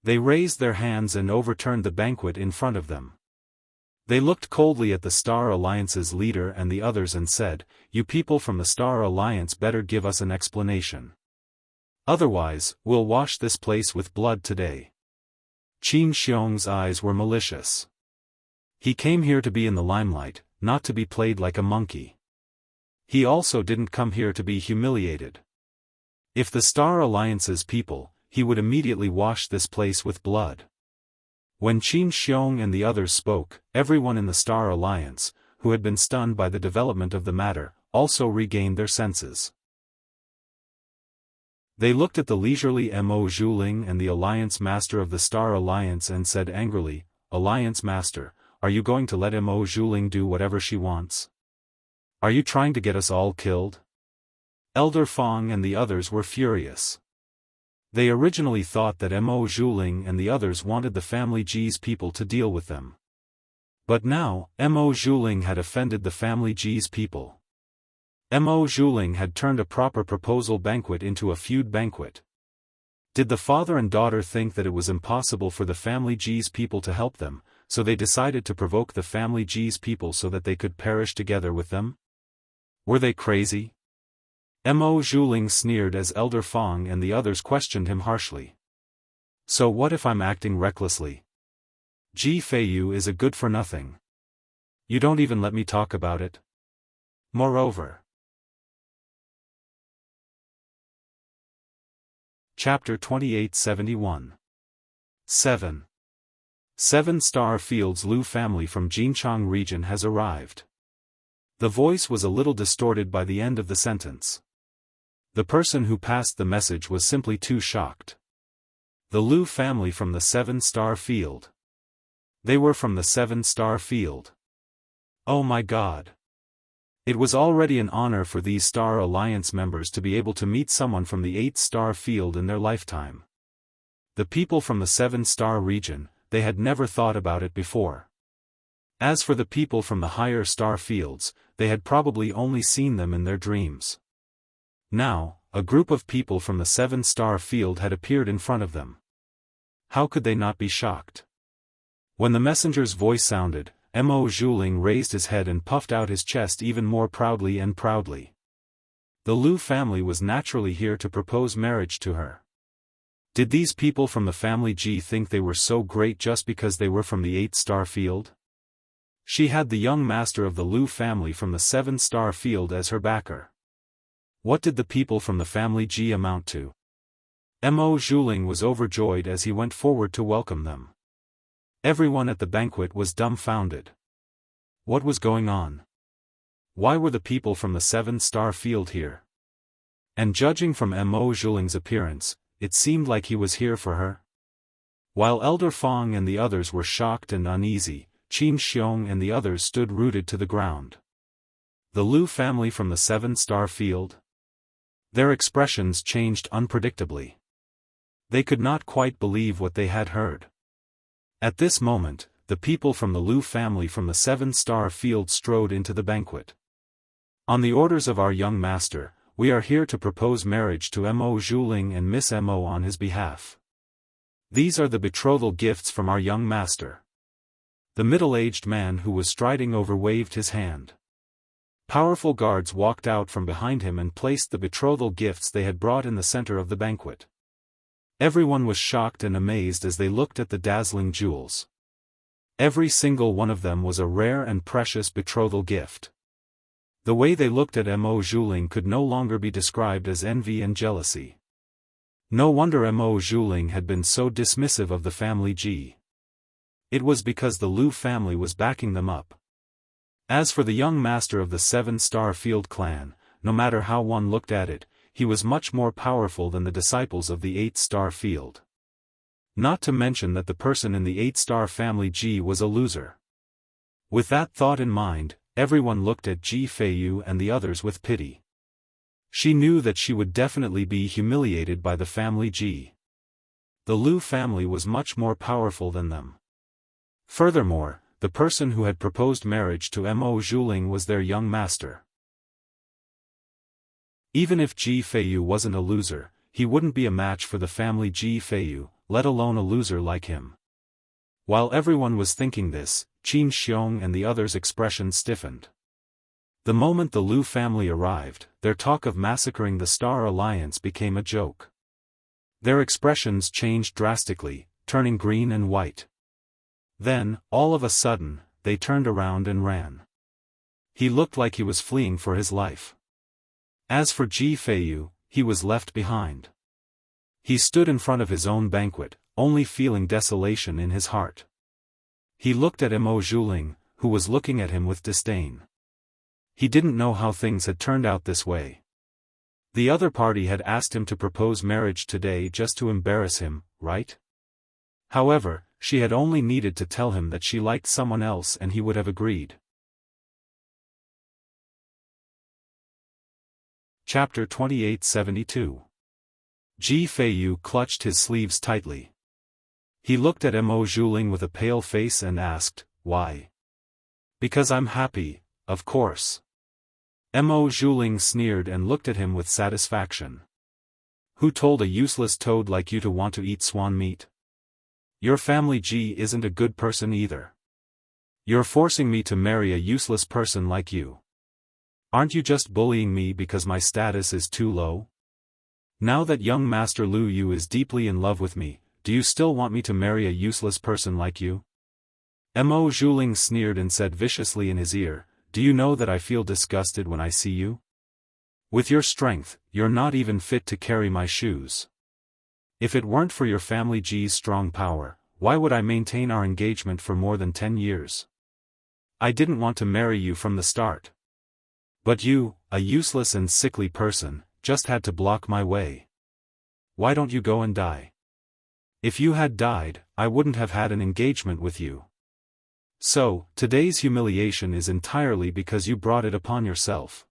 They raised their hands and overturned the banquet in front of them. They looked coldly at the Star Alliance's leader and the others and said, "You people from the Star Alliance better give us an explanation. Otherwise, we'll wash this place with blood today." Qin Xiong's eyes were malicious. He came here to be in the limelight, not to be played like a monkey. He also didn't come here to be humiliated. If the Star Alliance's people, he would immediately wash this place with blood. When Qin Xiong and the others spoke, everyone in the Star Alliance, who had been stunned by the development of the matter, also regained their senses. They looked at the leisurely Mo Zhuling and the Alliance Master of the Star Alliance and said angrily, "Alliance Master, are you going to let Mo Zhuling do whatever she wants? Are you trying to get us all killed?" Elder Fong and the others were furious. They originally thought that Mo Zhuling and the others wanted the family Ji's people to deal with them. But now, Mo Zhuling had offended the family Ji's people. Mo Zhuling had turned a proper proposal banquet into a feud banquet. Did the father and daughter think that it was impossible for the family Ji's people to help them, so they decided to provoke the family Ji's people so that they could perish together with them? Were they crazy? Mo Zhuling sneered as Elder Fong and the others questioned him harshly. "So what if I'm acting recklessly? Ji Feiyu is a good-for-nothing. You don't even let me talk about it. Moreover." Chapter 2871. 7. 7-star Field's Lu family from Jinchang region has arrived. The voice was a little distorted by the end of the sentence. The person who passed the message was simply too shocked. The Lu family from the 7-star Field. They were from the 7-star Field. Oh my God! It was already an honor for these Star Alliance members to be able to meet someone from the 8-star Field in their lifetime. The people from the 7-star region, they had never thought about it before. As for the people from the higher star fields, they had probably only seen them in their dreams. Now, a group of people from the 7-star Field had appeared in front of them. How could they not be shocked? When the messenger's voice sounded, Mo Zhuling raised his head and puffed out his chest even more proudly and proudly. The Lu family was naturally here to propose marriage to her. Did these people from the family Ji think they were so great just because they were from the 8-star Field? She had the young master of the Lu family from the 7-star Field as her backer. What did the people from the family Ji amount to? Mo Zhuling was overjoyed as he went forward to welcome them. Everyone at the banquet was dumbfounded. What was going on? Why were the people from the 7-star Field here? And judging from Mo Zhuling's appearance, it seemed like he was here for her. While Elder Fong and the others were shocked and uneasy, Qin Xiong and the others stood rooted to the ground. The Lu family from the 7-star Field? Their expressions changed unpredictably. They could not quite believe what they had heard. At this moment, the people from the Lu family from the 7-star Field strode into the banquet. "On the orders of our young master, we are here to propose marriage to Mo Zhuling and Miss Mo on his behalf. These are the betrothal gifts from our young master." The middle-aged man who was striding over waved his hand. Powerful guards walked out from behind him and placed the betrothal gifts they had brought in the center of the banquet. Everyone was shocked and amazed as they looked at the dazzling jewels. Every single one of them was a rare and precious betrothal gift. The way they looked at Mo Zhuling could no longer be described as envy and jealousy. No wonder Mo Zhuling had been so dismissive of the family Ji. It was because the Lu family was backing them up. As for the young master of the 7-star field clan, no matter how one looked at it, he was much more powerful than the disciples of the 8-star field. Not to mention that the person in the 8-star family Ji was a loser. With that thought in mind, everyone looked at Ji Feiyu and the others with pity. She knew that she would definitely be humiliated by the family Ji. The Lu family was much more powerful than them. Furthermore, the person who had proposed marriage to Mo Zhuling was their young master. Even if Ji Feiyu wasn't a loser, he wouldn't be a match for the family Ji Feiyu, let alone a loser like him. While everyone was thinking this, Qin Xiong and the others' expressions stiffened. The moment the Lu family arrived, their talk of massacring the Star Alliance became a joke. Their expressions changed drastically, turning green and white. Then, all of a sudden, they turned around and ran. He looked like he was fleeing for his life. As for Ji Feiyu, he was left behind. He stood in front of his own banquet, only feeling desolation in his heart. He looked at Mo Zhuling, who was looking at him with disdain. He didn't know how things had turned out this way. The other party had asked him to propose marriage today just to embarrass him, right? However, she had only needed to tell him that she liked someone else and he would have agreed. Chapter 2872. Ji Feiyu clutched his sleeves tightly. He looked at Mo Zhuling with a pale face and asked, "Why?" "Because I'm happy, of course." Mo Zhuling sneered and looked at him with satisfaction. "Who told a useless toad like you to want to eat swan meat? Your family Ji isn't a good person either. You're forcing me to marry a useless person like you. Aren't you just bullying me because my status is too low? Now that young Master Lu Yu is deeply in love with me, do you still want me to marry a useless person like you?" Mo Zhuling sneered and said viciously in his ear, "Do you know that I feel disgusted when I see you? With your strength, you're not even fit to carry my shoes. If it weren't for your family Ji's strong power, why would I maintain our engagement for more than 10 years? I didn't want to marry you from the start. But you, a useless and sickly person, just had to block my way. Why don't you go and die? If you had died, I wouldn't have had an engagement with you. So, today's humiliation is entirely because you brought it upon yourself."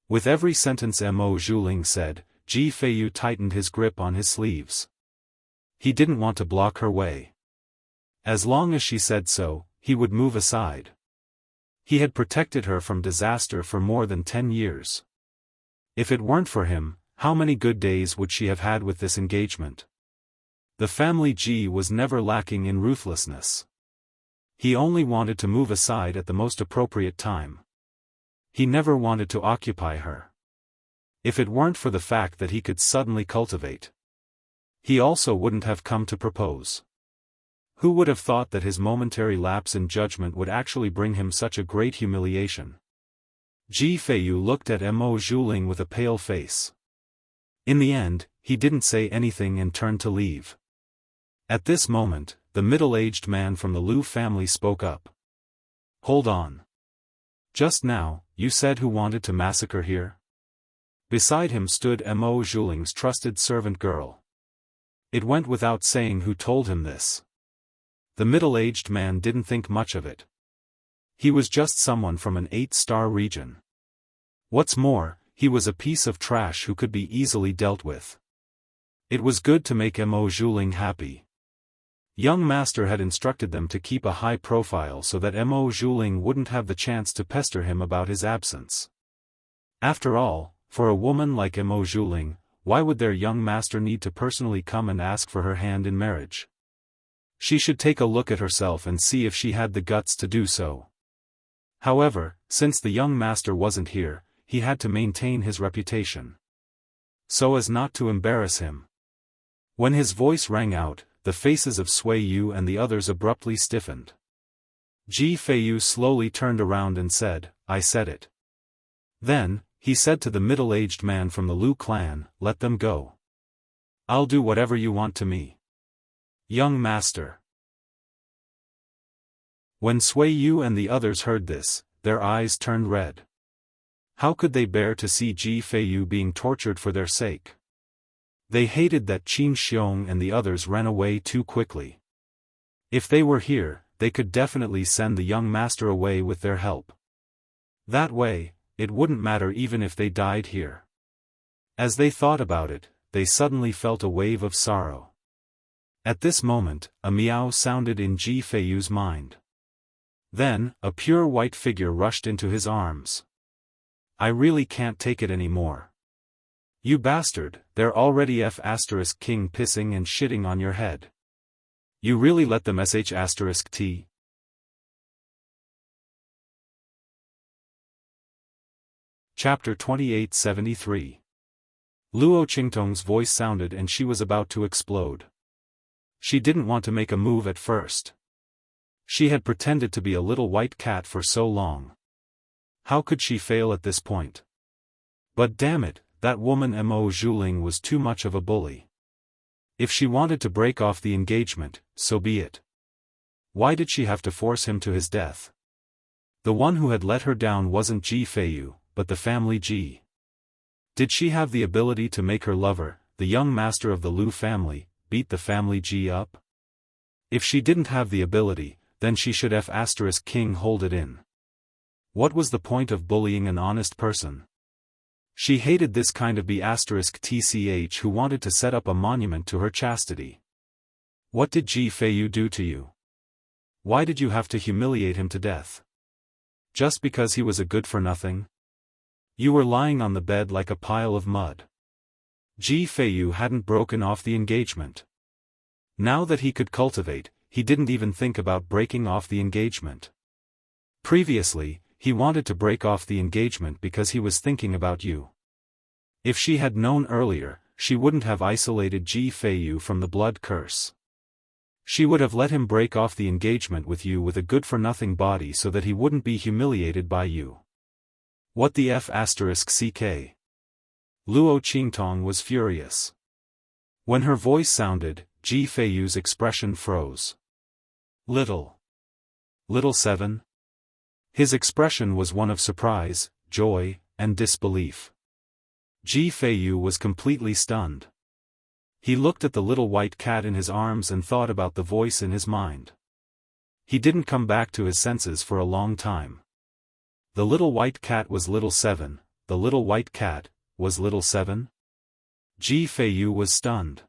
With every sentence Mo Zhuling said, Ji Feiyu tightened his grip on his sleeves. He didn't want to block her way. As long as she said so, he would move aside. He had protected her from disaster for more than 10 years. If it weren't for him, how many good days would she have had with this engagement? The family Ji was never lacking in ruthlessness. He only wanted to move aside at the most appropriate time. He never wanted to occupy her. If it weren't for the fact that he could suddenly cultivate, he also wouldn't have come to propose. Who would have thought that his momentary lapse in judgment would actually bring him such a great humiliation? Ji Feiyu looked at Mo Zhuling with a pale face. In the end, he didn't say anything and turned to leave. At this moment, the middle-aged man from the Lu family spoke up. "Hold on. Just now, you said who wanted to massacre here?" Beside him stood Mo Zhuling's trusted servant girl. It went without saying who told him this. The middle-aged man didn't think much of it. He was just someone from an 8-star region. What's more, he was a piece of trash who could be easily dealt with. It was good to make Mo Zhuling happy. Young Master had instructed them to keep a high profile so that Mo Zhuling wouldn't have the chance to pester him about his absence. After all, for a woman like Mo Zhuling, why would their young master need to personally come and ask for her hand in marriage? She should take a look at herself and see if she had the guts to do so. However, since the young master wasn't here, he had to maintain his reputation, so as not to embarrass him. When his voice rang out, the faces of Sui Yu and the others abruptly stiffened. Ji Feiyu slowly turned around and said, "I said it." Then, he said to the middle-aged man from the Lu clan, "Let them go. I'll do whatever you want to me." Young Master. When Sui Yu and the others heard this, their eyes turned red. How could they bear to see Ji Feiyu being tortured for their sake? They hated that Qin Xiong and the others ran away too quickly. If they were here, they could definitely send the young master away with their help. That way, it wouldn't matter even if they died here. As they thought about it, they suddenly felt a wave of sorrow. At this moment, a meow sounded in Ji Feiyu's mind. Then, a pure white figure rushed into his arms. I really can't take it anymore. You bastard, they're already F***king pissing and shitting on your head. You really let them sh**t? Chapter 2873. Luo Qingtong's voice sounded and she was about to explode. She didn't want to make a move at first. She had pretended to be a little white cat for so long. How could she fail at this point? But damn it, that woman Mo Zhuling was too much of a bully. If she wanted to break off the engagement, so be it. Why did she have to force him to his death? The one who had let her down wasn't Ji Feiyu, but the family Ji. Did she have the ability to make her lover, the young master of the Lu family, beat the family Ji up? If she didn't have the ability, then she should F***king hold it in. What was the point of bullying an honest person? She hated this kind of B***tch who wanted to set up a monument to her chastity. What did Ji Feiyu do to you? Why did you have to humiliate him to death? Just because he was a good-for-nothing? You were lying on the bed like a pile of mud. Ji Feiyu hadn't broken off the engagement. Now that he could cultivate, he didn't even think about breaking off the engagement. Previously, he wanted to break off the engagement because he was thinking about you. If she had known earlier, she wouldn't have isolated Ji Feiyu from the blood curse. She would have let him break off the engagement with you with a good-for-nothing body so that he wouldn't be humiliated by you. What the F***ck? Luo Qingtong was furious. When her voice sounded, Ji Feiyu's expression froze. Little Seven? His expression was one of surprise, joy, and disbelief. Ji Feiyu was completely stunned. He looked at the little white cat in his arms and thought about the voice in his mind. He didn't come back to his senses for a long time. The little white cat was Little Seven, the little white cat was Little Seven? Ji Feiyu was stunned.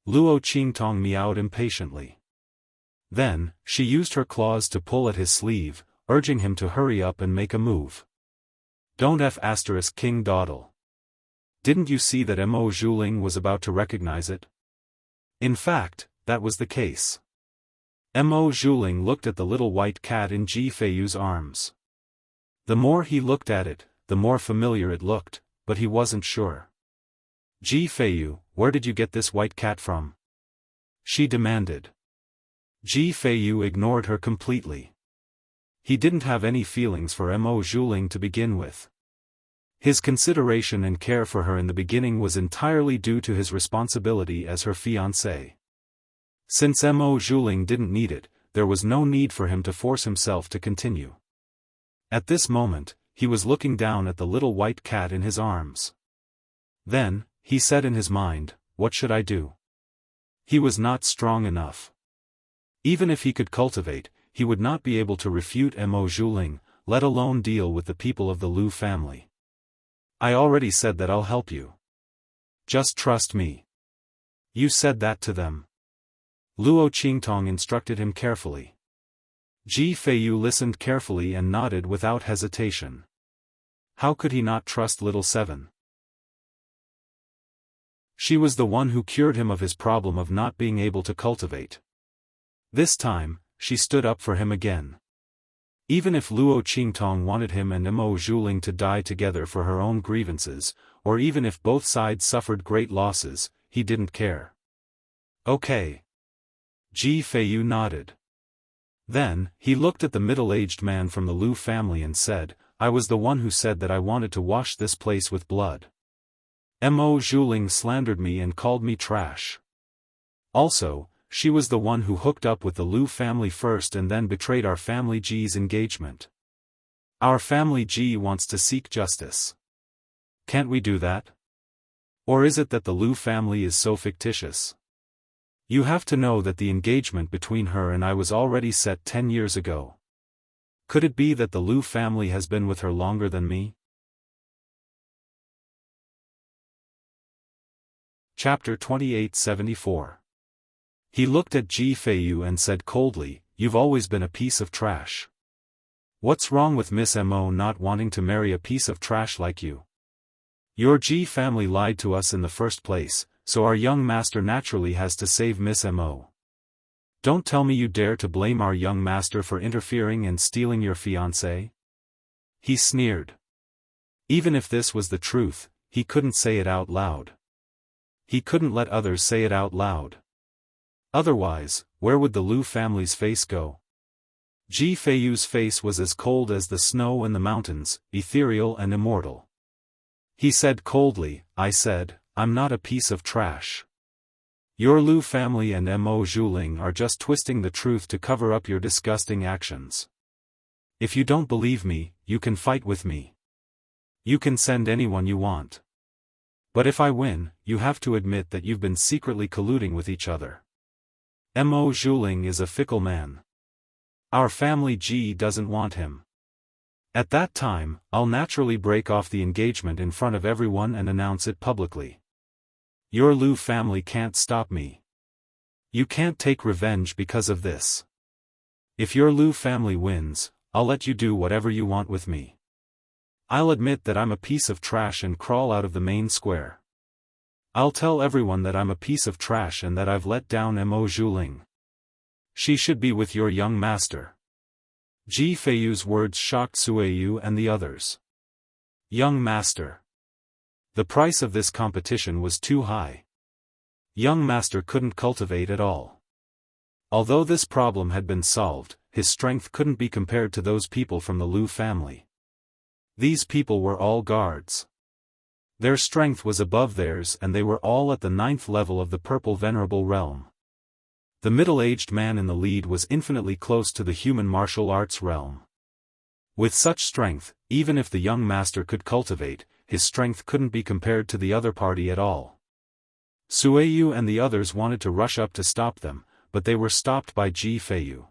Luo Qingtong meowed impatiently. Then, she used her claws to pull at his sleeve, urging him to hurry up and make a move. Don't F***king dawdle. Didn't you see that Mo Zhuling was about to recognize it? In fact, that was the case. Mo Zhuling looked at the little white cat in Ji Feiyu's arms. The more he looked at it, the more familiar it looked, but he wasn't sure. Ji Feiyu, where did you get this white cat from? She demanded. Ji Feiyu ignored her completely. He didn't have any feelings for Mo Zhuling to begin with. His consideration and care for her in the beginning was entirely due to his responsibility as her fiancé. Since Mo Zhuling didn't need it, there was no need for him to force himself to continue. At this moment, he was looking down at the little white cat in his arms. Then, he said in his mind, what should I do? He was not strong enough. Even if he could cultivate, he would not be able to refute Mo Zhuling, let alone deal with the people of the Lu family. I already said that I'll help you. Just trust me. You said that to them. Luo Qingtong instructed him carefully. Ji Feiyu listened carefully and nodded without hesitation. How could he not trust Little Seven? She was the one who cured him of his problem of not being able to cultivate. This time, she stood up for him again. Even if Luo Qingtong wanted him and Mo Zhuling to die together for her own grievances, or even if both sides suffered great losses, he didn't care. Okay. Ji Feiyu nodded. Then, he looked at the middle-aged man from the Lu family and said, I was the one who said that I wanted to wash this place with blood. Mo Zhuling slandered me and called me trash. Also, She was the one who hooked up with the Liu family first and then betrayed our family G's engagement. Our family G wants to seek justice. Can't we do that? Or is it that the Liu family is so fictitious? You have to know that the engagement between her and I was already set 10 years ago. Could it be that the Liu family has been with her longer than me? Chapter 2874. He looked at Ji Feiyu and said coldly, "You've always been a piece of trash. What's wrong with Miss Mo not wanting to marry a piece of trash like you? Your Ji family lied to us in the first place, so our young master naturally has to save Miss Mo. Don't tell me you dare to blame our young master for interfering and stealing your fiancée?" He sneered. Even if this was the truth, he couldn't say it out loud. He couldn't let others say it out loud. Otherwise, where would the Liu family's face go? Ji Feiyu's face was as cold as the snow and the mountains, ethereal and immortal. He said coldly, "I said, I'm not a piece of trash. Your Liu family and Mo Zhuling are just twisting the truth to cover up your disgusting actions. If you don't believe me, you can fight with me. You can send anyone you want. But if I win, you have to admit that you've been secretly colluding with each other. Mo Zhuling is a fickle man. Our family G doesn't want him. At that time, I'll naturally break off the engagement in front of everyone and announce it publicly. Your Liu family can't stop me. You can't take revenge because of this. If your Liu family wins, I'll let you do whatever you want with me. I'll admit that I'm a piece of trash and crawl out of the main square. I'll tell everyone that I'm a piece of trash and that I've let down Mo Zhuling. She should be with your young master." Ji Feiyu's words shocked Suiyu and the others. Young master. The price of this competition was too high. Young master couldn't cultivate at all. Although this problem had been solved, his strength couldn't be compared to those people from the Liu family. These people were all guards. Their strength was above theirs and they were all at the 9th level of the Purple Venerable Realm. The middle-aged man in the lead was infinitely close to the human martial arts realm. With such strength, even if the young master could cultivate, his strength couldn't be compared to the other party at all. Suiyu and the others wanted to rush up to stop them, but they were stopped by Ji Feiyu.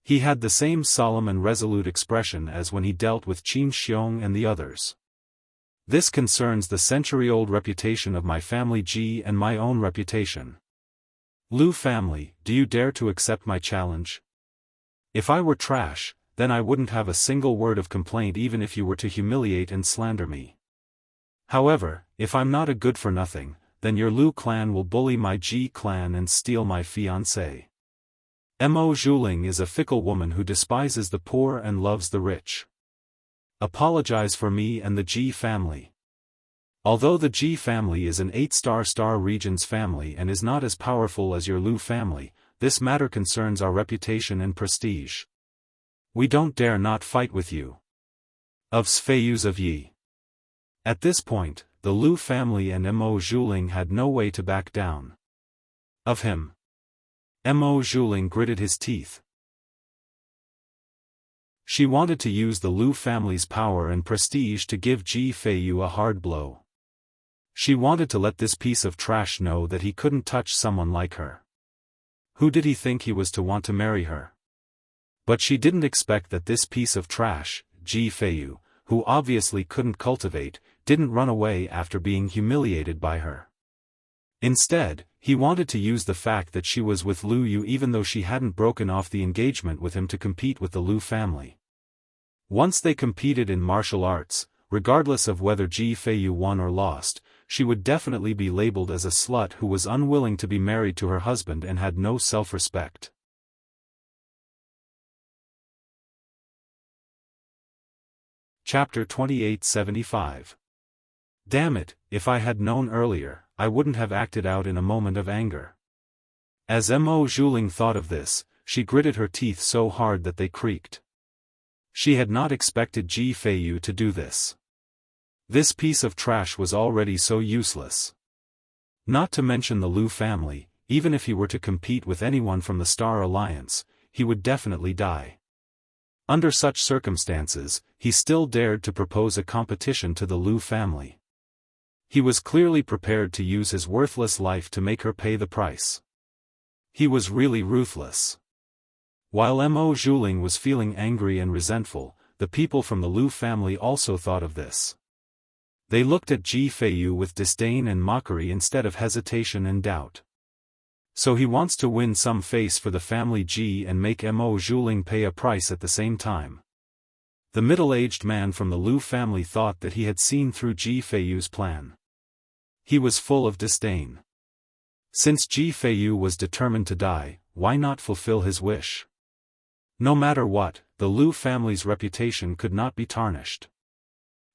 He had the same solemn and resolute expression as when he dealt with Qin Xiong and the others. "This concerns the century-old reputation of my family Ji and my own reputation. Liu family, do you dare to accept my challenge? If I were trash, then I wouldn't have a single word of complaint even if you were to humiliate and slander me. However, if I'm not a good-for-nothing, then your Liu clan will bully my Ji clan and steal my fiancée. Mo Zhuling is a fickle woman who despises the poor and loves the rich. Apologize for me and the Ji family. Although the Ji family is an 8-star region's family and is not as powerful as your Liu family, this matter concerns our reputation and prestige. We don't dare not fight with you. Of Sfeiyus of Yi." At this point, the Liu family and Mo Zhuling had no way to back down. Of him. Mo Zhuling gritted his teeth. She wanted to use the Liu family's power and prestige to give Ji Feiyu a hard blow. She wanted to let this piece of trash know that he couldn't touch someone like her. Who did he think he was to want to marry her? But she didn't expect that this piece of trash, Ji Feiyu, who obviously couldn't cultivate, didn't run away after being humiliated by her. Instead, he wanted to use the fact that she was with Liu Yu even though she hadn't broken off the engagement with him to compete with the Liu family. Once they competed in martial arts, regardless of whether Ji Feiyu won or lost, she would definitely be labeled as a slut who was unwilling to be married to her husband and had no self-respect. Chapter 2875. Damn it, if I had known earlier, I wouldn't have acted out in a moment of anger. As Mo Zhuling thought of this, she gritted her teeth so hard that they creaked. She had not expected Ji Feiyu to do this. This piece of trash was already so useless. Not to mention the Liu family, even if he were to compete with anyone from the Star Alliance, he would definitely die. Under such circumstances, he still dared to propose a competition to the Liu family. He was clearly prepared to use his worthless life to make her pay the price. He was really ruthless. While Mo Zhuling was feeling angry and resentful, the people from the Liu family also thought of this. They looked at Ji Feiyu with disdain and mockery instead of hesitation and doubt. So he wants to win some face for the family Ji and make Mo Zhuling pay a price at the same time. The middle-aged man from the Liu family thought that he had seen through Ji Feiyu's plan. He was full of disdain. Since Ji Feiyu was determined to die, why not fulfill his wish? No matter what, the Liu family's reputation could not be tarnished.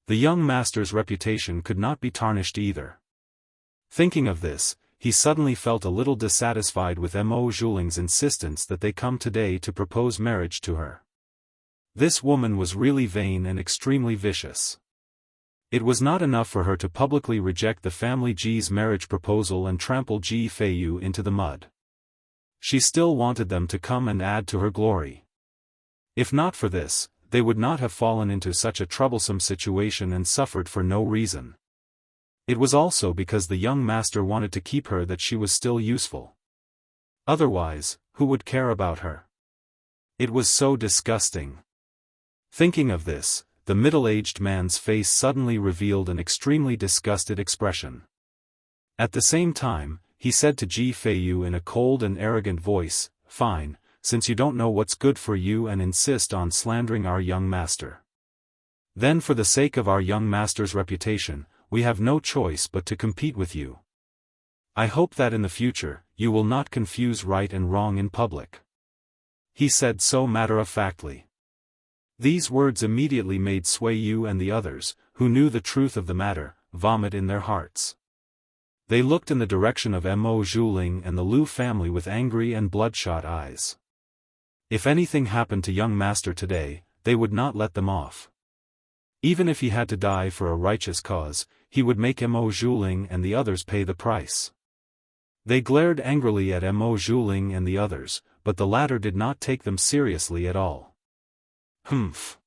The young master's reputation could not be tarnished either. Thinking of this, he suddenly felt a little dissatisfied with Mo Zhuling's insistence that they come today to propose marriage to her. This woman was really vain and extremely vicious. It was not enough for her to publicly reject the family Ji's marriage proposal and trample Ji Feiyu into the mud. She still wanted them to come and add to her glory. If not for this, they would not have fallen into such a troublesome situation and suffered for no reason. It was also because the young master wanted to keep her that she was still useful. Otherwise, who would care about her? It was so disgusting. Thinking of this, the middle-aged man's face suddenly revealed an extremely disgusted expression. At the same time, he said to Ji Feiyu in a cold and arrogant voice, "Fine, since you don't know what's good for you and insist on slandering our young master. Then for the sake of our young master's reputation, we have no choice but to compete with you. I hope that in the future, you will not confuse right and wrong in public." He said so matter-of-factly. These words immediately made Sui Yu and the others, who knew the truth of the matter, vomit in their hearts. They looked in the direction of Mo Zhuling and the Liu family with angry and bloodshot eyes. If anything happened to young master today, they would not let them off. Even if he had to die for a righteous cause, he would make Mo Zhuling and the others pay the price. They glared angrily at Mo Zhuling and the others, but the latter did not take them seriously at all. "Humph."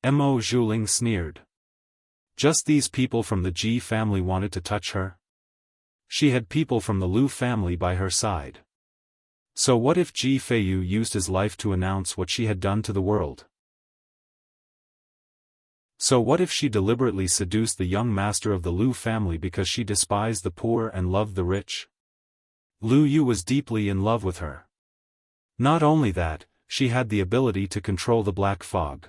Mo Zhuling sneered. Just these people from the Ji family wanted to touch her? She had people from the Liu family by her side. So what if Ji Feiyu used his life to announce what she had done to the world? So what if she deliberately seduced the young master of the Liu family because she despised the poor and loved the rich? Liu Yu was deeply in love with her. Not only that, she had the ability to control the black fog.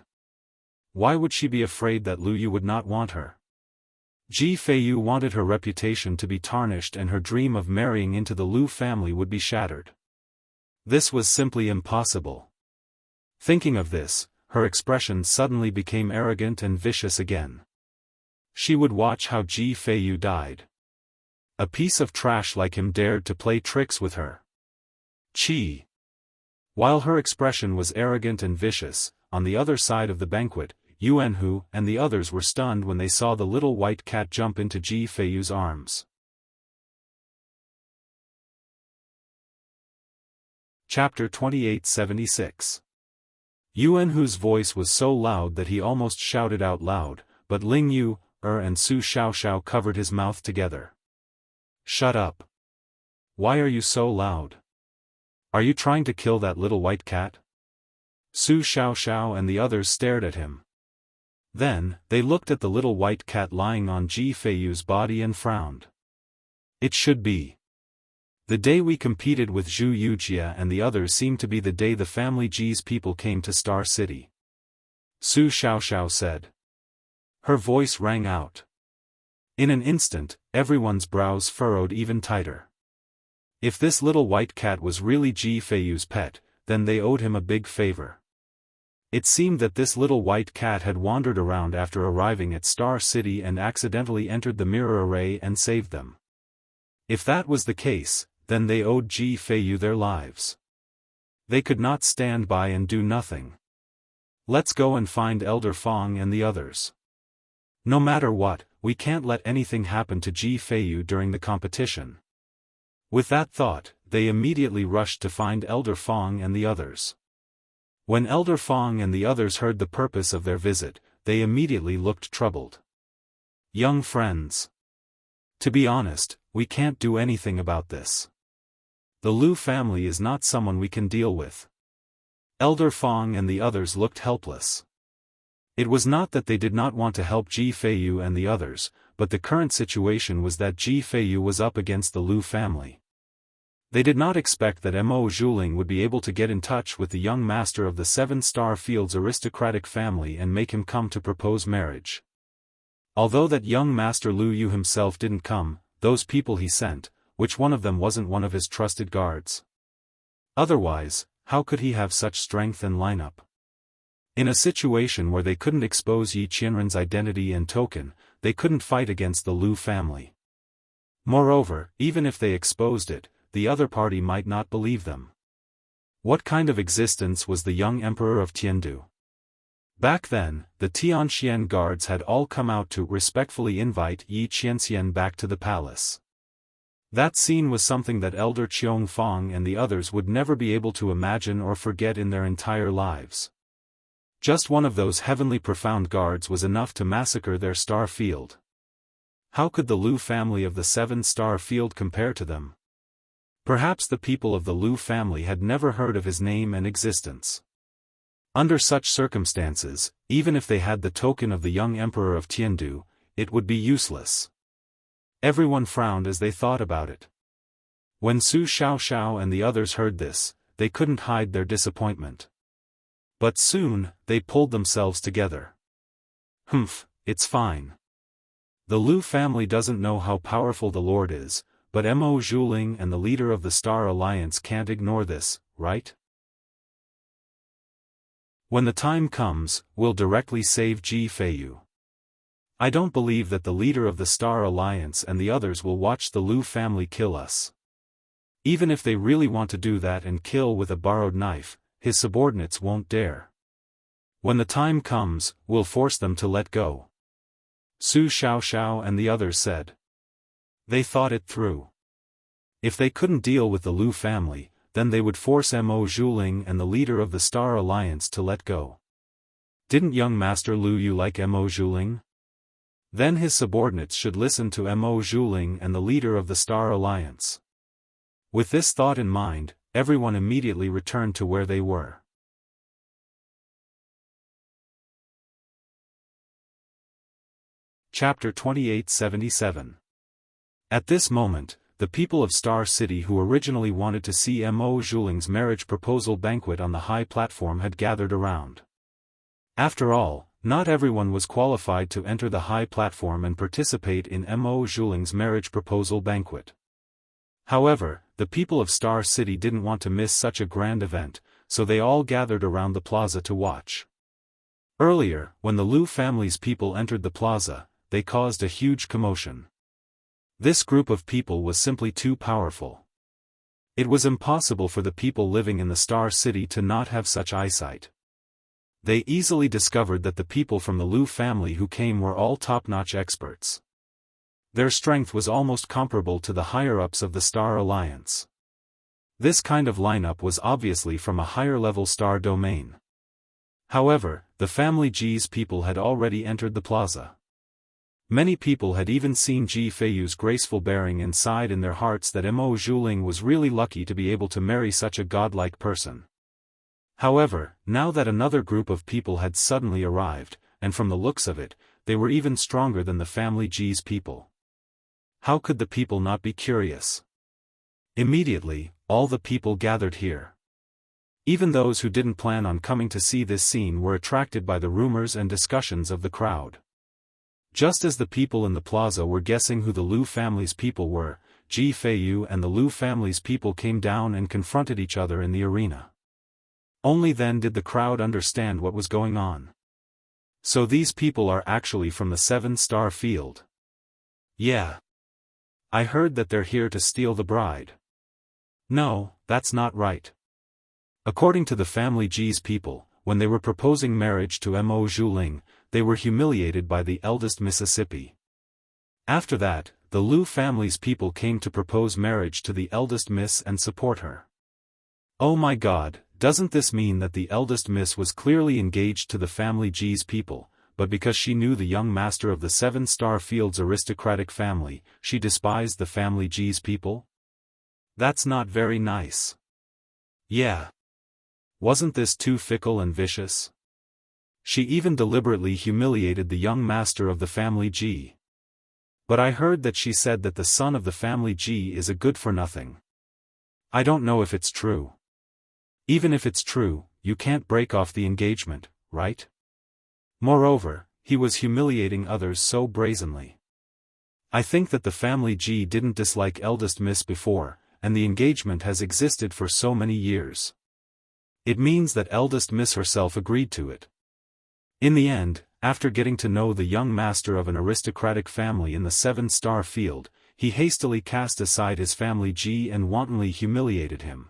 Why would she be afraid that Liu Yu would not want her? Ji Feiyu wanted her reputation to be tarnished and her dream of marrying into the Liu family would be shattered. This was simply impossible. Thinking of this, her expression suddenly became arrogant and vicious again. She would watch how Ji Feiyu died. A piece of trash like him dared to play tricks with her. Chi. While her expression was arrogant and vicious, on the other side of the banquet, Yuanhu and the others were stunned when they saw the little white cat jump into Ji Feiyu's arms. Chapter 2876. Yuanhu's voice was so loud that he almost shouted out loud, but Ling Yu, and Su Xiaoxiao covered his mouth together. "Shut up. Why are you so loud? Are you trying to kill that little white cat?" Su Xiaoxiao and the others stared at him. Then, they looked at the little white cat lying on Ji Feiyu's body and frowned. "It should be. The day we competed with Zhu Yujia and the others seemed to be the day the family Ji's people came to Star City," Su Xiaoxiao said. Her voice rang out. In an instant, everyone's brows furrowed even tighter. If this little white cat was really Ji Feiyu's pet, then they owed him a big favor. It seemed that this little white cat had wandered around after arriving at Star City and accidentally entered the mirror array and saved them. If that was the case, then they owed Ji Feiyu their lives. They could not stand by and do nothing. "Let's go and find Elder Fong and the others. No matter what, we can't let anything happen to Ji Feiyu during the competition." With that thought, they immediately rushed to find Elder Fong and the others. When Elder Fong and the others heard the purpose of their visit, they immediately looked troubled. Young friends. To be honest, we can't do anything about this. The Lu family is not someone we can deal with. Elder Fong and the others looked helpless. It was not that they did not want to help Ji Feiyu and the others, but the current situation was that Ji Feiyu was up against the Lu family. They did not expect that Mo Zhuling would be able to get in touch with the young master of the Seven-Star Field's aristocratic family and make him come to propose marriage. Although that young master Lu Yu himself didn't come, those people he sent, which one of them wasn't one of his trusted guards? Otherwise, how could he have such strength and lineup? In a situation where they couldn't expose Yi Qianren's identity and token, they couldn't fight against the Lu family. Moreover, even if they exposed it, the other party might not believe them. What kind of existence was the young emperor of Tiandu? Back then, the Tianxian guards had all come out to respectfully invite Yi Qianxian back to the palace. That scene was something that Elder Qiong Fong and the others would never be able to imagine or forget in their entire lives. Just one of those heavenly profound guards was enough to massacre their star field. How could the Lu family of the Seven-Star Field compare to them? Perhaps the people of the Lu family had never heard of his name and existence. Under such circumstances, even if they had the token of the young emperor of Tiandu, it would be useless. Everyone frowned as they thought about it. When Su Xiaoxiao and the others heard this, they couldn't hide their disappointment. But soon, they pulled themselves together. Humph, it's fine. The Lu family doesn't know how powerful the Lord is, but Mo Zhuling and the leader of the Star Alliance can't ignore this, right? When the time comes, we'll directly save Ji Feiyu. I don't believe that the leader of the Star Alliance and the others will watch the Lu family kill us. Even if they really want to do that and kill with a borrowed knife, his subordinates won't dare. When the time comes, we'll force them to let go. Su Xiaoxiao and the others said. They thought it through. If they couldn't deal with the Lu family, then they would force Mo Zhuling and the leader of the Star Alliance to let go. Didn't young Master Lu Yu like Mo Zhuling? Then his subordinates should listen to Mo Zhuling and the leader of the Star Alliance. With this thought in mind, everyone immediately returned to where they were. Chapter 2877. At this moment, the people of Star City who originally wanted to see Mo Zhuling's marriage proposal banquet on the high platform had gathered around. After all, not everyone was qualified to enter the high platform and participate in Mo Zhuling's marriage proposal banquet. However, the people of Star City didn't want to miss such a grand event, so they all gathered around the plaza to watch. Earlier, when the Lu family's people entered the plaza, they caused a huge commotion. This group of people was simply too powerful. It was impossible for the people living in the Star City to not have such eyesight. They easily discovered that the people from the Lu family who came were all top-notch experts. Their strength was almost comparable to the higher-ups of the Star Alliance. This kind of lineup was obviously from a higher-level star domain. However, the family Ji's people had already entered the plaza. Many people had even seen Ji Feiyu's graceful bearing and sighed in their hearts that Mo Zhuling was really lucky to be able to marry such a godlike person. However, now that another group of people had suddenly arrived, and from the looks of it, they were even stronger than the family Ji's people. How could the people not be curious? Immediately, all the people gathered here. Even those who didn't plan on coming to see this scene were attracted by the rumors and discussions of the crowd. Just as the people in the plaza were guessing who the Lu family's people were, Ji Feiyu and the Lu family's people came down and confronted each other in the arena. Only then did the crowd understand what was going on. So these people are actually from the Seven-Star Field. Yeah. I heard that they're here to steal the bride. No, that's not right. According to the family Ji's people, when they were proposing marriage to Mo Zhuling, they were humiliated by the eldest Mississippi. After that, the Lu family's people came to propose marriage to the eldest miss and support her. Oh my God, doesn't this mean that the eldest miss was clearly engaged to the family G's people, but because she knew the young master of the 7-star field's aristocratic family, she despised the family G's people? That's not very nice. Yeah. Wasn't this too fickle and vicious? She even deliberately humiliated the young master of the family G. But I heard that she said that the son of the family G is a good-for-nothing. I don't know if it's true. Even if it's true, you can't break off the engagement, right? Moreover, he was humiliating others so brazenly. I think that the family G didn't dislike eldest miss before, and the engagement has existed for so many years. It means that eldest miss herself agreed to it. In the end, after getting to know the young master of an aristocratic family in the 7-star field, he hastily cast aside his family G and wantonly humiliated him.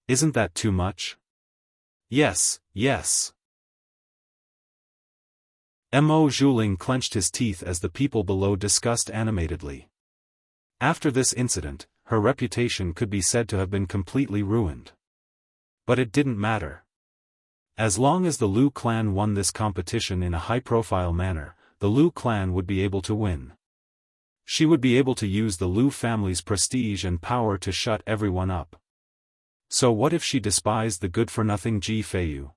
Isn't that too much? Yes, yes. Mo Zhuling clenched his teeth as the people below discussed animatedly. After this incident, her reputation could be said to have been completely ruined. But it didn't matter. As long as the Lu clan won this competition in a high-profile manner, the Lu clan would be able to win. She would be able to use the Lu family's prestige and power to shut everyone up. So what if she despised the good-for-nothing Ji Feiyu?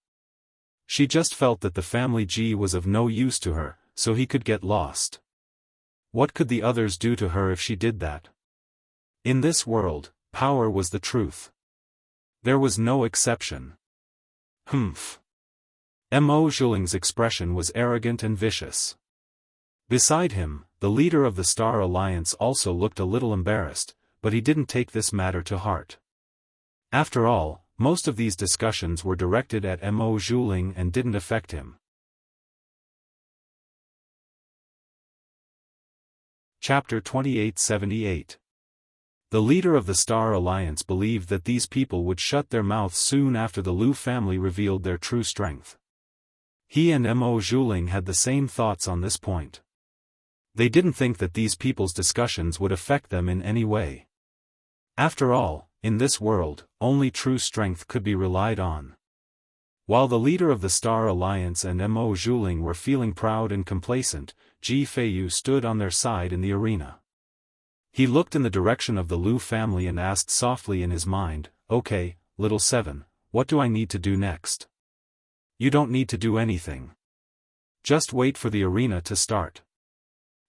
She just felt that the family Ji was of no use to her, so he could get lost. What could the others do to her if she did that? In this world, power was the truth. There was no exception. Humph. Mo Zhuling's expression was arrogant and vicious. Beside him, the leader of the Star Alliance also looked a little embarrassed, but he didn't take this matter to heart. After all, most of these discussions were directed at Mo Zhuling and didn't affect him. Chapter 2878. The leader of the Star Alliance believed that these people would shut their mouths soon after the Lu family revealed their true strength. He and Mo Zhuling had the same thoughts on this point. They didn't think that these people's discussions would affect them in any way. After all, in this world, only true strength could be relied on. While the leader of the Star Alliance and Mo Zhuling were feeling proud and complacent, Ji Feiyu stood on their side in the arena. He looked in the direction of the Lu family and asked softly in his mind, "Okay, little seven, what do I need to do next?" "You don't need to do anything. Just wait for the arena to start.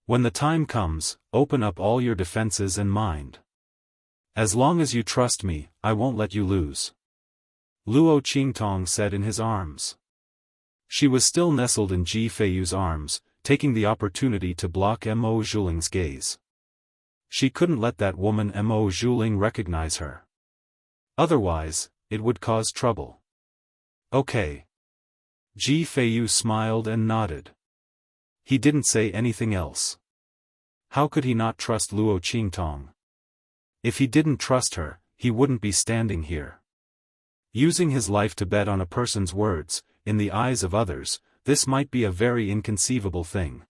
When the time comes, open up all your defenses and mind. As long as you trust me, I won't let you lose," Luo Qingtong said in his arms. She was still nestled in Ji Feiyu's arms, taking the opportunity to block Mo Zhuling's gaze. She couldn't let that woman Mo Zhuling recognize her. Otherwise, it would cause trouble. Okay. Ji Feiyu smiled and nodded. He didn't say anything else. How could he not trust Luo Qingtong? If he didn't trust her, he wouldn't be standing here. Using his life to bet on a person's words, in the eyes of others, this might be a very inconceivable thing.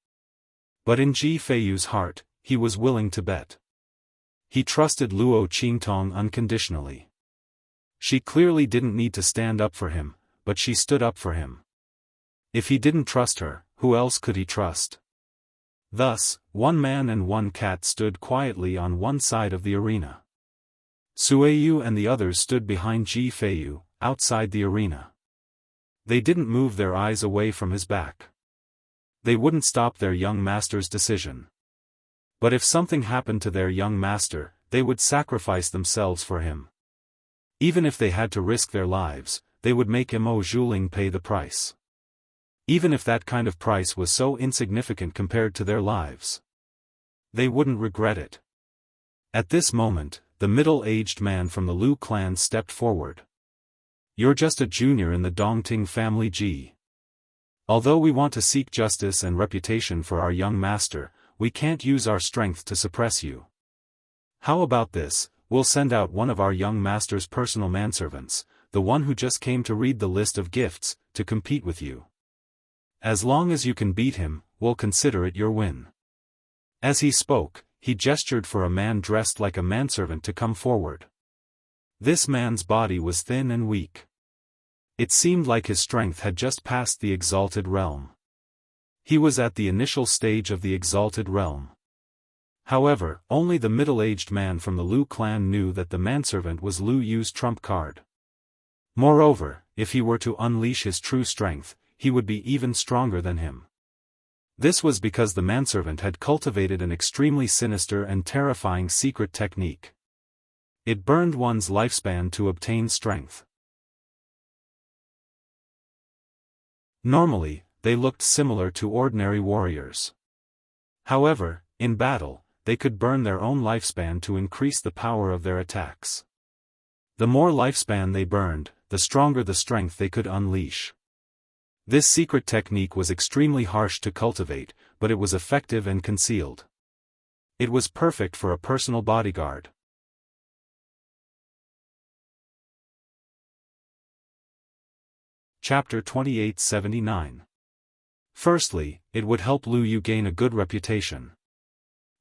But in Ji Feiyu's heart, he was willing to bet. He trusted Luo Qingtong unconditionally. She clearly didn't need to stand up for him, but she stood up for him. If he didn't trust her, who else could he trust? Thus, one man and one cat stood quietly on one side of the arena. Sueyu and the others stood behind Ji Feiyu, outside the arena. They didn't move their eyes away from his back. They wouldn't stop their young master's decision. But if something happened to their young master, they would sacrifice themselves for him. Even if they had to risk their lives, they would make Mo Zhuling pay the price. Even if that kind of price was so insignificant compared to their lives. They wouldn't regret it. At this moment, the middle-aged man from the Lu clan stepped forward. "You're just a junior in the Dongting family Ji. Although we want to seek justice and reputation for our young master, we can't use our strength to suppress you. How about this, we'll send out one of our young master's personal manservants, the one who just came to read the list of gifts, to compete with you. As long as you can beat him, we'll consider it your win." As he spoke, he gestured for a man dressed like a manservant to come forward. This man's body was thin and weak. It seemed like his strength had just passed the exalted realm. He was at the initial stage of the exalted realm. However, only the middle-aged man from the Lu clan knew that the manservant was Lu Yu's trump card. Moreover, if he were to unleash his true strength, he would be even stronger than him. This was because the manservant had cultivated an extremely sinister and terrifying secret technique. It burned one's lifespan to obtain strength. Normally, they looked similar to ordinary warriors. However, in battle, they could burn their own lifespan to increase the power of their attacks. The more lifespan they burned, the stronger the strength they could unleash. This secret technique was extremely harsh to cultivate, but it was effective and concealed. It was perfect for a personal bodyguard. Chapter 2879. Firstly, it would help Lu Yu gain a good reputation.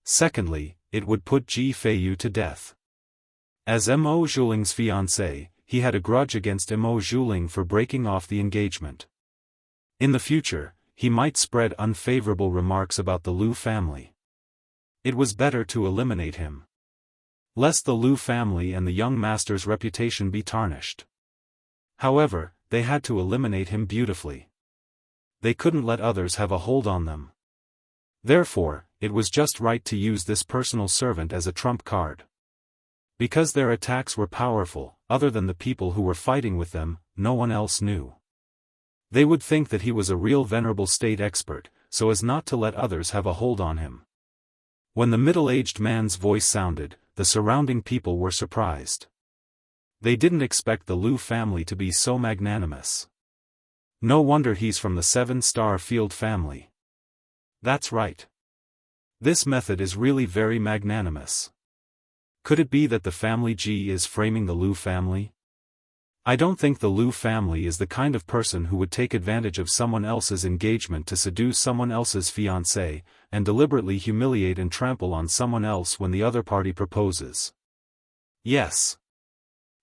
Secondly, it would put Ji Feiyu to death. As Mo Zhuling's fiancé, he had a grudge against Mo Zhuling for breaking off the engagement. In the future, he might spread unfavorable remarks about the Lu family. It was better to eliminate him, lest the Lu family and the young master's reputation be tarnished. However, they had to eliminate him beautifully. They couldn't let others have a hold on them. Therefore, it was just right to use this personal servant as a trump card. Because their attacks were powerful, other than the people who were fighting with them, no one else knew. They would think that he was a real venerable state expert, so as not to let others have a hold on him. When the middle-aged man's voice sounded, the surrounding people were surprised. They didn't expect the Lu family to be so magnanimous. No wonder he's from the 7-star field family. That's right. This method is really very magnanimous. Could it be that the family Ji is framing the Lu family? I don't think the Lu family is the kind of person who would take advantage of someone else's engagement to seduce someone else's fiancé, and deliberately humiliate and trample on someone else when the other party proposes. Yes.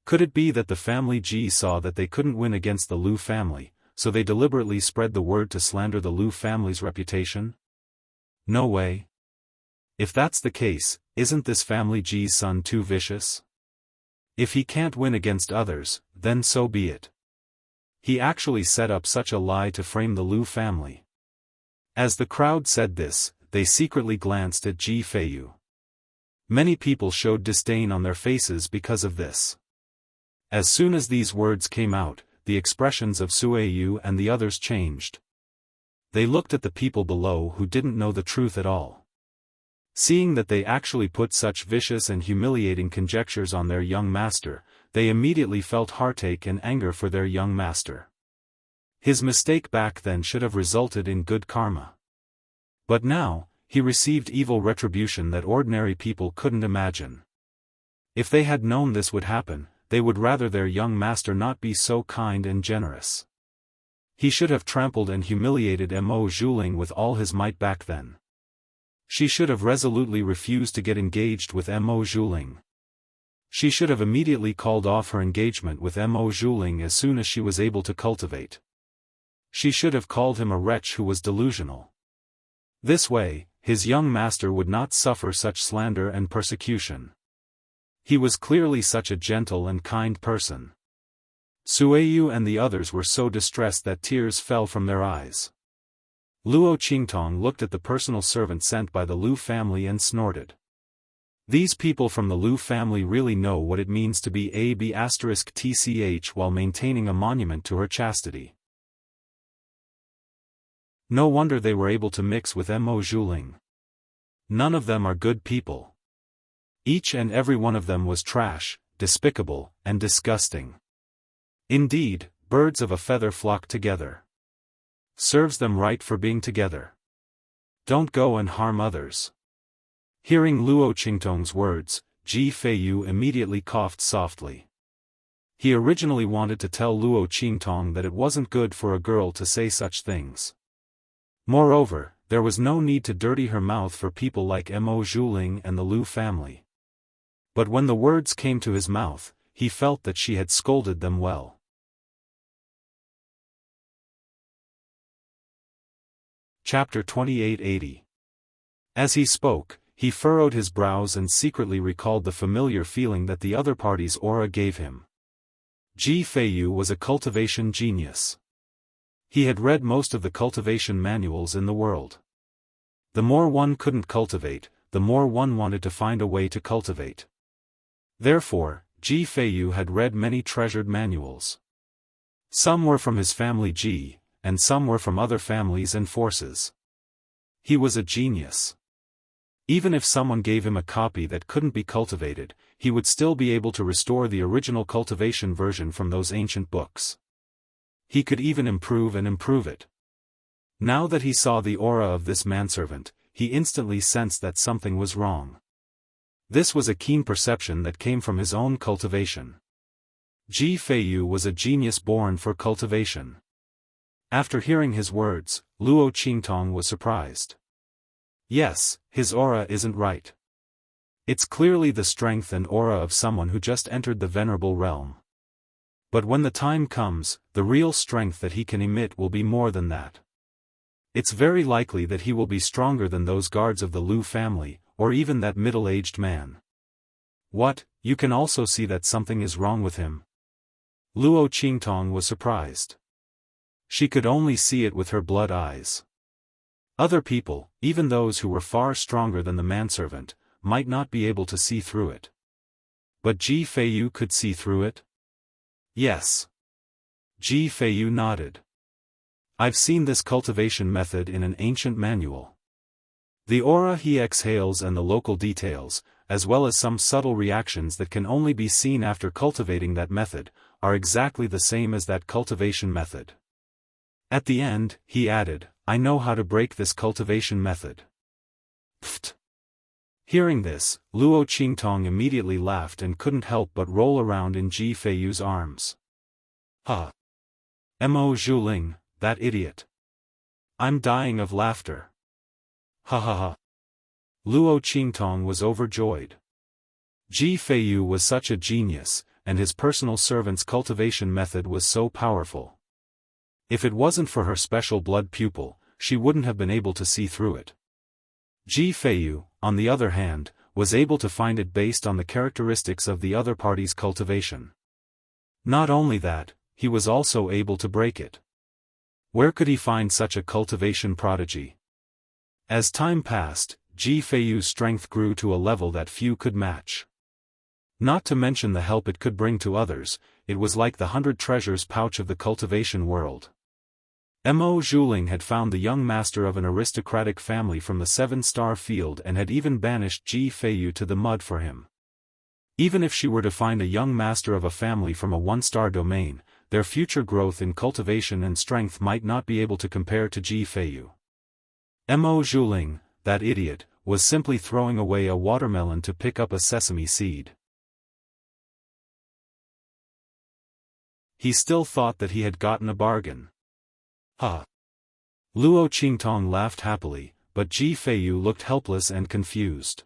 Could it be that the family Ji saw that they couldn't win against the Lu family, so they deliberately spread the word to slander the Lu family's reputation? No way. If that's the case, isn't this family Ji's son too vicious? If he can't win against others, then so be it. He actually set up such a lie to frame the Lu family. As the crowd said this, they secretly glanced at Ji Feiyu. Many people showed disdain on their faces because of this. As soon as these words came out, the expressions of Sueyu and the others changed. They looked at the people below who didn't know the truth at all. Seeing that they actually put such vicious and humiliating conjectures on their young master, they immediately felt heartache and anger for their young master. His mistake back then should have resulted in good karma. But now, he received evil retribution that ordinary people couldn't imagine. If they had known this would happen, they would rather their young master not be so kind and generous. He should have trampled and humiliated Mo Zhuling with all his might back then. She should have resolutely refused to get engaged with Mo Zhuling. She should have immediately called off her engagement with Mo Zhuling as soon as she was able to cultivate. She should have called him a wretch who was delusional. This way, his young master would not suffer such slander and persecution. He was clearly such a gentle and kind person. Sueyu and the others were so distressed that tears fell from their eyes. Luo Qingtong looked at the personal servant sent by the Lu family and snorted. These people from the Lu family really know what it means to be a B***tch while maintaining a monument to her chastity. No wonder they were able to mix with Mo Zhuling. None of them are good people. Each and every one of them was trash, despicable, and disgusting. Indeed, birds of a feather flock together. Serves them right for being together. Don't go and harm others. Hearing Luo Qingtong's words, Ji Feiyu immediately coughed softly. He originally wanted to tell Luo Qingtong that it wasn't good for a girl to say such things. Moreover, there was no need to dirty her mouth for people like Mo Zhuling and the Lu family. But when the words came to his mouth, he felt that she had scolded them well. Chapter 2880. As he spoke, he furrowed his brows and secretly recalled the familiar feeling that the other party's aura gave him. Ji Feiyu was a cultivation genius. He had read most of the cultivation manuals in the world. The more one couldn't cultivate, the more one wanted to find a way to cultivate. Therefore, Ji Feiyu had read many treasured manuals. Some were from his family Ji, and some were from other families and forces. He was a genius. Even if someone gave him a copy that couldn't be cultivated, he would still be able to restore the original cultivation version from those ancient books. He could even improve it. Now that he saw the aura of this manservant, he instantly sensed that something was wrong. This was a keen perception that came from his own cultivation. Ji Feiyu was a genius born for cultivation. After hearing his words, Luo Qingtong was surprised. Yes, his aura isn't right. It's clearly the strength and aura of someone who just entered the venerable realm. But when the time comes, the real strength that he can emit will be more than that. It's very likely that he will be stronger than those guards of the Lu family, or even that middle-aged man. What, you can also see that something is wrong with him? Luo Qingtong was surprised. She could only see it with her blood eyes. Other people, even those who were far stronger than the manservant, might not be able to see through it. But Ji Feiyu could see through it? Yes. Ji Feiyu nodded. I've seen this cultivation method in an ancient manual. The aura he exhales and the local details, as well as some subtle reactions that can only be seen after cultivating that method, are exactly the same as that cultivation method. At the end, he added, I know how to break this cultivation method. Pfft. Hearing this, Luo Qingtong immediately laughed and couldn't help but roll around in Ji Feiyu's arms. Ha! Mo Zhuling, that idiot. I'm dying of laughter. Ha ha ha. Luo Qingtong was overjoyed. Ji Feiyu was such a genius, and his personal servant's cultivation method was so powerful. If it wasn't for her special blood pupil, she wouldn't have been able to see through it. Ji Feiyu, on the other hand, was able to find it based on the characteristics of the other party's cultivation. Not only that, he was also able to break it. Where could he find such a cultivation prodigy? As time passed, Ji Feiyu's strength grew to a level that few could match. Not to mention the help it could bring to others, it was like the 100 treasures pouch of the cultivation world. Mo Zhuling had found the young master of an aristocratic family from the 7-star field and had even banished Ji Feiyu to the mud for him. Even if she were to find a young master of a family from a 1-star domain, their future growth in cultivation and strength might not be able to compare to Ji Feiyu. Mo Zhuling, that idiot, was simply throwing away a watermelon to pick up a sesame seed. He still thought that he had gotten a bargain. Ha! Luo Qingtong laughed happily, but Ji Feiyu looked helpless and confused.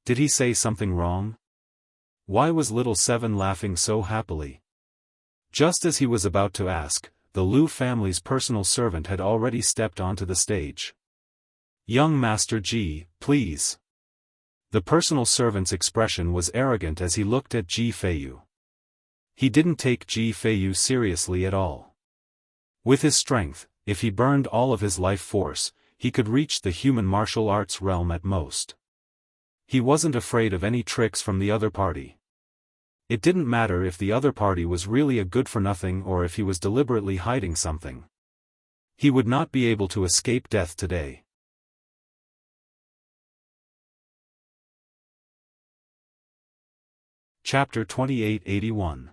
Did he say something wrong? Why was little Seven laughing so happily? Just as he was about to ask, the Lu family's personal servant had already stepped onto the stage. Young Master Ji, please. The personal servant's expression was arrogant as he looked at Ji Feiyu. He didn't take Ji Feiyu seriously at all. With his strength, if he burned all of his life force, he could reach the human martial arts realm at most. He wasn't afraid of any tricks from the other party. It didn't matter if the other party was really a good-for-nothing or if he was deliberately hiding something. He would not be able to escape death today. Chapter 2881.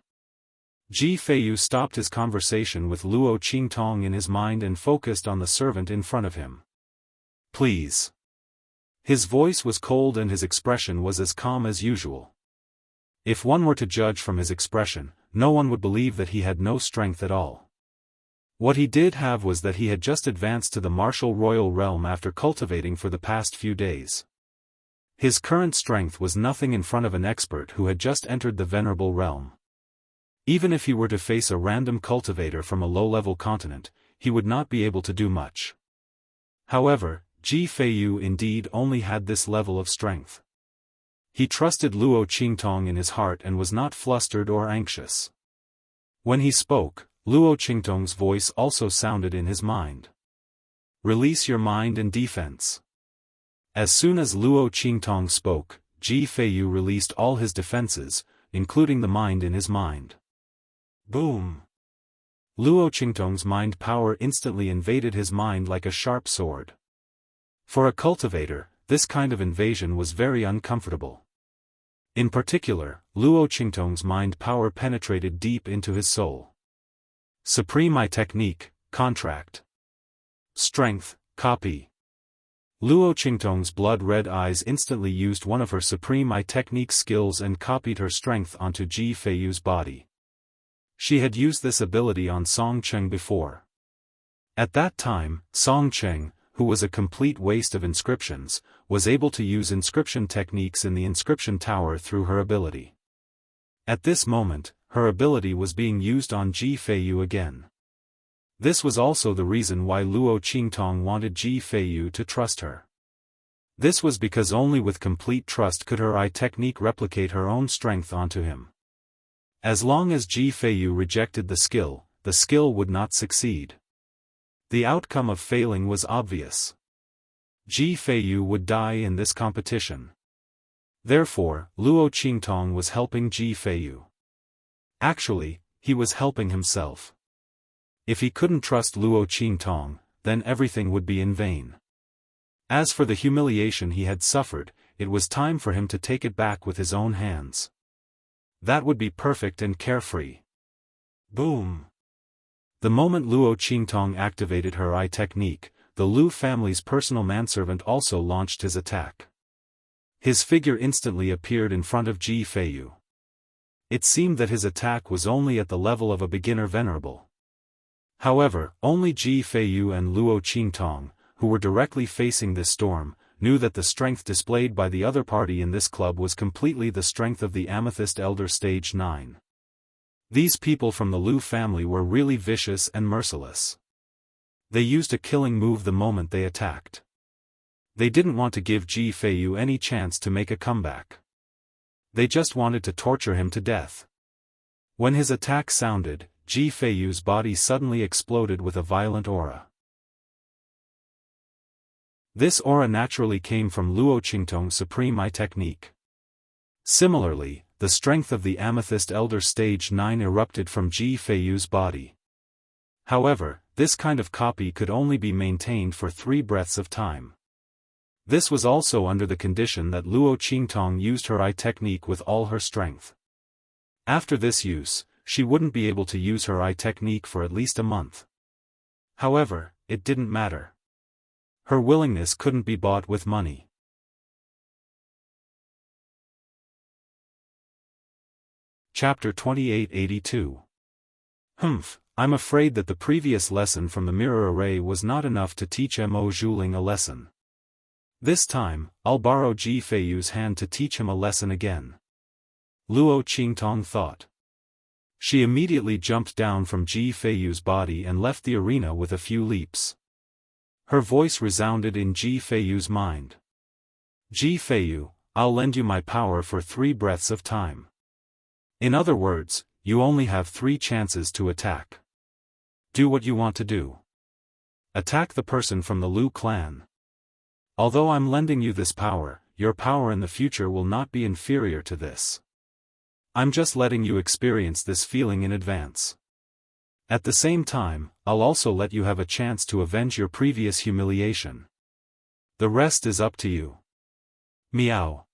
Ji Feiyu stopped his conversation with Luo Qingtong in his mind and focused on the servant in front of him. Please. His voice was cold and his expression was as calm as usual. If one were to judge from his expression, no one would believe that he had no strength at all. What he did have was that he had just advanced to the martial royal realm after cultivating for the past few days. His current strength was nothing in front of an expert who had just entered the venerable realm. Even if he were to face a random cultivator from a low-level continent, he would not be able to do much. However, Ji Feiyu indeed only had this level of strength. He trusted Luo Qingtong in his heart and was not flustered or anxious. When he spoke, Luo Qingtong's voice also sounded in his mind. Release your mind and defense. As soon as Luo Qingtong spoke, Ji Feiyu released all his defenses, including the mind in his mind. Boom! Luo Qingtong's mind power instantly invaded his mind like a sharp sword. For a cultivator, this kind of invasion was very uncomfortable. In particular, Luo Qingtong's mind power penetrated deep into his soul. Supreme Eye Technique, Contract. Strength, Copy. Luo Qingtong's blood-red eyes instantly used one of her Supreme Eye Technique skills and copied her strength onto Ji Feiyu's body. She had used this ability on Song Cheng before. At that time, Song Cheng, who was a complete waste of inscriptions, was able to use inscription techniques in the inscription tower through her ability. At this moment, her ability was being used on Ji Feiyu again. This was also the reason why Luo Qingtong wanted Ji Feiyu to trust her. This was because only with complete trust could her eye technique replicate her own strength onto him. As long as Ji Feiyu rejected the skill would not succeed. The outcome of failing was obvious. Ji Feiyu would die in this competition. Therefore, Luo Qingtong was helping Ji Feiyu. Actually, he was helping himself. If he couldn't trust Luo Qingtong, then everything would be in vain. As for the humiliation he had suffered, it was time for him to take it back with his own hands. That would be perfect and carefree. Boom! The moment Luo Qingtong activated her eye technique, the Lu family's personal manservant also launched his attack. His figure instantly appeared in front of Ji Feiyu. It seemed that his attack was only at the level of a beginner venerable. However, only Ji Feiyu and Luo Qingtong, who were directly facing this storm, knew that the strength displayed by the other party in this club was completely the strength of the Amethyst Elder Stage 9. These people from the Lu family were really vicious and merciless. They used a killing move the moment they attacked. They didn't want to give Ji Feiyu any chance to make a comeback. They just wanted to torture him to death. When his attack sounded, Ji Feiyu's body suddenly exploded with a violent aura. This aura naturally came from Luo Qingtong's Supreme Eye technique. Similarly, the strength of the Amethyst Elder Stage 9 erupted from Ji Feiyu's body. However, this kind of copy could only be maintained for 3 breaths of time. This was also under the condition that Luo Qingtong used her eye technique with all her strength. After this use, she wouldn't be able to use her eye technique for at least a month. However, it didn't matter. Her willingness couldn't be bought with money. Chapter 2882. I'm afraid that the previous lesson from the mirror array was not enough to teach Mo Zhuling a lesson. This time, I'll borrow Ji Feiyu's hand to teach him a lesson again. Luo Qingtong thought. She immediately jumped down from Ji Feiyu's body and left the arena with a few leaps. Her voice resounded in Ji Feiyu's mind. Ji Feiyu, I'll lend you my power for 3 breaths of time. In other words, you only have 3 chances to attack. Do what you want to do. Attack the person from the Lu clan. Although I'm lending you this power, your power in the future will not be inferior to this. I'm just letting you experience this feeling in advance. At the same time, I'll also let you have a chance to avenge your previous humiliation. The rest is up to you. Meow.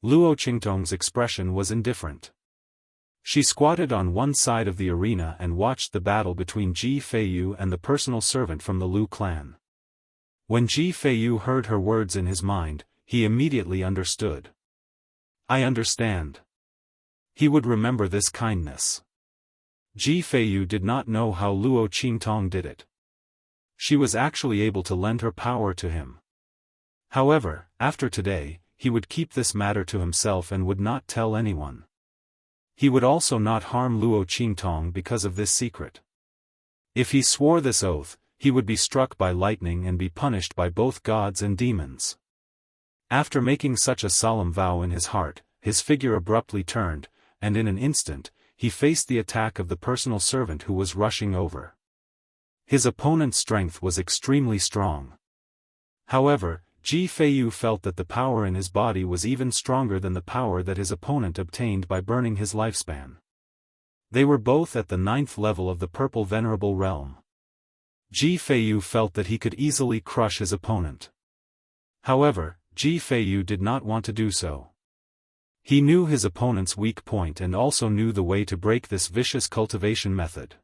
Luo Qingtong's expression was indifferent. She squatted on one side of the arena and watched the battle between Ji Feiyu and the personal servant from the Lu clan. When Ji Feiyu heard her words in his mind, he immediately understood. I understand. He would remember this kindness. Ji Feiyu did not know how Luo Qingtong did it. She was actually able to lend her power to him. However, after today, he would keep this matter to himself and would not tell anyone. He would also not harm Luo Qingtong because of this secret. If he swore this oath, he would be struck by lightning and be punished by both gods and demons. After making such a solemn vow in his heart, his figure abruptly turned, and in an instant, he faced the attack of the personal servant who was rushing over. His opponent's strength was extremely strong. However, Ji Feiyu felt that the power in his body was even stronger than the power that his opponent obtained by burning his lifespan. They were both at the 9th level of the Purple Venerable Realm. Ji Feiyu felt that he could easily crush his opponent. However, Ji Feiyu did not want to do so. He knew his opponent's weak point and also knew the way to break this vicious cultivation method.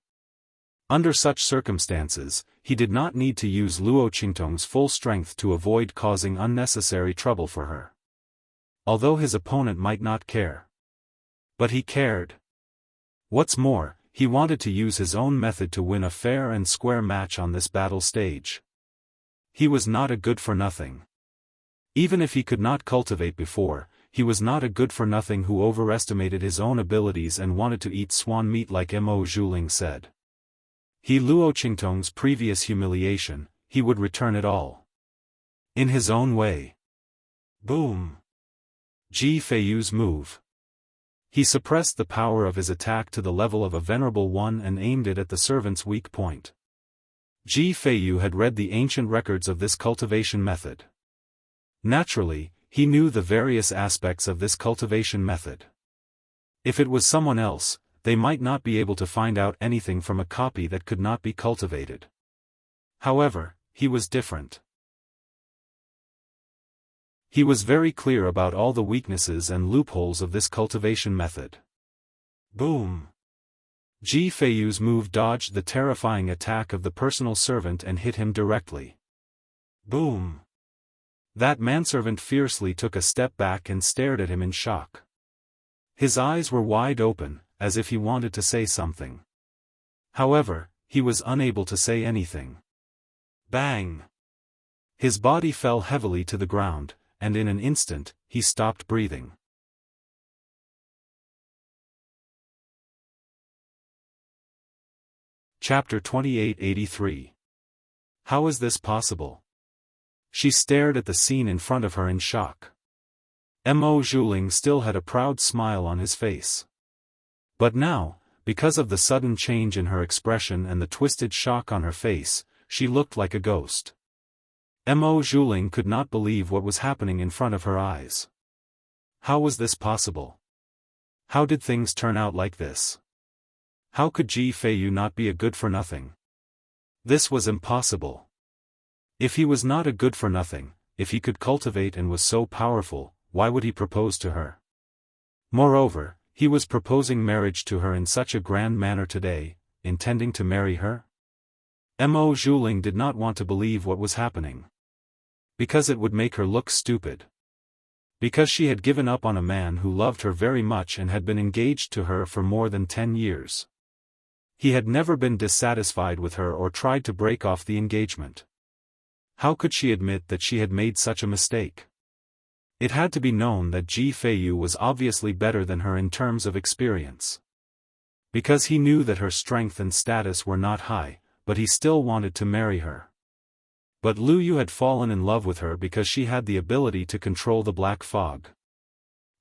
Under such circumstances, he did not need to use Luo Qingtong's full strength to avoid causing unnecessary trouble for her. Although his opponent might not care. But he cared. What's more, he wanted to use his own method to win a fair and square match on this battle stage. He was not a good-for-nothing. Even if he could not cultivate before, he was not a good-for-nothing who overestimated his own abilities and wanted to eat swan meat like Mo Zhuling said. He Luo Qingtong's previous humiliation, he would return it all. In his own way. Boom! Ji Feiyu's move. He suppressed the power of his attack to the level of a venerable one and aimed it at the servant's weak point. Ji Feiyu had read the ancient records of this cultivation method. Naturally, he knew the various aspects of this cultivation method. If it was someone else, they might not be able to find out anything from a copy that could not be cultivated. However, he was different. He was very clear about all the weaknesses and loopholes of this cultivation method. Boom! Ji Feiyu's move dodged the terrifying attack of the personal servant and hit him directly. Boom! That manservant fiercely took a step back and stared at him in shock. His eyes were wide open, as if he wanted to say something. However, he was unable to say anything. Bang! His body fell heavily to the ground, and in an instant, he stopped breathing. Chapter 2883. How is this possible? She stared at the scene in front of her in shock. Mo Zhuling still had a proud smile on his face. But now, because of the sudden change in her expression and the twisted shock on her face, she looked like a ghost. Mo Zhuling could not believe what was happening in front of her eyes. How was this possible? How did things turn out like this? How could Ji Feiyu not be a good-for-nothing? This was impossible. If he was not a good-for-nothing, if he could cultivate and was so powerful, why would he propose to her? Moreover, he was proposing marriage to her in such a grand manner today, intending to marry her? Mo Zhuling did not want to believe what was happening. Because it would make her look stupid. Because she had given up on a man who loved her very much and had been engaged to her for more than 10 years. He had never been dissatisfied with her or tried to break off the engagement. How could she admit that she had made such a mistake? It had to be known that Ji Feiyu was obviously better than her in terms of experience. Because he knew that her strength and status were not high, but he still wanted to marry her. But Lu Yu had fallen in love with her because she had the ability to control the black fog.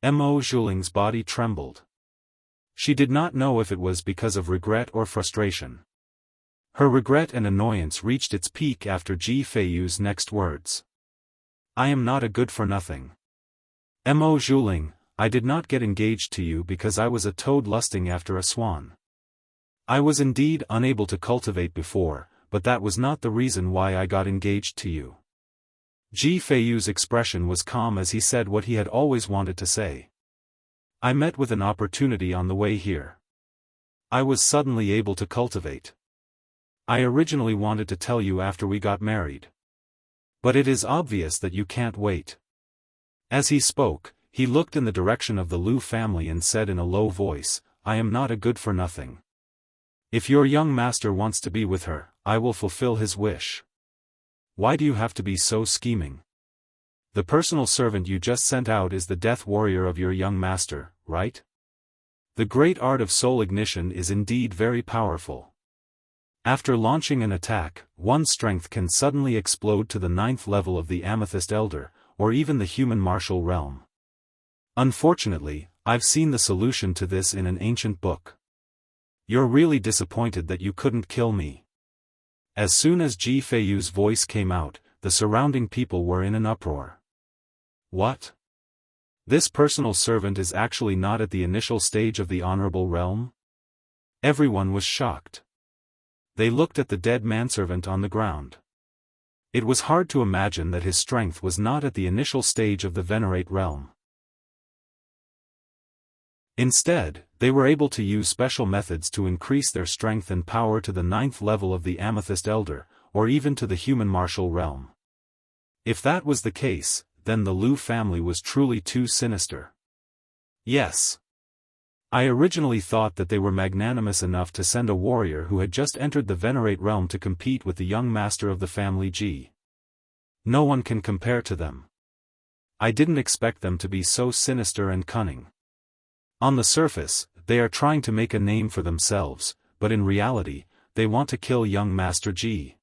Mo Zhuling's body trembled. She did not know if it was because of regret or frustration. Her regret and annoyance reached its peak after Ji Feiyu's next words. I am not a good-for-nothing. Mo Zhuling, I did not get engaged to you because I was a toad lusting after a swan. I was indeed unable to cultivate before, but that was not the reason why I got engaged to you. Ji Feiyu's expression was calm as he said what he had always wanted to say. I met with an opportunity on the way here. I was suddenly able to cultivate. I originally wanted to tell you after we got married. But it is obvious that you can't wait. As he spoke, he looked in the direction of the Lu family and said in a low voice, I am not a good-for-nothing. If your young master wants to be with her, I will fulfill his wish. Why do you have to be so scheming? The personal servant you just sent out is the death warrior of your young master, right? The great art of soul ignition is indeed very powerful. After launching an attack, one's strength can suddenly explode to the 9th level of the Amethyst Elder, or even the human martial realm. Unfortunately, I've seen the solution to this in an ancient book. You're really disappointed that you couldn't kill me. As soon as Ji Feiyu's voice came out, the surrounding people were in an uproar. What? This personal servant is actually not at the initial stage of the honorable realm? Everyone was shocked. They looked at the dead manservant on the ground. It was hard to imagine that his strength was not at the initial stage of the Venerate realm. Instead, they were able to use special methods to increase their strength and power to the 9th level of the Amethyst Elder, or even to the human martial realm. If that was the case, then the Liu family was truly too sinister. Yes. I originally thought that they were magnanimous enough to send a warrior who had just entered the Venerate realm to compete with the young master of the family Ji. No one can compare to them. I didn't expect them to be so sinister and cunning. On the surface, they are trying to make a name for themselves, but in reality, they want to kill young Master Ji.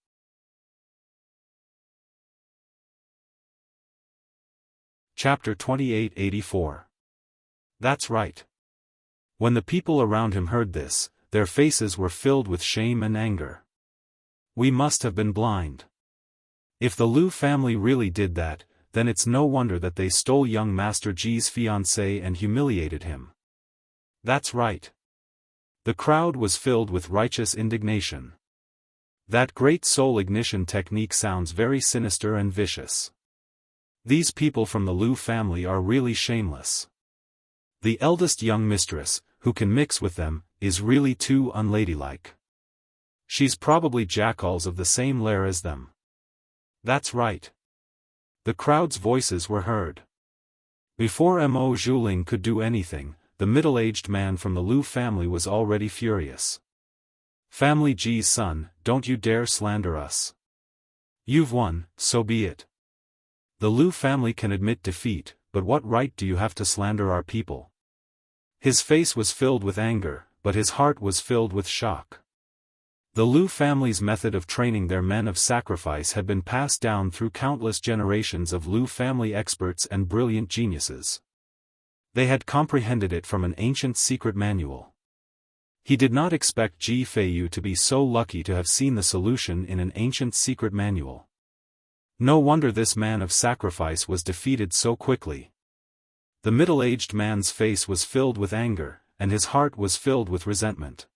Chapter 2884. That's right. When the people around him heard this, their faces were filled with shame and anger. We must have been blind. If the Liu family really did that, then it's no wonder that they stole young Master Ji's fiancé and humiliated him. That's right. The crowd was filled with righteous indignation. That great soul ignition technique sounds very sinister and vicious. These people from the Liu family are really shameless. The eldest young mistress, who can mix with them, is really too unladylike. She's probably jackals of the same lair as them. That's right. The crowd's voices were heard. Before Mo Zhuling could do anything, the middle-aged man from the Liu family was already furious. Family Ji's son, don't you dare slander us. You've won, so be it. The Liu family can admit defeat, but what right do you have to slander our people? His face was filled with anger, but his heart was filled with shock. The Liu family's method of training their men of sacrifice had been passed down through countless generations of Liu family experts and brilliant geniuses. They had comprehended it from an ancient secret manual. He did not expect Ji Feiyu to be so lucky to have seen the solution in an ancient secret manual. No wonder this man of sacrifice was defeated so quickly. The middle-aged man's face was filled with anger, and his heart was filled with resentment.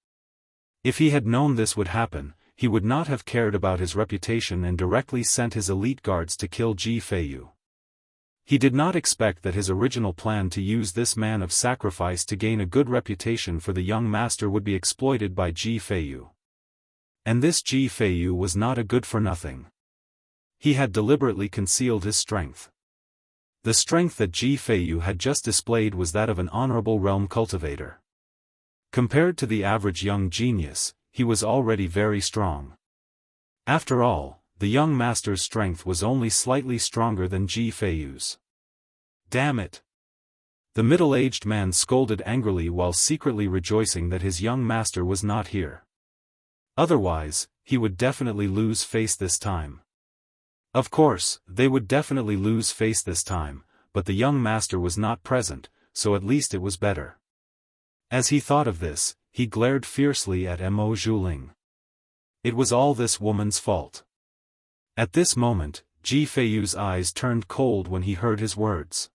If he had known this would happen, he would not have cared about his reputation and directly sent his elite guards to kill Ji Feiyu. He did not expect that his original plan to use this man of sacrifice to gain a good reputation for the young master would be exploited by Ji Feiyu. And this Ji Feiyu was not a good-for-nothing. He had deliberately concealed his strength. The strength that Ji Feiyu had just displayed was that of an honorable realm cultivator. Compared to the average young genius, he was already very strong. After all, the young master's strength was only slightly stronger than Ji Feiyu's. Damn it! The middle-aged man scolded angrily while secretly rejoicing that his young master was not here. Otherwise, he would definitely lose face this time. Of course, they would definitely lose face this time, but the young master was not present, so at least it was better. As he thought of this, he glared fiercely at Mo Zhuling. It was all this woman's fault. At this moment, Ji Feiyu's eyes turned cold when he heard his words.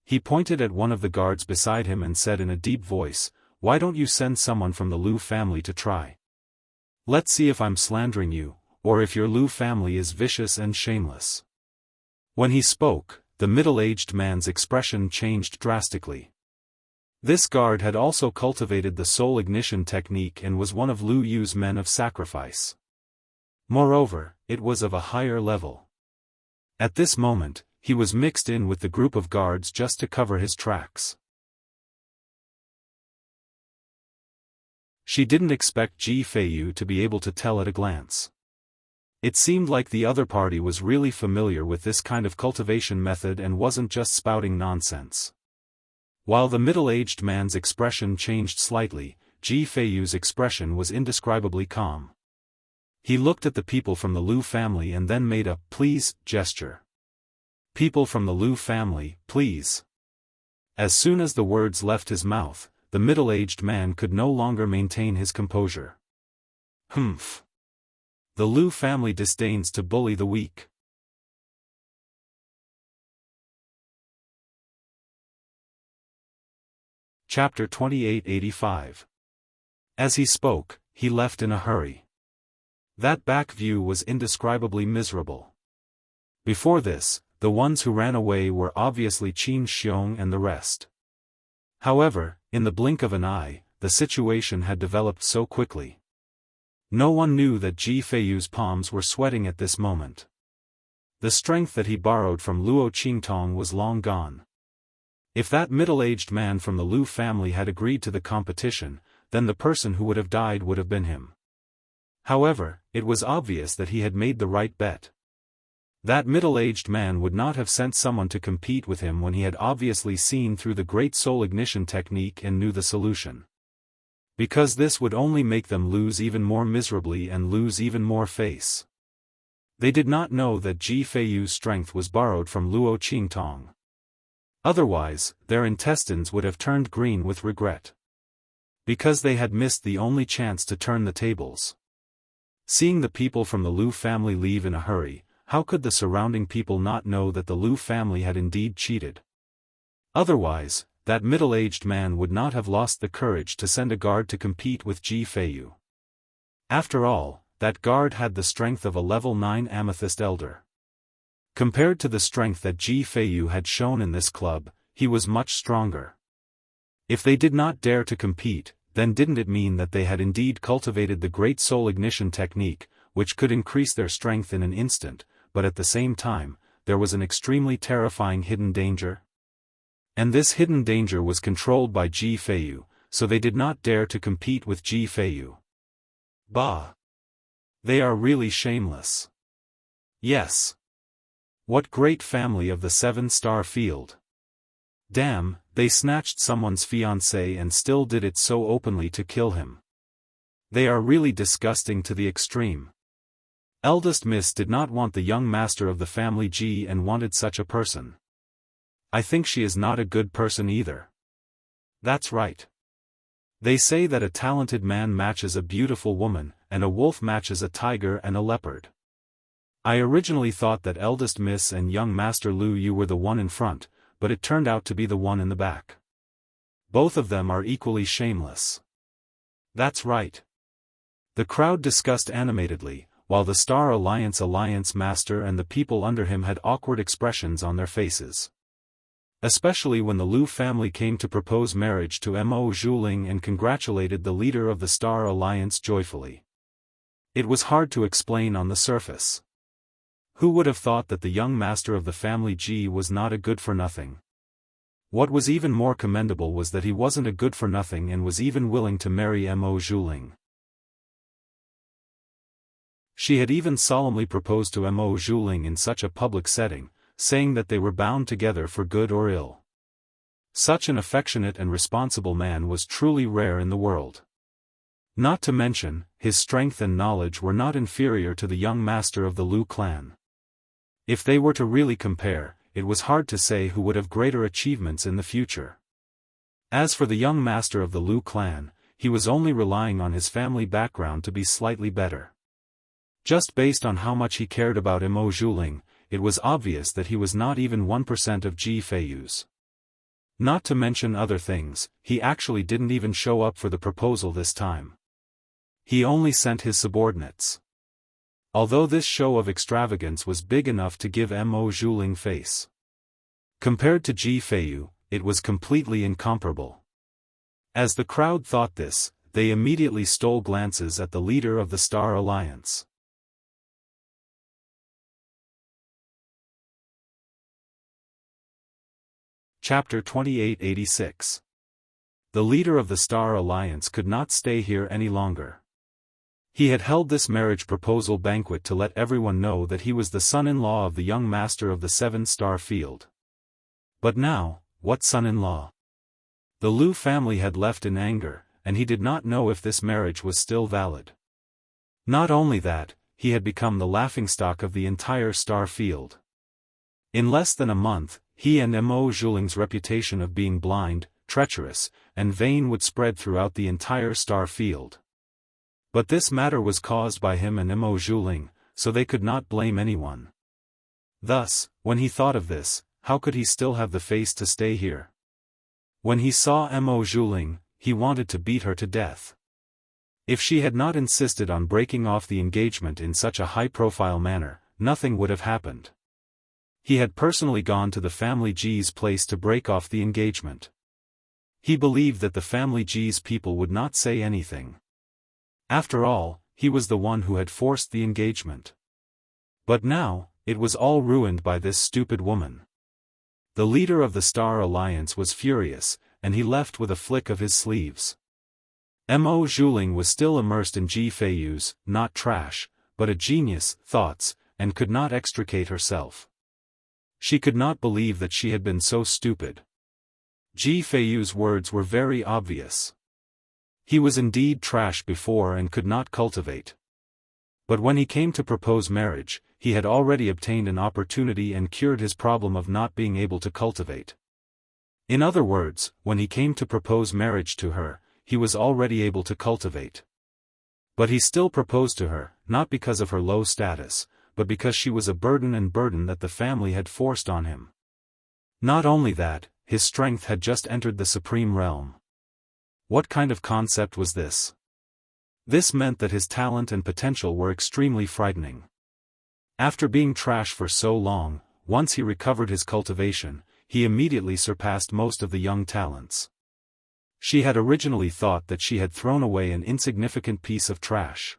He pointed at one of the guards beside him and said in a deep voice, "Why don't you send someone from the Liu family to try? Let's see if I'm slandering you, or if your Liu family is vicious and shameless." When he spoke, the middle-aged man's expression changed drastically. This guard had also cultivated the soul ignition technique and was one of Liu Yu's men of sacrifice. Moreover, it was of a higher level. At this moment, he was mixed in with the group of guards just to cover his tracks. She didn't expect Ji Feiyu to be able to tell at a glance. It seemed like the other party was really familiar with this kind of cultivation method and wasn't just spouting nonsense. While the middle-aged man's expression changed slightly, Ji Feiyu's expression was indescribably calm. He looked at the people from the Liu family and then made a "please" gesture. People from the Liu family, please. As soon as the words left his mouth, the middle-aged man could no longer maintain his composure. Humph. The Liu family disdains to bully the weak. Chapter 2885. As he spoke, he left in a hurry. That back view was indescribably miserable. Before this, the ones who ran away were obviously Qin Xiong and the rest. However, in the blink of an eye, the situation had developed so quickly. No one knew that Ji Feiyu's palms were sweating at this moment. The strength that he borrowed from Luo Qingtong was long gone. If that middle-aged man from the Liu family had agreed to the competition, then the person who would have died would have been him. However, it was obvious that he had made the right bet. That middle-aged man would not have sent someone to compete with him when he had obviously seen through the Great Soul Ignition technique and knew the solution. Because this would only make them lose even more miserably and lose even more face. They did not know that Ji Feiyu's strength was borrowed from Luo Qingtong. Otherwise, their intestines would have turned green with regret. Because they had missed the only chance to turn the tables. Seeing the people from the Liu family leave in a hurry, how could the surrounding people not know that the Liu family had indeed cheated? Otherwise, that middle-aged man would not have lost the courage to send a guard to compete with Ji Feiyu. After all, that guard had the strength of a level 9 amethyst elder. Compared to the strength that Ji Feiyu had shown in this club, he was much stronger. If they did not dare to compete, then didn't it mean that they had indeed cultivated the Great Soul Ignition technique, which could increase their strength in an instant, but at the same time, there was an extremely terrifying hidden danger? And this hidden danger was controlled by Ji Feiyu, so they did not dare to compete with Ji Feiyu. Bah! They are really shameless. Yes. What great family of the 7-star field. Damn, they snatched someone's fiancé and still did it so openly to kill him. They are really disgusting to the extreme. Eldest Miss did not want the young master of the family Ji and wanted such a person. I think she is not a good person either. That's right. They say that a talented man matches a beautiful woman, and a wolf matches a tiger and a leopard. I originally thought that Eldest Miss and young Master Liu Yu were the one in front, but it turned out to be the one in the back. Both of them are equally shameless. That's right. The crowd discussed animatedly, while the Star Alliance Master and the people under him had awkward expressions on their faces. Especially when the Liu family came to propose marriage to Mo Zhuling and congratulated the leader of the Star Alliance joyfully. It was hard to explain on the surface. Who would have thought that the young master of the family Ji was not a good-for-nothing? What was even more commendable was that he wasn't a good-for-nothing and was even willing to marry Mo Zhuling. She had even solemnly proposed to Mo Zhuling in such a public setting, saying that they were bound together for good or ill. Such an affectionate and responsible man was truly rare in the world. Not to mention, his strength and knowledge were not inferior to the young master of the Liu clan. If they were to really compare, it was hard to say who would have greater achievements in the future. As for the young master of the Liu clan, he was only relying on his family background to be slightly better. Just based on how much he cared about Mo Zhuling, it was obvious that he was not even 1% of Ji Feiyu's. Not to mention other things, he actually didn't even show up for the proposal this time. He only sent his subordinates. Although this show of extravagance was big enough to give Mo Zhuling face. Compared to Ji Feiyu, it was completely incomparable. As the crowd thought this, they immediately stole glances at the leader of the Star Alliance. Chapter 2886. The leader of the Star Alliance could not stay here any longer. He had held this marriage proposal banquet to let everyone know that he was the son-in-law of the young master of the 7-star field. But now, what son-in-law? The Liu family had left in anger, and he did not know if this marriage was still valid. Not only that, he had become the laughingstock of the entire star field. In less than a month, he and Mo Zhuling's reputation of being blind, treacherous, and vain would spread throughout the entire star field. But this matter was caused by him and Mo Zhuling, so they could not blame anyone. Thus, when he thought of this, how could he still have the face to stay here? When he saw Mo Zhuling, he wanted to beat her to death. If she had not insisted on breaking off the engagement in such a high-profile manner, nothing would have happened. He had personally gone to the family G's place to break off the engagement. He believed that the family G's people would not say anything. After all, he was the one who had forced the engagement. But now, it was all ruined by this stupid woman. The leader of the Star Alliance was furious, and he left with a flick of his sleeves. Mo Zhuling was still immersed in Ji Feiyu's, not trash, but a genius, thoughts, and could not extricate herself. She could not believe that she had been so stupid. Ji Feiyu's words were very obvious. He was indeed trash before and could not cultivate. But when he came to propose marriage, he had already obtained an opportunity and cured his problem of not being able to cultivate. In other words, when he came to propose marriage to her, he was already able to cultivate. But he still proposed to her, not because of her low status, but because she was a burden that the family had forced on him. Not only that, his strength had just entered the supreme realm. What kind of concept was this? This meant that his talent and potential were extremely frightening. After being trash for so long, once he recovered his cultivation, he immediately surpassed most of the young talents. She had originally thought that she had thrown away an insignificant piece of trash.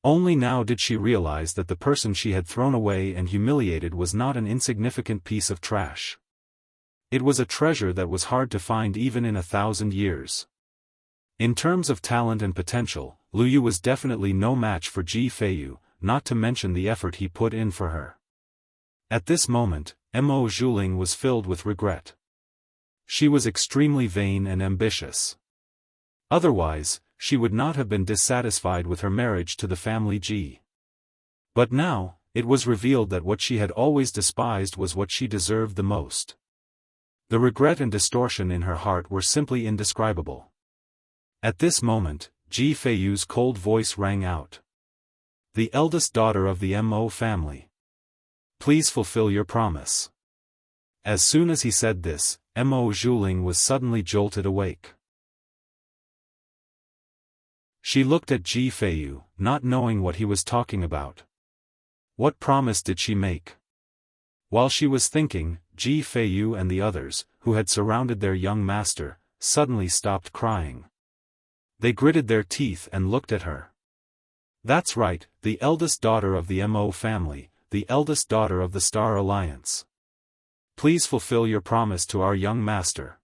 Only now did she realize that the person she had thrown away and humiliated was not an insignificant piece of trash. It was a treasure that was hard to find even in 1,000 years. In terms of talent and potential, Liu Yu was definitely no match for Ji Feiyu, not to mention the effort he put in for her. At this moment, Mo Zhuling was filled with regret. She was extremely vain and ambitious. Otherwise, she would not have been dissatisfied with her marriage to the family Ji. But now, it was revealed that what she had always despised was what she deserved the most. The regret and distortion in her heart were simply indescribable. At this moment, Ji Feiyu's cold voice rang out. The eldest daughter of the Mo family. Please fulfill your promise. As soon as he said this, Mo Zhuling was suddenly jolted awake. She looked at Ji Feiyu, not knowing what he was talking about. What promise did she make? While she was thinking, Ji Feiyu and the others, who had surrounded their young master, suddenly stopped crying. They gritted their teeth and looked at her. That's right, the eldest daughter of the Mo family, the eldest daughter of the Star Alliance. Please fulfill your promise to our young master.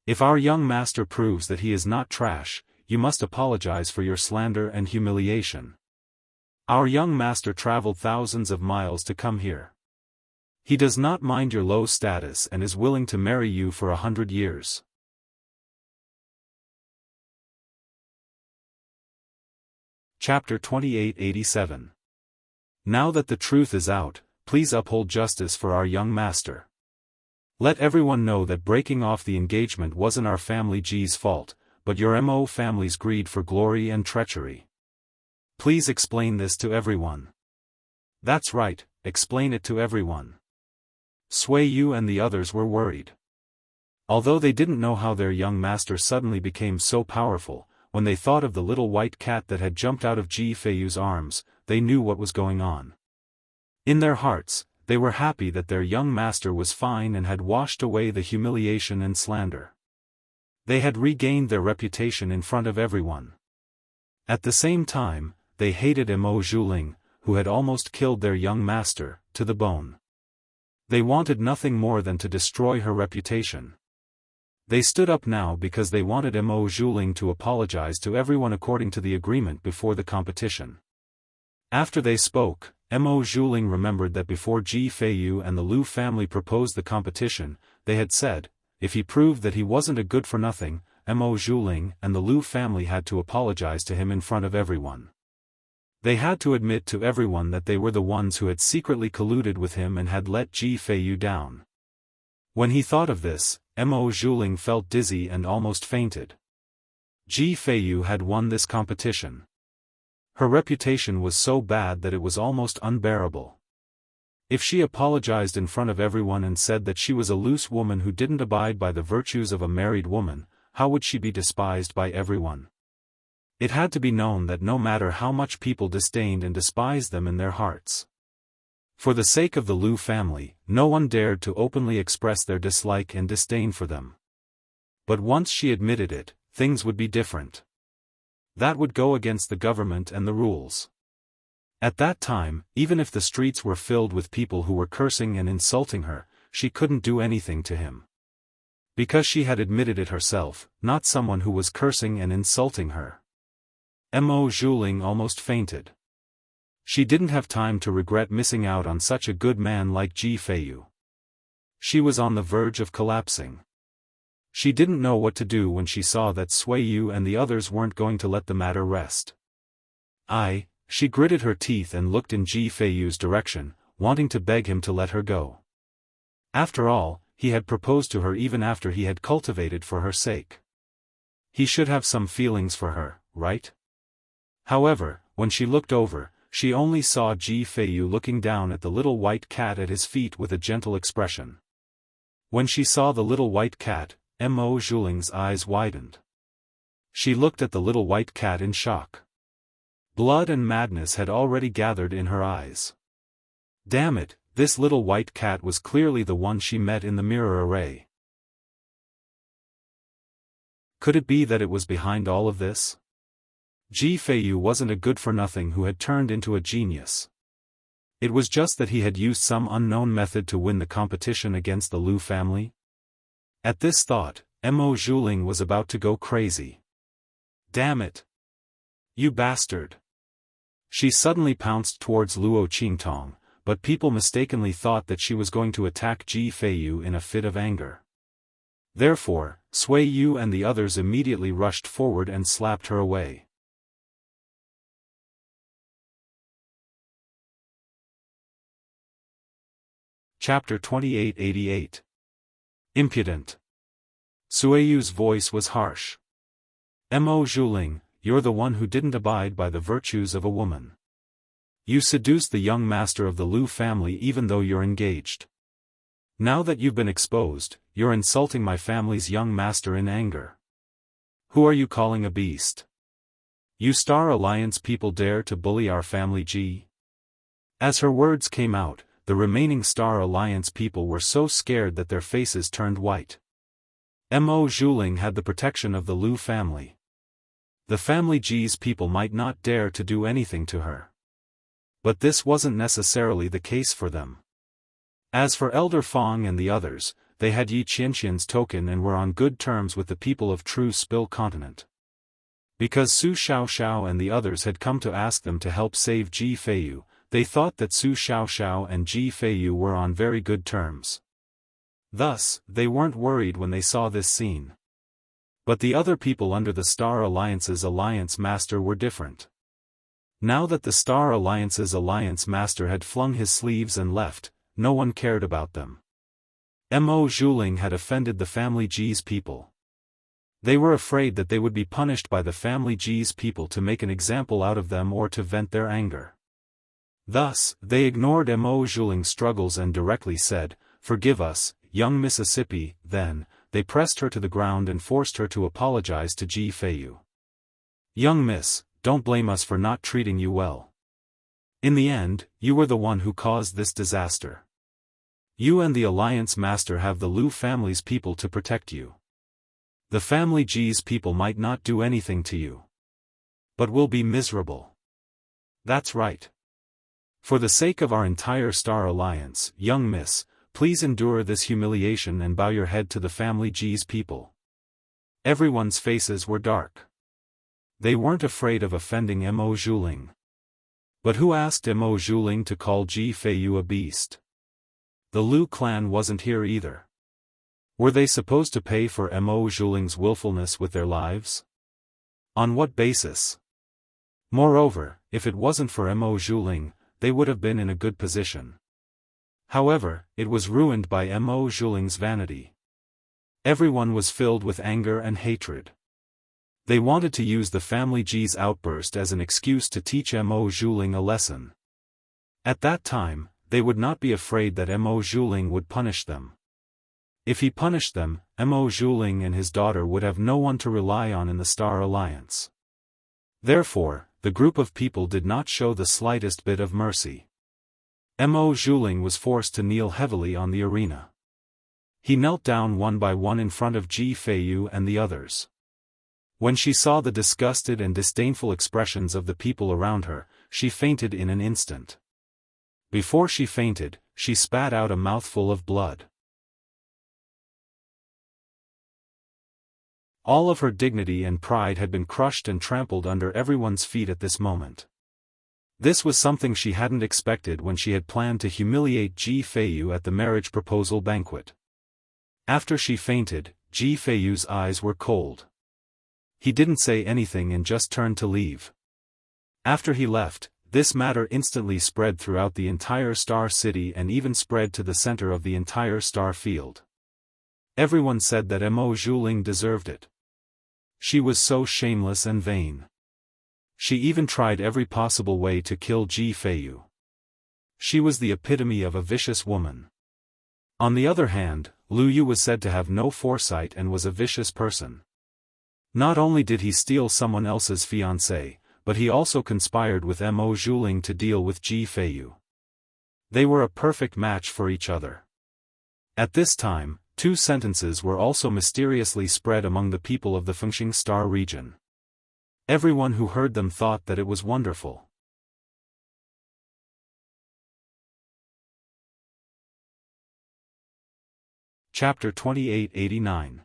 If our young master proves that he is not trash, you must apologize for your slander and humiliation. Our young master traveled thousands of miles to come here. He does not mind your low status and is willing to marry you for 100 years. Chapter 2887. Now that the truth is out, please uphold justice for our young master. Let everyone know that breaking off the engagement wasn't our family G's fault, but your Mo family's greed for glory and treachery. Please explain this to everyone. That's right, explain it to everyone. Sui Yu and the others were worried. Although they didn't know how their young master suddenly became so powerful, when they thought of the little white cat that had jumped out of Ji Feiyu's arms, they knew what was going on. In their hearts, they were happy that their young master was fine and had washed away the humiliation and slander. They had regained their reputation in front of everyone. At the same time, they hated Mo Zhuling, who had almost killed their young master, to the bone. They wanted nothing more than to destroy her reputation. They stood up now because they wanted Mo Zhuling to apologize to everyone according to the agreement before the competition. After they spoke, Mo Zhuling remembered that before Ji Feiyu and the Lu family proposed the competition, they had said, if he proved that he wasn't a good-for-nothing, Mo Zhuling and the Lu family had to apologize to him in front of everyone. They had to admit to everyone that they were the ones who had secretly colluded with him and had let Ji Feiyu down. When he thought of this, Mo Zhuling felt dizzy and almost fainted. Ji Feiyu had won this competition. Her reputation was so bad that it was almost unbearable. If she apologized in front of everyone and said that she was a loose woman who didn't abide by the virtues of a married woman, how would she be despised by everyone? It had to be known that no matter how much people disdained and despised them in their hearts, for the sake of the Lu family, no one dared to openly express their dislike and disdain for them. But once she admitted it, things would be different. That would go against the government and the rules. At that time, even if the streets were filled with people who were cursing and insulting her, she couldn't do anything to him. Because she had admitted it herself, not someone who was cursing and insulting her. Mo Zhuling almost fainted. She didn't have time to regret missing out on such a good man like Ji Feiyu. She was on the verge of collapsing. She didn't know what to do when she saw that Sui Yu and the others weren't going to let the matter rest. She gritted her teeth and looked in Ji Feiyu's direction, wanting to beg him to let her go. After all, he had proposed to her even after he had cultivated for her sake. He should have some feelings for her, right? However, when she looked over, she only saw Ji Feiyu looking down at the little white cat at his feet with a gentle expression. When she saw the little white cat, Mo Zhuling's eyes widened. She looked at the little white cat in shock. Blood and madness had already gathered in her eyes. Damn it, this little white cat was clearly the one she met in the mirror array. Could it be that it was behind all of this? Ji Feiyu wasn't a good-for-nothing who had turned into a genius. It was just that he had used some unknown method to win the competition against the Lu family. At this thought, Mo Zhuling was about to go crazy. Damn it! You bastard! She suddenly pounced towards Luo Qingtong, but people mistakenly thought that she was going to attack Ji Feiyu in a fit of anger. Therefore, Sui Yu and the others immediately rushed forward and slapped her away. Chapter 2888. Impudent. Sui Yu's voice was harsh. Mo Zhuling, you're the one who didn't abide by the virtues of a woman. You seduced the young master of the Lu family even though you're engaged. Now that you've been exposed, you're insulting my family's young master in anger. Who are you calling a beast? You Star Alliance people dare to bully our family Ji? As her words came out, the remaining Star Alliance people were so scared that their faces turned white. Mo Zhuling had the protection of the Lu family. The family Ji's people might not dare to do anything to her. But this wasn't necessarily the case for them. As for Elder Fong and the others, they had Yi Qianqian's token and were on good terms with the people of True Spill Continent. Because Su Xiaoxiao and the others had come to ask them to help save Ji Feiyu, they thought that Su Xiaoxiao and Ji Feiyu were on very good terms. Thus, they weren't worried when they saw this scene. But the other people under the Star Alliance's Alliance Master were different. Now that the Star Alliance's Alliance Master had flung his sleeves and left, no one cared about them. Mo Zhuling had offended the family Ji's people. They were afraid that they would be punished by the family Ji's people to make an example out of them or to vent their anger. Thus, they ignored Mo Zhuling's struggles and directly said, "Forgive us, young Mississippi." Then, they pressed her to the ground and forced her to apologize to Ji Feiyu. "Young miss, don't blame us for not treating you well. In the end, you were the one who caused this disaster. You and the Alliance Master have the Lu family's people to protect you. The family Ji's people might not do anything to you, but will be miserable. That's right. For the sake of our entire Star Alliance, young miss, please endure this humiliation and bow your head to the family Ji's people." Everyone's faces were dark. They weren't afraid of offending Mo Zhuling. But who asked Mo Zhuling to call Ji Feiyu a beast? The Lu clan wasn't here either. Were they supposed to pay for Mo Zhuling's willfulness with their lives? On what basis? Moreover, if it wasn't for Mo Zhuling, they would have been in a good position. However, it was ruined by Mo Zhuling's vanity. Everyone was filled with anger and hatred. They wanted to use the family Ji's outburst as an excuse to teach Mo Zhuling a lesson. At that time, they would not be afraid that Mo Zhuling would punish them. If he punished them, Mo Zhuling and his daughter would have no one to rely on in the Star Alliance. Therefore, the group of people did not show the slightest bit of mercy. Mo Zhuling was forced to kneel heavily on the arena. He knelt down one by one in front of Ji Feiyu and the others. When she saw the disgusted and disdainful expressions of the people around her, she fainted in an instant. Before she fainted, she spat out a mouthful of blood. All of her dignity and pride had been crushed and trampled under everyone's feet at this moment. This was something she hadn't expected when she had planned to humiliate Ji Feiyu at the marriage proposal banquet. After she fainted, Ji Feiyu's eyes were cold. He didn't say anything and just turned to leave. After he left, this matter instantly spread throughout the entire Star City and even spread to the center of the entire Star Field. Everyone said that Mo Zhuling deserved it. She was so shameless and vain. She even tried every possible way to kill Ji Feiyu. She was the epitome of a vicious woman. On the other hand, Lu Yu was said to have no foresight and was a vicious person. Not only did he steal someone else's fiancée, but he also conspired with Mo Zhuling to deal with Ji Feiyu. They were a perfect match for each other. At this time, 2 sentences were also mysteriously spread among the people of the Fengxing Star region. Everyone who heard them thought that it was wonderful. Chapter 2889.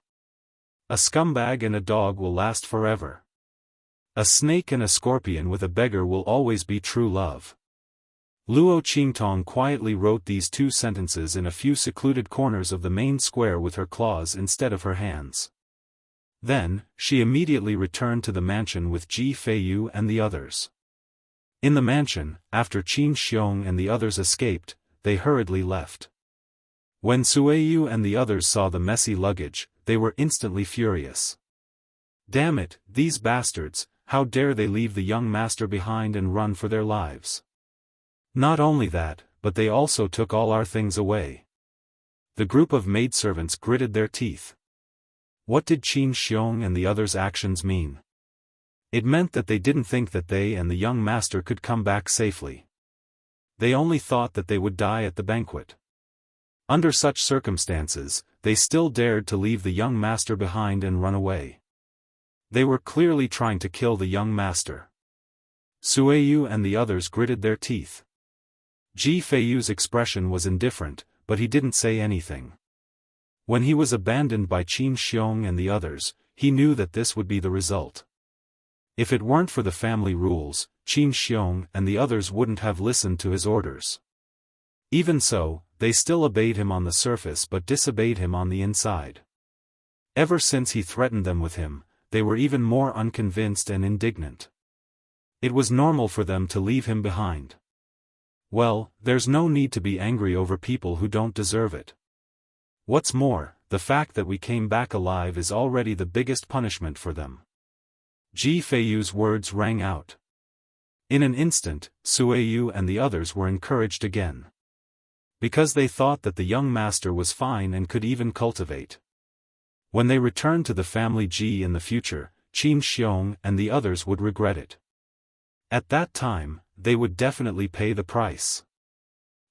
A scumbag and a dog will last forever. A snake and a scorpion with a beggar will always be true love. Luo Qingtong quietly wrote these 2 sentences in a few secluded corners of the main square with her claws instead of her hands. Then, she immediately returned to the mansion with Ji Feiyu and the others. In the mansion, after Qin Xiong and the others escaped, they hurriedly left. When Sueyu and the others saw the messy luggage, they were instantly furious. Damn it, these bastards, how dare they leave the young master behind and run for their lives. Not only that, but they also took all our things away. The group of maidservants gritted their teeth. What did Qin Xiong and the others' actions mean? It meant that they didn't think that they and the young master could come back safely. They only thought that they would die at the banquet. Under such circumstances, they still dared to leave the young master behind and run away. They were clearly trying to kill the young master. Sueyu and the others gritted their teeth. Ji Feiyu's expression was indifferent, but he didn't say anything. When he was abandoned by Qin Xiong and the others, he knew that this would be the result. If it weren't for the family rules, Qin Xiong and the others wouldn't have listened to his orders. Even so, they still obeyed him on the surface but disobeyed him on the inside. Ever since he threatened them with him, they were even more unconvinced and indignant. It was normal for them to leave him behind. Well, there's no need to be angry over people who don't deserve it. What's more, the fact that we came back alive is already the biggest punishment for them. Ji Feiyu's words rang out. In an instant, Sueyu and the others were encouraged again. Because they thought that the young master was fine and could even cultivate. When they returned to the family Ji in the future, Qin Xiong and the others would regret it. At that time, they would definitely pay the price.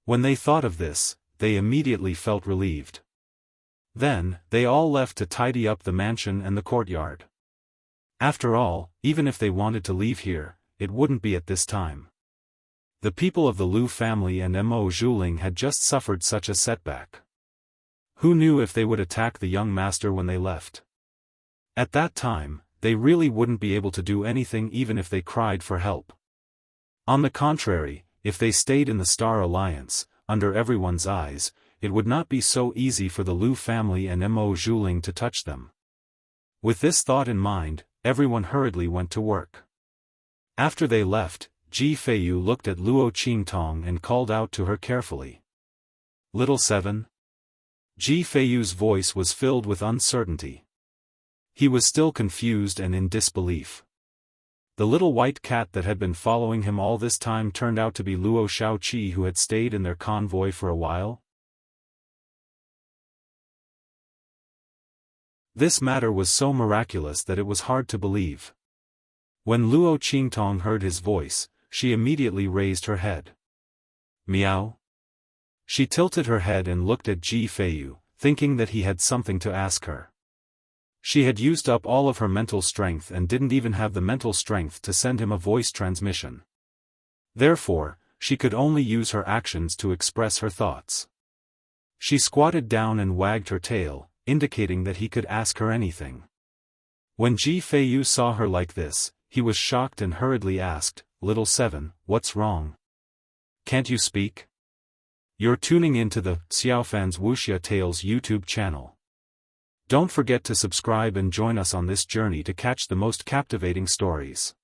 When they thought of this, they immediately felt relieved. Then, they all left to tidy up the mansion and the courtyard. After all, even if they wanted to leave here, it wouldn't be at this time. The people of the Lu family and Mo Zhuling had just suffered such a setback. Who knew if they would attack the young master when they left? At that time, they really wouldn't be able to do anything even if they cried for help. On the contrary, if they stayed in the Star Alliance, under everyone's eyes, it would not be so easy for the Liu family and Mo Zhuling to touch them. With this thought in mind, everyone hurriedly went to work. After they left, Ji Feiyu looked at Luo Qingtong and called out to her carefully. "Little Seven?" Ji Feiyu's voice was filled with uncertainty. He was still confused and in disbelief. The little white cat that had been following him all this time turned out to be Luo Shaoqi, who had stayed in their convoy for a while? This matter was so miraculous that it was hard to believe. When Luo Qingtong heard his voice, she immediately raised her head. "Meow?" She tilted her head and looked at Ji Feiyu, thinking that he had something to ask her. She had used up all of her mental strength and didn't even have the mental strength to send him a voice transmission. Therefore, she could only use her actions to express her thoughts. She squatted down and wagged her tail, indicating that he could ask her anything. When Ji Feiyu saw her like this, he was shocked and hurriedly asked, "Little Seven, what's wrong? Can't you speak?" You're tuning into the Xiaofan's Wuxia Tales YouTube channel. Don't forget to subscribe and join us on this journey to catch the most captivating stories.